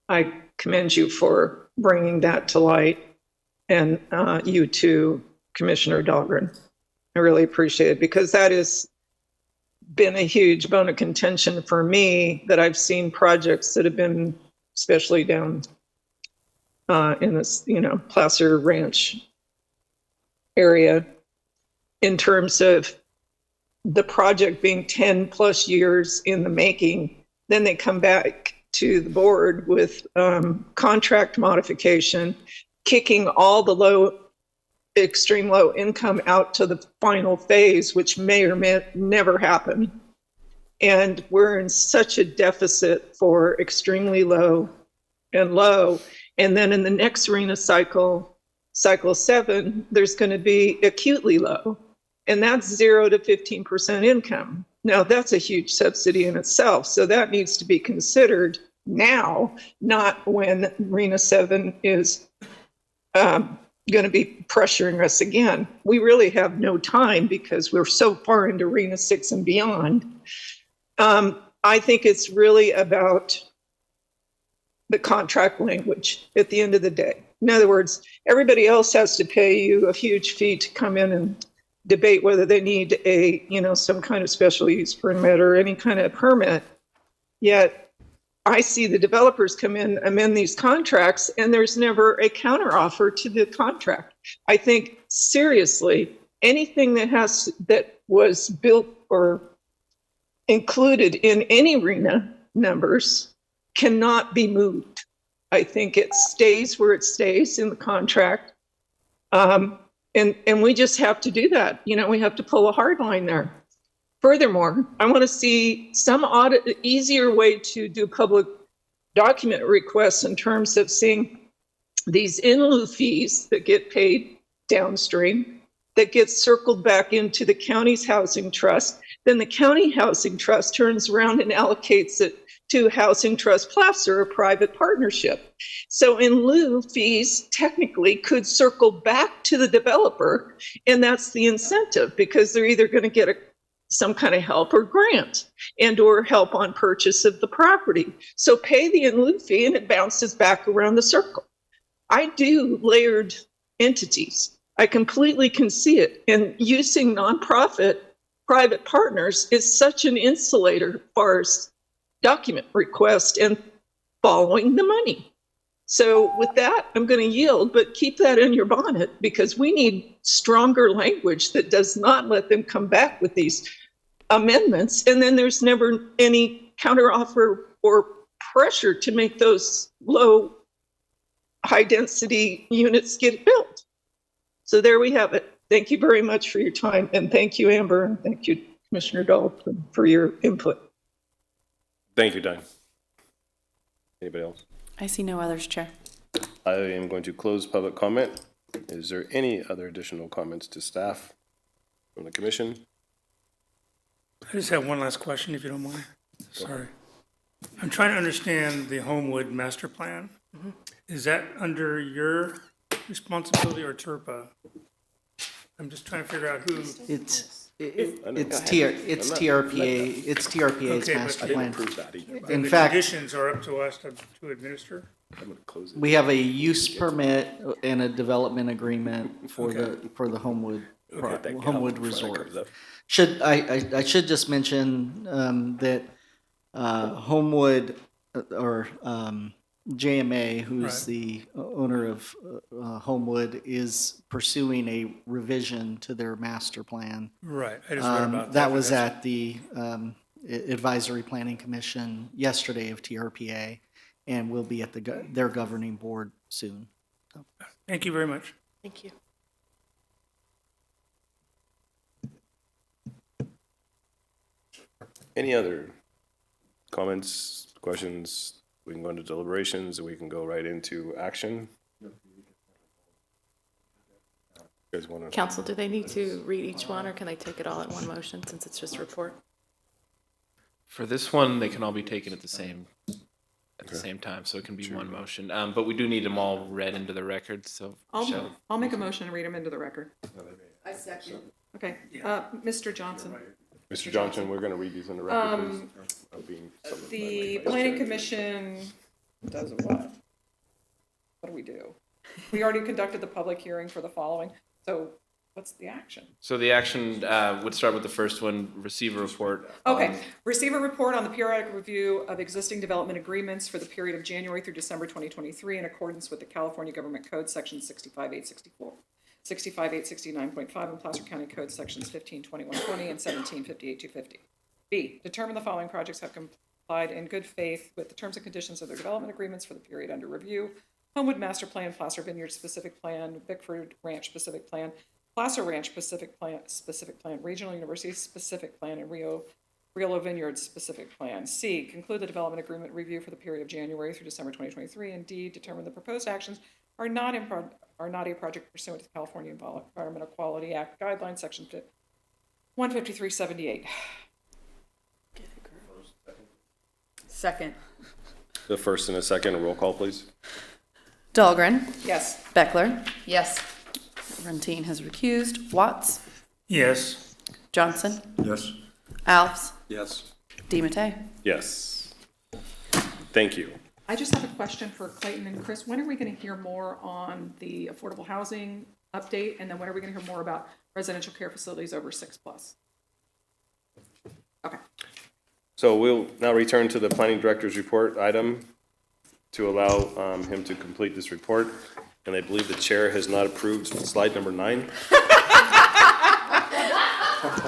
Speaker 11: I commend you for bringing that to light, and you too, Commissioner Dahlgren. I really appreciate it, because that has been a huge bone of contention for me, that I've seen projects that have been, especially down in this, Placer Ranch area, in terms of the project being 10 plus years in the making. Then they come back to the board with contract modification, kicking all the extreme low income out to the final phase, which may or may never happen. And we're in such a deficit for extremely low and low. And then in the next RHNA cycle 7, there's going to be acutely low. And that's 0 to 15% income. Now, that's a huge subsidy in itself. So that needs to be considered now, not when RHNA 7 is going to be pressuring us again. We really have no time because we're so far into RHNA 6 and beyond. I think it's really about the contract language at the end of the day. In other words, everybody else has to pay you a huge fee to come in and debate whether they need some kind of special use permit or any kind of permit. Yet I see the developers come in, amend these contracts, and there's never a counteroffer to the contract. I think seriously, anything that was built or included in any RHNA numbers cannot be moved. I think it stays where it stays in the contract. And we just have to do that. We have to pull a hard line there. Furthermore, I want to see some easier way to do public document requests in terms of seeing these in lieu fees that get paid downstream, that get circled back into the county's housing trust. Then the county housing trust turns around and allocates it to Housing Trust Placer, a private partnership. So in lieu fees technically could circle back to the developer, and that's the incentive, because they're either going to get some kind of help or grant and or help on purchase of the property. So pay the in lieu fee and it bounces back around the circle. I do layered entities. I completely can see it. And using nonprofit private partners is such an insulator as far as document request and following the money. So with that, I'm going to yield, but keep that in your bonnet, because we need stronger language that does not let them come back with these amendments. And then there's never any counteroffer or pressure to make those low, high density units get built. So there we have it. Thank you very much for your time. And thank you, Amber. And thank you, Commissioner Dalton, for your input.
Speaker 1: Thank you, Diane. Anybody else?
Speaker 2: I see no others, Chair.
Speaker 1: I am going to close public comment. Is there any other additional comments to staff from the commission?
Speaker 5: I just have one last question, if you don't mind. Sorry. I'm trying to understand the Homewood master plan. Is that under your responsibility or TRPA? I'm just trying to figure out who.
Speaker 8: It's TRPA. It's TRPA's
Speaker 5: Okay, but
Speaker 8: master
Speaker 5: I didn't
Speaker 8: plan.
Speaker 1: approve that either.
Speaker 5: And
Speaker 8: In
Speaker 5: the
Speaker 8: fact,
Speaker 5: conditions are up to us to administer?
Speaker 1: I'm going to close it.
Speaker 8: we have a use permit and a development agreement for the Homewood Homewood Resort. I should just mention that Homewood or JMA, who's the owner of Homewood, is pursuing a revision to their master plan.
Speaker 5: Right, I just read about that.
Speaker 8: That was at the Advisory Planning Commission yesterday of TRPA, and will be at their governing board soon.
Speaker 5: Thank you very much.
Speaker 18: Thank you.
Speaker 1: Any other comments, questions? We can go into deliberations, and we can go right into action. You guys want to?
Speaker 18: Council, do they need to read each one, or can they take it all in one motion since it's just a report?
Speaker 13: For this one, they can all be taken at the same time, so it can be one motion. But we do need them all read into the record, so.
Speaker 3: I'll make a motion and read them into the record.
Speaker 7: I second.
Speaker 3: Okay, Mr. Johnson.
Speaker 1: Mr. Johnson, we're going to read these in the record, please.
Speaker 3: The planning commission does what? What do we do? We already conducted the public hearing for the following. So what's the action?
Speaker 13: So the action would start with the first one, receive a report.
Speaker 3: Okay, receive a report on the periodic review of existing development agreements for the period of January through December 2023 in accordance with the California Government Code Section 65864, 65869.5, and Placer County Code Sections 152120 and 1758250. B, determine the following projects have complied in good faith with the terms and conditions of their development agreements for the period under review: Homewood Master Plan, Placer Vineyard Specific Plan, Bickford Ranch Specific Plan, Placer Ranch Specific Plan, Regional University Specific Plan, and Riolo Vineyards Specific Plan. C, conclude the development agreement review for the period of January through December 2023. And D, determine the proposed actions are not a project pursuant to the California Environmental Quality Act guidelines, Section 15378.
Speaker 7: Second.
Speaker 1: The first and a second, roll call, please.
Speaker 2: Dahlgren.
Speaker 3: Yes.
Speaker 2: Beckler.
Speaker 7: Yes.
Speaker 2: Runtine has recused. Watts.
Speaker 5: Yes.
Speaker 2: Johnson.
Speaker 4: Yes.
Speaker 2: Alves.
Speaker 6: Yes.
Speaker 2: DiMattei.
Speaker 1: Yes. Thank you.
Speaker 3: I just have a question for Clayton and Chris. When are we going to hear more on the affordable housing update? And then when are we going to hear more about residential care facilities over 6+? Okay.
Speaker 1: So we'll now return to the planning director's report item to allow him to complete this report. And I believe the chair has not approved slide number 9.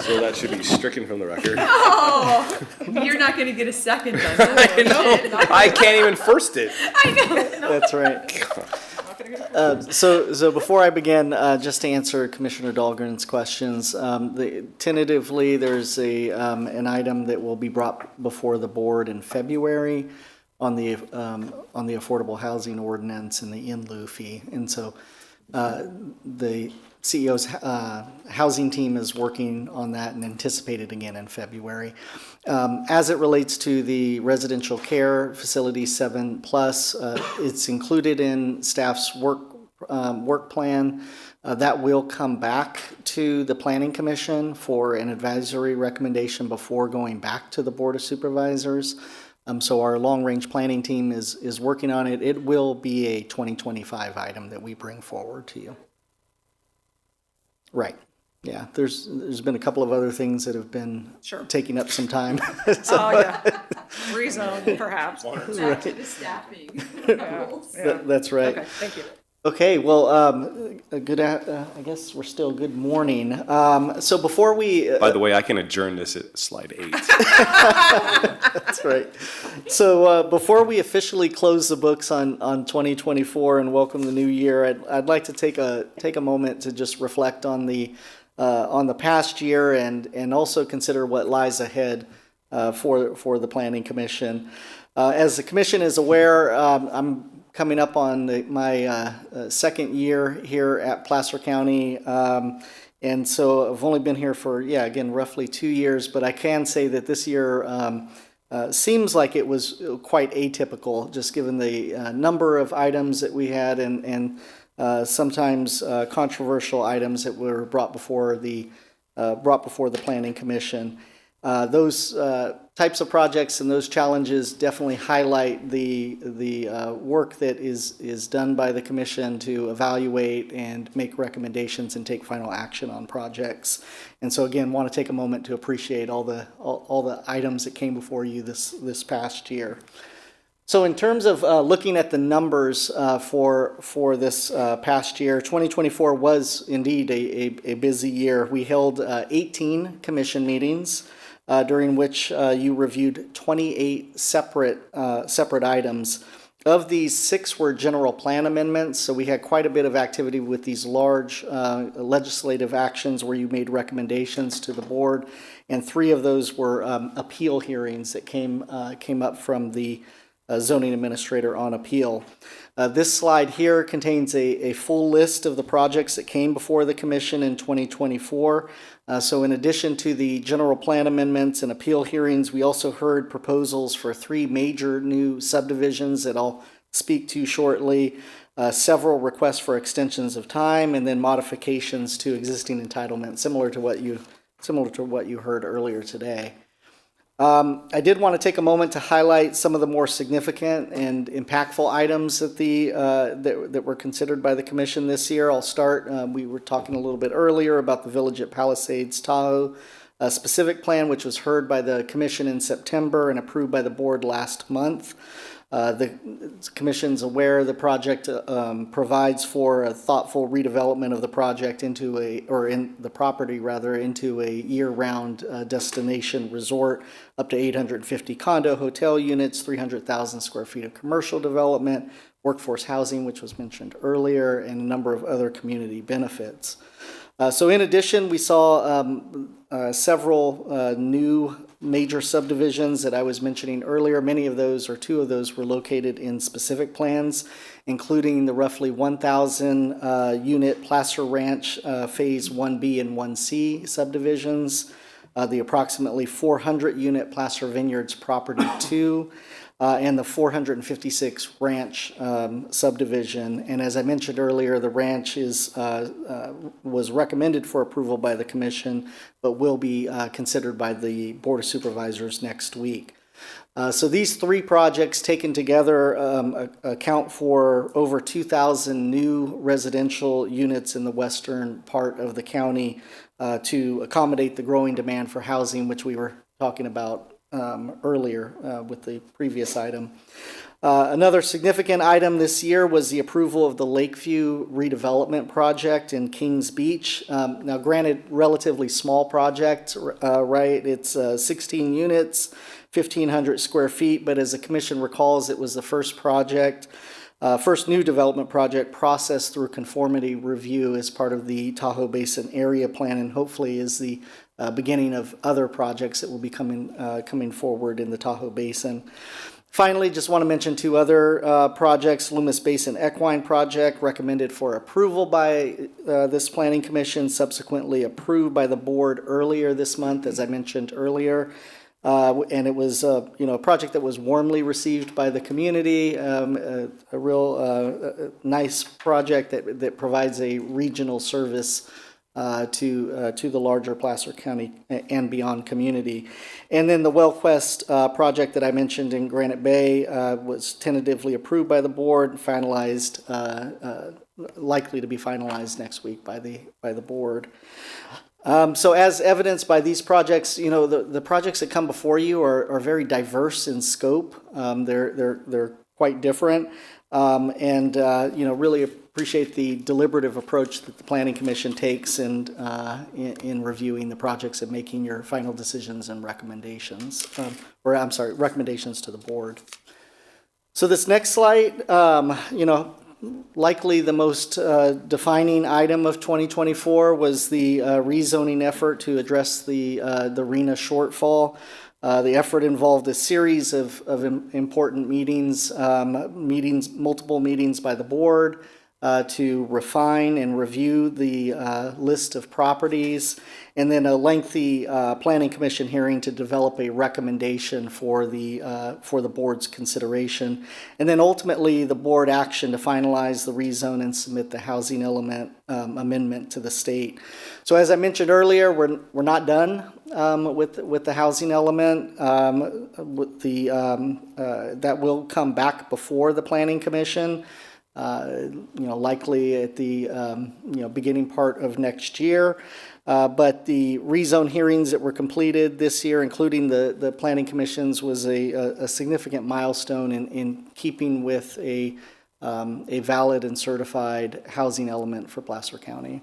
Speaker 1: So that should be stricken from the record.
Speaker 7: Oh, you're not going to get a second, then.
Speaker 1: I know. I can't even first it.
Speaker 7: I know.
Speaker 8: That's right. So before I begin, just to answer Commissioner Dahlgren's questions, tentatively, there's an item that will be brought before the board in February on the affordable housing ordinance and the in-lieu fee. And so the CEO's housing team is working on that and anticipated again in February. As it relates to the residential care facility 7+, it's included in staff's work plan. That will come back to the Planning Commission for an advisory recommendation before going back to the Board of Supervisors. So our long-range planning team is working on it. It will be a 2025 item that we bring forward to you. Right. Yeah, there's been a couple of other things that have been taking up some time.
Speaker 3: Oh, yeah. Rezone, perhaps.
Speaker 7: Back to the staffing.
Speaker 8: That's right.
Speaker 3: Okay, thank you.
Speaker 8: Okay, well, I guess we're still good morning. So before we...
Speaker 1: By the way, I can adjourn this at slide 8.
Speaker 8: That's right. So before we officially close the books on 2024 and welcome the new year, I'd like to take a moment to just reflect on the past year and also consider what lies ahead for the Planning Commission. As the Commission is aware, I'm coming up on my second year here at Placer County. And so I've only been here for, again, roughly 2 years, but I can say that this year seems like it was quite atypical, just given the number of items that we had and sometimes controversial items that were brought before the Planning Commission. Those types of projects and those challenges definitely highlight the work that is done by the Commission to evaluate and make recommendations and take final action on projects. And so again, want to take a moment to appreciate all the items that came before you this past year. So in terms of looking at the numbers for this past year, 2024 was indeed a busy year. We held 18 commission meetings, during which you reviewed 28 separate items. Of these, 6 were general plan amendments, so we had quite a bit of activity with these large legislative actions where you made recommendations to the board, and 3 of those were appeal hearings that came up from the zoning administrator on appeal. This slide here contains a full list of the projects that came before the Commission in 2024. So in addition to the general plan amendments and appeal hearings, we also heard proposals for 3 major new subdivisions that I'll speak to shortly, several requests for extensions of time, and then modifications to existing entitlements, similar to what you heard earlier today. I did want to take a moment to highlight some of the more significant and impactful items that were considered by the commission this year. I'll start, we were talking a little bit earlier about the Village at Palisades Tahoe specific plan, which was heard by the commission in September and approved by the board last month. The commission's aware the project provides for a thoughtful redevelopment of the project into the property into a year-round destination resort, up to 850 condo hotel units, 300,000 square feet of commercial development, workforce housing, which was mentioned earlier, and a number of other community benefits. So in addition, we saw several new major subdivisions that I was mentioning earlier. Many of those, or two of those, were located in specific plans, including the roughly 1,000 unit Placer Ranch Phase 1B and 1C subdivisions, the approximately 400 unit Placer Vineyards Property 2, and the 456 ranch subdivision. And as I mentioned earlier, the ranch was recommended for approval by the commission, but will be considered by the Board of Supervisors next week. So these three projects taken together account for over 2,000 new residential units in the western part of the county to accommodate the growing demand for housing, which we were talking about earlier with the previous item. Another significant item this year was the approval of the Lakeview redevelopment project in Kings Beach. Now, granted, relatively small project, right? It's 16 units, 1,500 square feet, but as the commission recalls, it was the first new development project processed through conformity review as part of the Tahoe Basin Area Plan, and hopefully is the beginning of other projects that will be coming forward in the Tahoe Basin. Finally, just want to mention two other projects. Loomis Basin Equine Project, recommended for approval by this planning commission, subsequently approved by the board earlier this month, as I mentioned earlier. And it was a project that was warmly received by the community, a real nice project that provides a regional service to the larger Placer County and beyond community. And then the WellQuest project that I mentioned in Granite Bay was tentatively approved by the board, finalized, likely to be finalized next week by the board. So as evidenced by these projects, the projects that come before you are very diverse in scope. They're quite different. And really appreciate the deliberative approach that the Planning Commission takes in reviewing the projects and making your final decisions and recommendations, recommendations to the board. So this next slide, likely the most defining item of 2024 was the rezoning effort to address the RHNA shortfall. The effort involved a series of important meetings, multiple meetings by the board to refine and review the list of properties, and then a lengthy planning commission hearing to develop a recommendation for the board's consideration, and then ultimately the board action to finalize the rezone and submit the housing element amendment to the state. So as I mentioned earlier, we're not done with the housing element. That will come back before the planning commission. Likely at the beginning part of next year. But the rezone hearings that were completed this year, including the planning commissions, was a significant milestone in keeping with a valid and certified housing element for Placer County.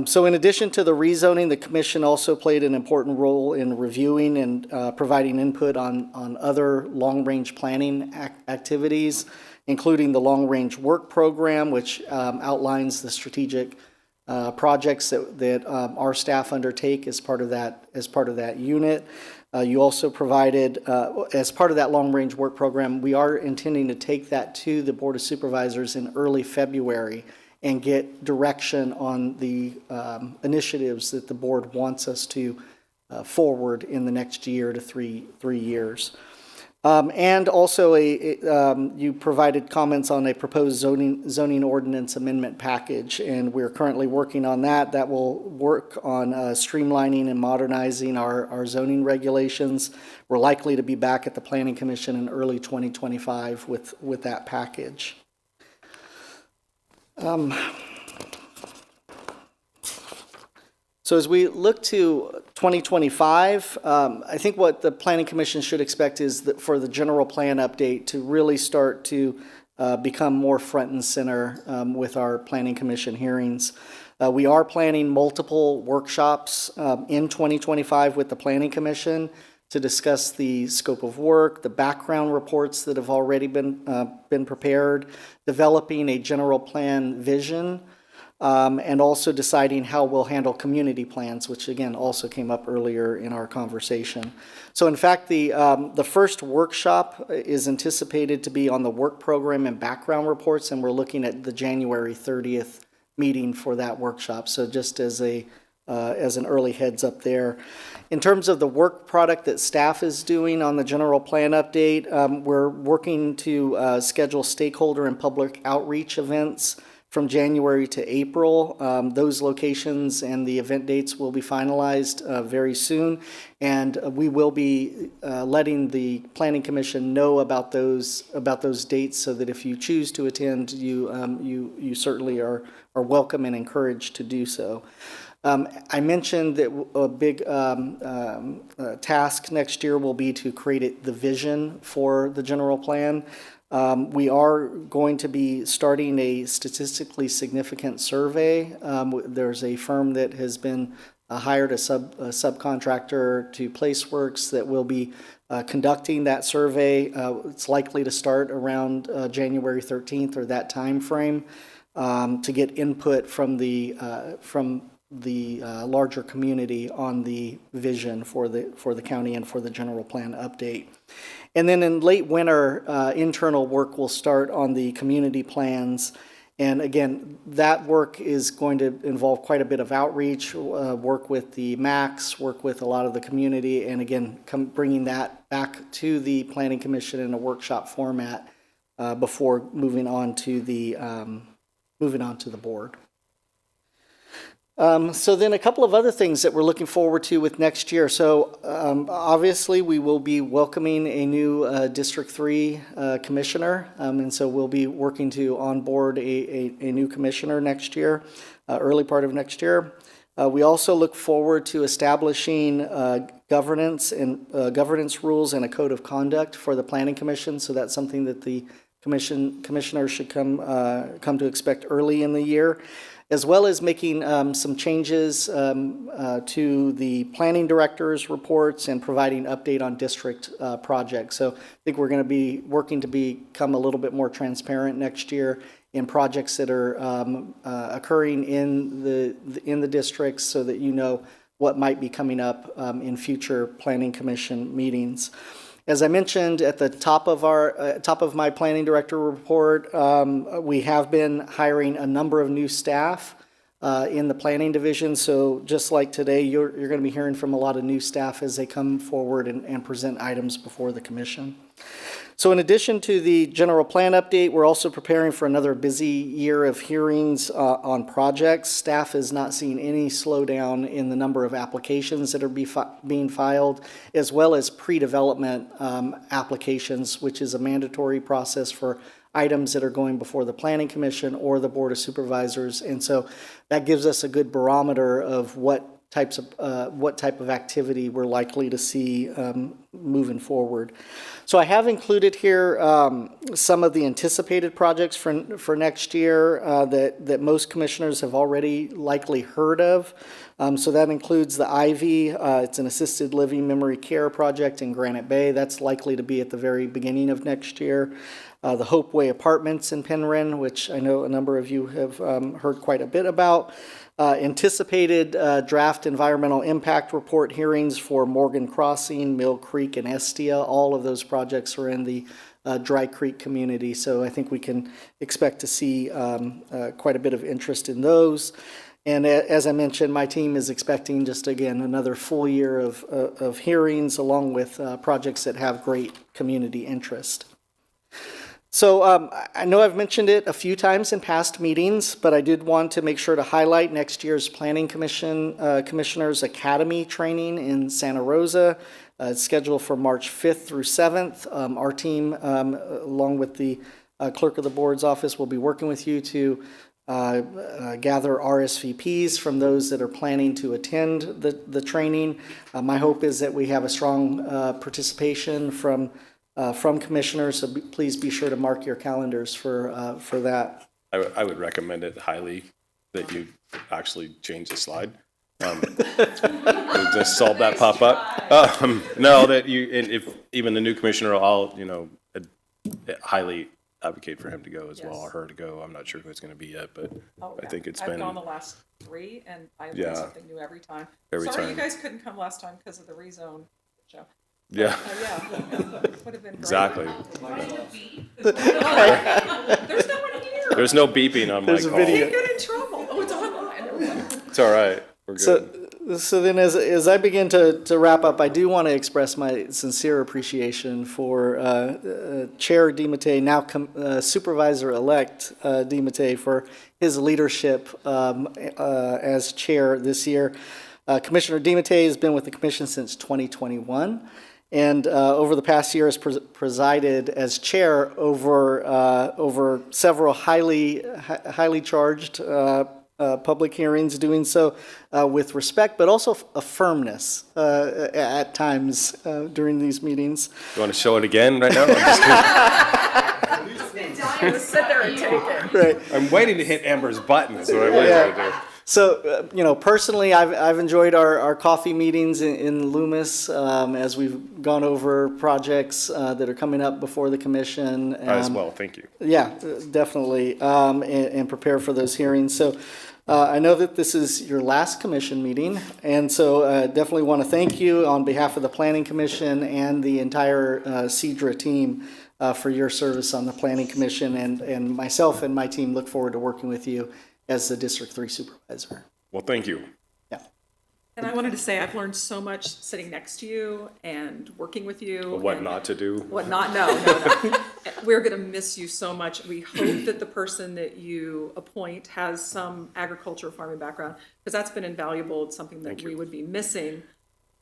Speaker 8: So in addition to the rezoning, the commission also played an important role in reviewing and providing input on other long-range planning activities, including the long-range work program, which outlines the strategic projects that our staff undertake as part of that unit. You also provided, as part of that long-range work program, we are intending to take that to the Board of Supervisors in early February and get direction on the initiatives that the board wants us to forward in the next year to three years. And also you provided comments on a proposed zoning ordinance amendment package, and we're currently working on that. That will work on streamlining and modernizing our zoning regulations. We're likely to be back at the Planning Commission in early 2025 with that package. So as we look to 2025, I think what the Planning Commission should expect is that for the general plan update to really start to become more front and center with our Planning Commission hearings. We are planning multiple workshops in 2025 with the Planning Commission to discuss the scope of work, the background reports that have already been prepared, developing a general plan vision, and also deciding how we'll handle community plans, which again also came up earlier in our conversation. So in fact, the first workshop is anticipated to be on the work program and background reports, and we're looking at the January 30th meeting for that workshop. So just as an early heads up there. In terms of the work product that staff is doing on the general plan update, we're working to schedule stakeholder and public outreach events from January to April. Those locations and the event dates will be finalized very soon, and we will be letting the Planning Commission know about those dates, so that if you choose to attend, you certainly are welcome and encouraged to do so. I mentioned that a big task next year will be to create the vision for the general plan. We are going to be starting a statistically significant survey. There's a firm that has been hired, a subcontractor to Placeworks, that will be conducting that survey. It's likely to start around January 13th or that time frame to get input from the larger community on the vision for the county and for the general plan update. And then in late winter, internal work will start on the community plans. And again, that work is going to involve quite a bit of outreach, work with the MACs, work with a lot of the community, and again, bringing that back to the Planning Commission in a workshop format before moving on to the board. So then a couple of other things that we're looking forward to with next year. So obviously we will be welcoming a new District 3 commissioner. And so we'll be working to onboard a new commissioner next year, early part of next year. We also look forward to establishing governance rules and a code of conduct for the Planning Commission. So that's something that the commissioners should come to expect early in the year, as well as making some changes to the planning director's reports and providing update on district projects. So I think we're going to be working to become a little bit more transparent next year in projects that are occurring in the districts, so that you know what might be coming up in future Planning Commission meetings. As I mentioned at the top of my planning director report, we have been hiring a number of new staff in the planning division. So just like today, you're going to be hearing from a lot of new staff as they come forward and present items before the commission. So in addition to the general plan update, we're also preparing for another busy year of hearings on projects. Staff is not seeing any slowdown in the number of applications that are being filed, as well as pre-development applications, which is a mandatory process for items that are going before the Planning Commission or the Board of Supervisors. And so that gives us a good barometer of what type of activity we're likely to see moving forward. So I have included here some of the anticipated projects for next year that most commissioners have already likely heard of. So that includes the Ivy. It's an assisted living memory care project in Granite Bay. That's likely to be at the very beginning of next year. The Hopeway Apartments in Penryn, which I know a number of you have heard quite a bit about. Anticipated draft environmental impact report hearings for Morgan Crossing, Mill Creek, and Estia. All of those projects are in the Dry Creek community, so I think we can expect to see quite a bit of interest in those. And as I mentioned, my team is expecting just, again, another full year of hearings along with projects that have great community interest. So I know I've mentioned it a few times in past meetings, but I did want to make sure to highlight next year's Planning Commission Commissioners Academy training in Santa Rosa. It's scheduled for March 5th through 7th. Our team, along with the Clerk of the Board's office, will be working with you to gather RSVPs from those that are planning to attend the training. My hope is that we have a strong participation from commissioners, so please be sure to mark your calendars for that.
Speaker 1: I would recommend it highly that you actually change the slide. Just solve that pop-up. No, that you, and if even the new commissioner, I'll, highly advocate for him to go as well, or her to go. I'm not sure who it's going to be yet, but I think it's been.
Speaker 3: I've gone the last 3, and I learned
Speaker 1: Yeah.
Speaker 3: something new every time.
Speaker 1: Every
Speaker 3: Sorry
Speaker 1: time.
Speaker 3: you guys couldn't come last time because of the rezone show.
Speaker 1: Yeah.
Speaker 3: Would have been great.
Speaker 1: Exactly.
Speaker 3: There's no one here.
Speaker 1: There's no beeping on
Speaker 8: There's
Speaker 1: my
Speaker 8: a
Speaker 1: call.
Speaker 8: video.
Speaker 3: You get in trouble. Oh, it's online.
Speaker 1: It's all right. We're good.
Speaker 8: So then as I begin to wrap up, I do want to express my sincere appreciation for Chair DiMattei, now Supervisor-elect DiMattei, for his leadership as chair this year. Commissioner DiMattei has been with the commission since 2021. And over the past year has presided as chair over several highly charged public hearings, doing so with respect, but also a firmness at times during these meetings.
Speaker 1: You want to show it again right now? I'm just kidding.
Speaker 3: Sit there and take it.
Speaker 8: Right.
Speaker 1: I'm waiting to hit Amber's button. Is what I'm waiting to do.
Speaker 8: So, personally, I've enjoyed our coffee meetings in Loomis as we've gone over projects that are coming up before the commission.
Speaker 1: As well, thank you.
Speaker 8: Yeah, definitely, and prepare for those hearings. So I know that this is your last commission meeting, and so definitely want to thank you on behalf of the Planning Commission and the entire CEDRA team for your service on the Planning Commission, and myself and my team look forward to working with you as the District 3 Supervisor.
Speaker 1: Well, thank you.
Speaker 8: Yeah.
Speaker 3: And I wanted to say I've learned so much sitting next to you and working with you.
Speaker 1: What
Speaker 3: and
Speaker 1: not to do?
Speaker 3: What not, no. We're going to miss you so much. We hope that the person that you appoint has some agriculture farming background, because that's been invaluable. It's something that we would be missing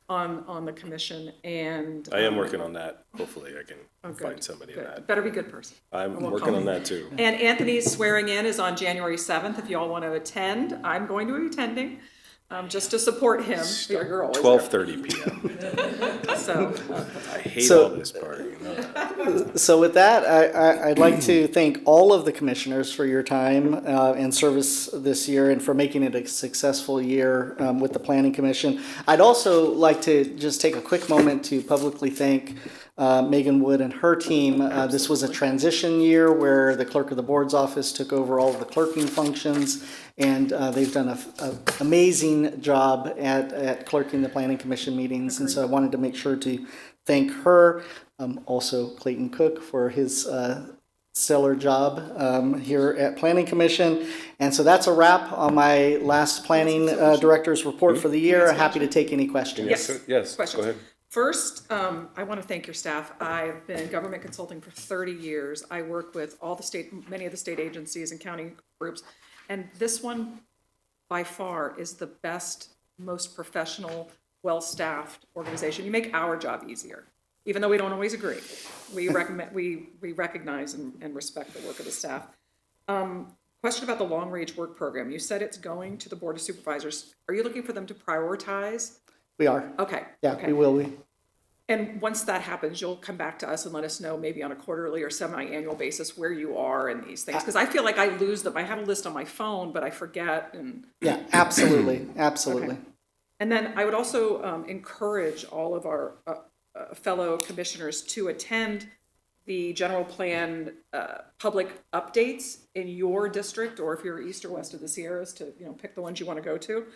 Speaker 3: on the commission. And
Speaker 1: I am working on that. Hopefully I can
Speaker 3: good,
Speaker 1: find somebody in that.
Speaker 3: Better be a good person.
Speaker 1: I'm working on that too.
Speaker 3: And Anthony's swearing in is on January 7th. If you all want to attend, I'm going to be attending, just to support him. You're always there.
Speaker 1: 12:30 p.m.
Speaker 3: So,
Speaker 1: I hate all this part. You know that.
Speaker 8: So with that, I'd like to thank all of the commissioners for your time and service this year and for making it a successful year with the Planning Commission. I'd also like to just take a quick moment to publicly thank Megan Wood and her team. This was a transition year where the Clerk of the Board's office took over all of the clerking functions, and they've done an amazing job at clerking the Planning Commission meetings. And so I wanted to make sure to thank her. Also Clayton Cook for his stellar job here at Planning Commission. And so that's a wrap on my last Planning Director's report for the year. Happy to take any questions.
Speaker 1: Yes,
Speaker 3: questions.
Speaker 1: go ahead.
Speaker 3: First, I want to thank your staff. I've been in government consulting for 30 years. I work with many of the state agencies and county groups. And this one, by far, is the best, most professional, well-staffed organization. You make our job easier, even though we don't always agree. We recognize and respect the work of the staff. Question about the long-range work program. You said it's going to the Board of Supervisors. Are you looking for them to prioritize?
Speaker 8: We are.
Speaker 3: Okay.
Speaker 8: Yeah,
Speaker 3: okay.
Speaker 8: we will.
Speaker 3: And once that happens, you'll come back to us and let us know maybe on a quarterly or semi-annual basis where you are in these things. Because I feel like I lose them. I have a list on my phone, but I forget. And
Speaker 8: Yeah, absolutely, absolutely.
Speaker 3: Okay. And then I would also encourage all of our fellow commissioners to attend the general plan public updates in your district, or if you're east or west of the Sierras, to pick the ones you want to go to.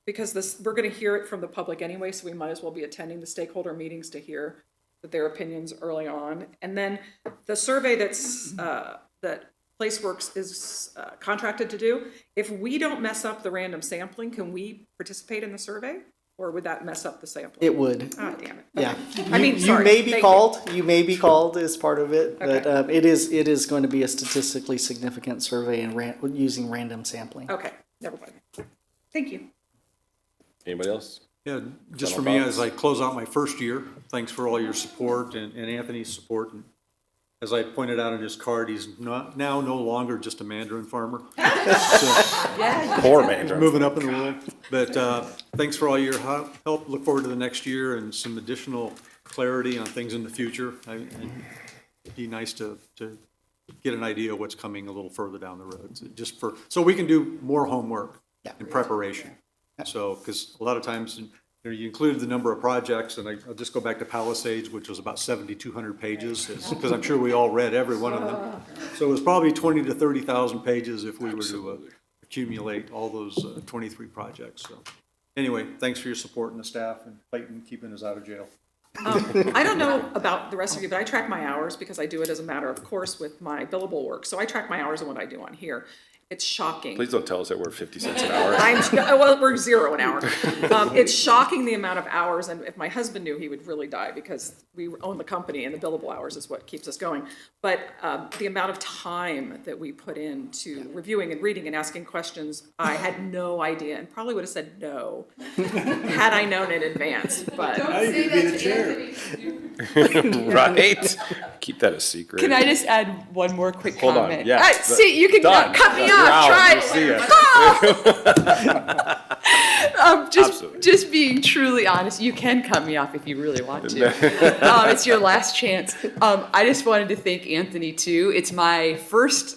Speaker 3: Because we're going to hear it from the public anyway, so we might as well be attending the stakeholder meetings to hear their opinions early on. And then the survey that PlaceWorks is contracted to do. If we don't mess up the random sampling, can we participate in the survey? Or would that mess up the sampling?
Speaker 8: It would.
Speaker 3: Ah, damn it.
Speaker 8: Yeah.
Speaker 3: Okay. I mean,
Speaker 8: You
Speaker 3: sorry.
Speaker 8: may be
Speaker 3: Thank
Speaker 8: called, you may be called as part of it, but
Speaker 3: Okay.
Speaker 8: it is going to be a statistically significant survey and using random sampling.
Speaker 3: Okay, never mind. Thank you.
Speaker 1: Anybody else?
Speaker 6: Yeah, just for
Speaker 1: Final
Speaker 6: me,
Speaker 1: thoughts?
Speaker 6: as I close out my first year, thanks for all your support and Anthony's support. And as I pointed out in his card, he's now no longer just a mandarin farmer.
Speaker 1: Poor man.
Speaker 6: He's moving up in the world. But thanks for all your help. Look forward to the next year and some additional clarity on things in the future. And it'd be nice to get an idea of what's coming a little further down the road, so we can do more homework in preparation. So, because a lot of times, you included the number of projects, and I'll just go back to Palisades, which was about 7,200 pages, because I'm sure we all read every one of them. So it was probably 20 to 30,000 pages if we were to accumulate all those 23 projects. So anyway, thanks for your support and the staff, and Clayton keeping us out of jail.
Speaker 3: I don't know about the rest of you, but I track my hours because I do it as a matter of course with my billable work. So I track my hours and what I do on here. It's shocking.
Speaker 1: Please don't tell us that we're 50 cents an hour.
Speaker 3: Well, we're 0 an hour. It's shocking the amount of hours, and if my husband knew, he would really die because we own the company and the billable hours is what keeps us going. But the amount of time that we put into reviewing and reading and asking questions, I had no idea and probably would have said no had I known in advance. But
Speaker 1: Right? Keep that a secret.
Speaker 7: Can I just add one more quick
Speaker 1: Hold on,
Speaker 7: comment?
Speaker 1: yeah.
Speaker 7: See, you can
Speaker 1: Done.
Speaker 7: cut me
Speaker 1: You're
Speaker 7: off.
Speaker 1: out.
Speaker 7: Try
Speaker 1: We'll see ya. Absolutely.
Speaker 7: Just being truly honest, you can cut me off if you really want to. It's your last chance. I just wanted to thank Anthony too. It's my first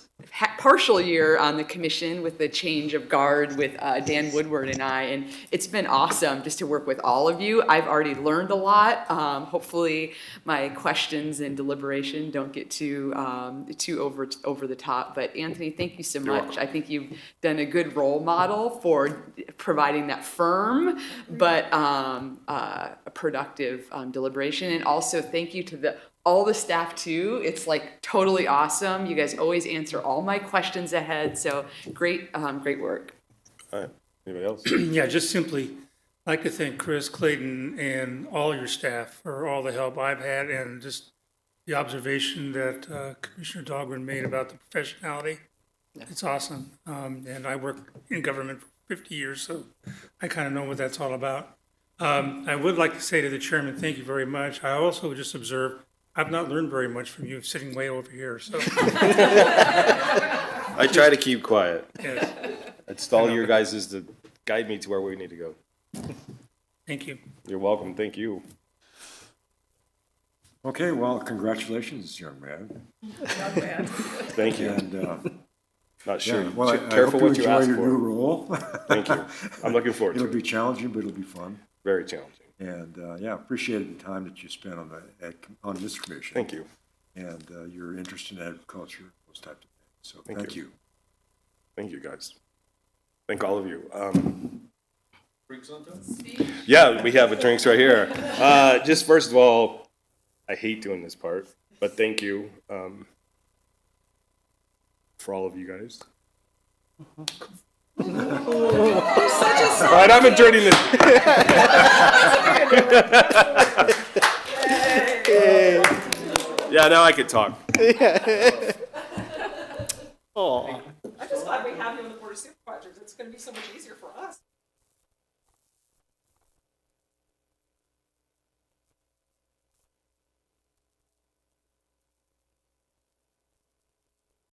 Speaker 7: partial year on the commission with the change of guard with Dan Woodward and I, and it's been awesome just to work with all of you. I've already learned a lot. Hopefully my questions and deliberation don't get too over the top, but Anthony, thank you so much. I think you've done a good role model for providing that firm but a productive deliberation, and also thank you to all the staff too. It's like totally awesome. You guys always answer all my questions ahead. So great work.
Speaker 1: All right. Anybody else?
Speaker 5: Yeah, just simply like to thank Chris, Clayton, and all your staff for all the help I've had, and just the observation that Commissioner Dahlgren made about the professionality. It's awesome. And I work in government for 50 years, so I kind of know what that's all about. I would like to say to the chairman, thank you very much. I also just observed I've not learned very much from you sitting way over here, so.
Speaker 1: I try to keep quiet.
Speaker 5: Yes.
Speaker 1: It's all your guys is to guide me to where we need to go.
Speaker 5: Thank you.
Speaker 1: You're welcome. Thank you.
Speaker 4: Okay, well, congratulations, young man.
Speaker 1: Thank you.
Speaker 4: And,
Speaker 1: Not sure.
Speaker 4: yeah, well, I
Speaker 1: Careful
Speaker 4: hope you
Speaker 1: what you
Speaker 4: enjoy
Speaker 1: ask
Speaker 4: your
Speaker 1: for.
Speaker 4: new role.
Speaker 1: Thank you. I'm looking forward to
Speaker 4: It'll
Speaker 1: it.
Speaker 4: be challenging, but it'll be fun.
Speaker 1: Very challenging.
Speaker 4: And, yeah, appreciated the time that you spent on this commission.
Speaker 1: Thank you.
Speaker 4: And your interest in agriculture, those types of things. So
Speaker 1: Thank
Speaker 4: thank
Speaker 1: you.
Speaker 4: you.
Speaker 1: Thank you, guys. Thank all of you. Yeah, we have a drinks right here. Just first of all, I hate doing this part, but thank you for all of you guys. All right, I'm adjourning this. Yeah, now I can talk.
Speaker 8: Oh.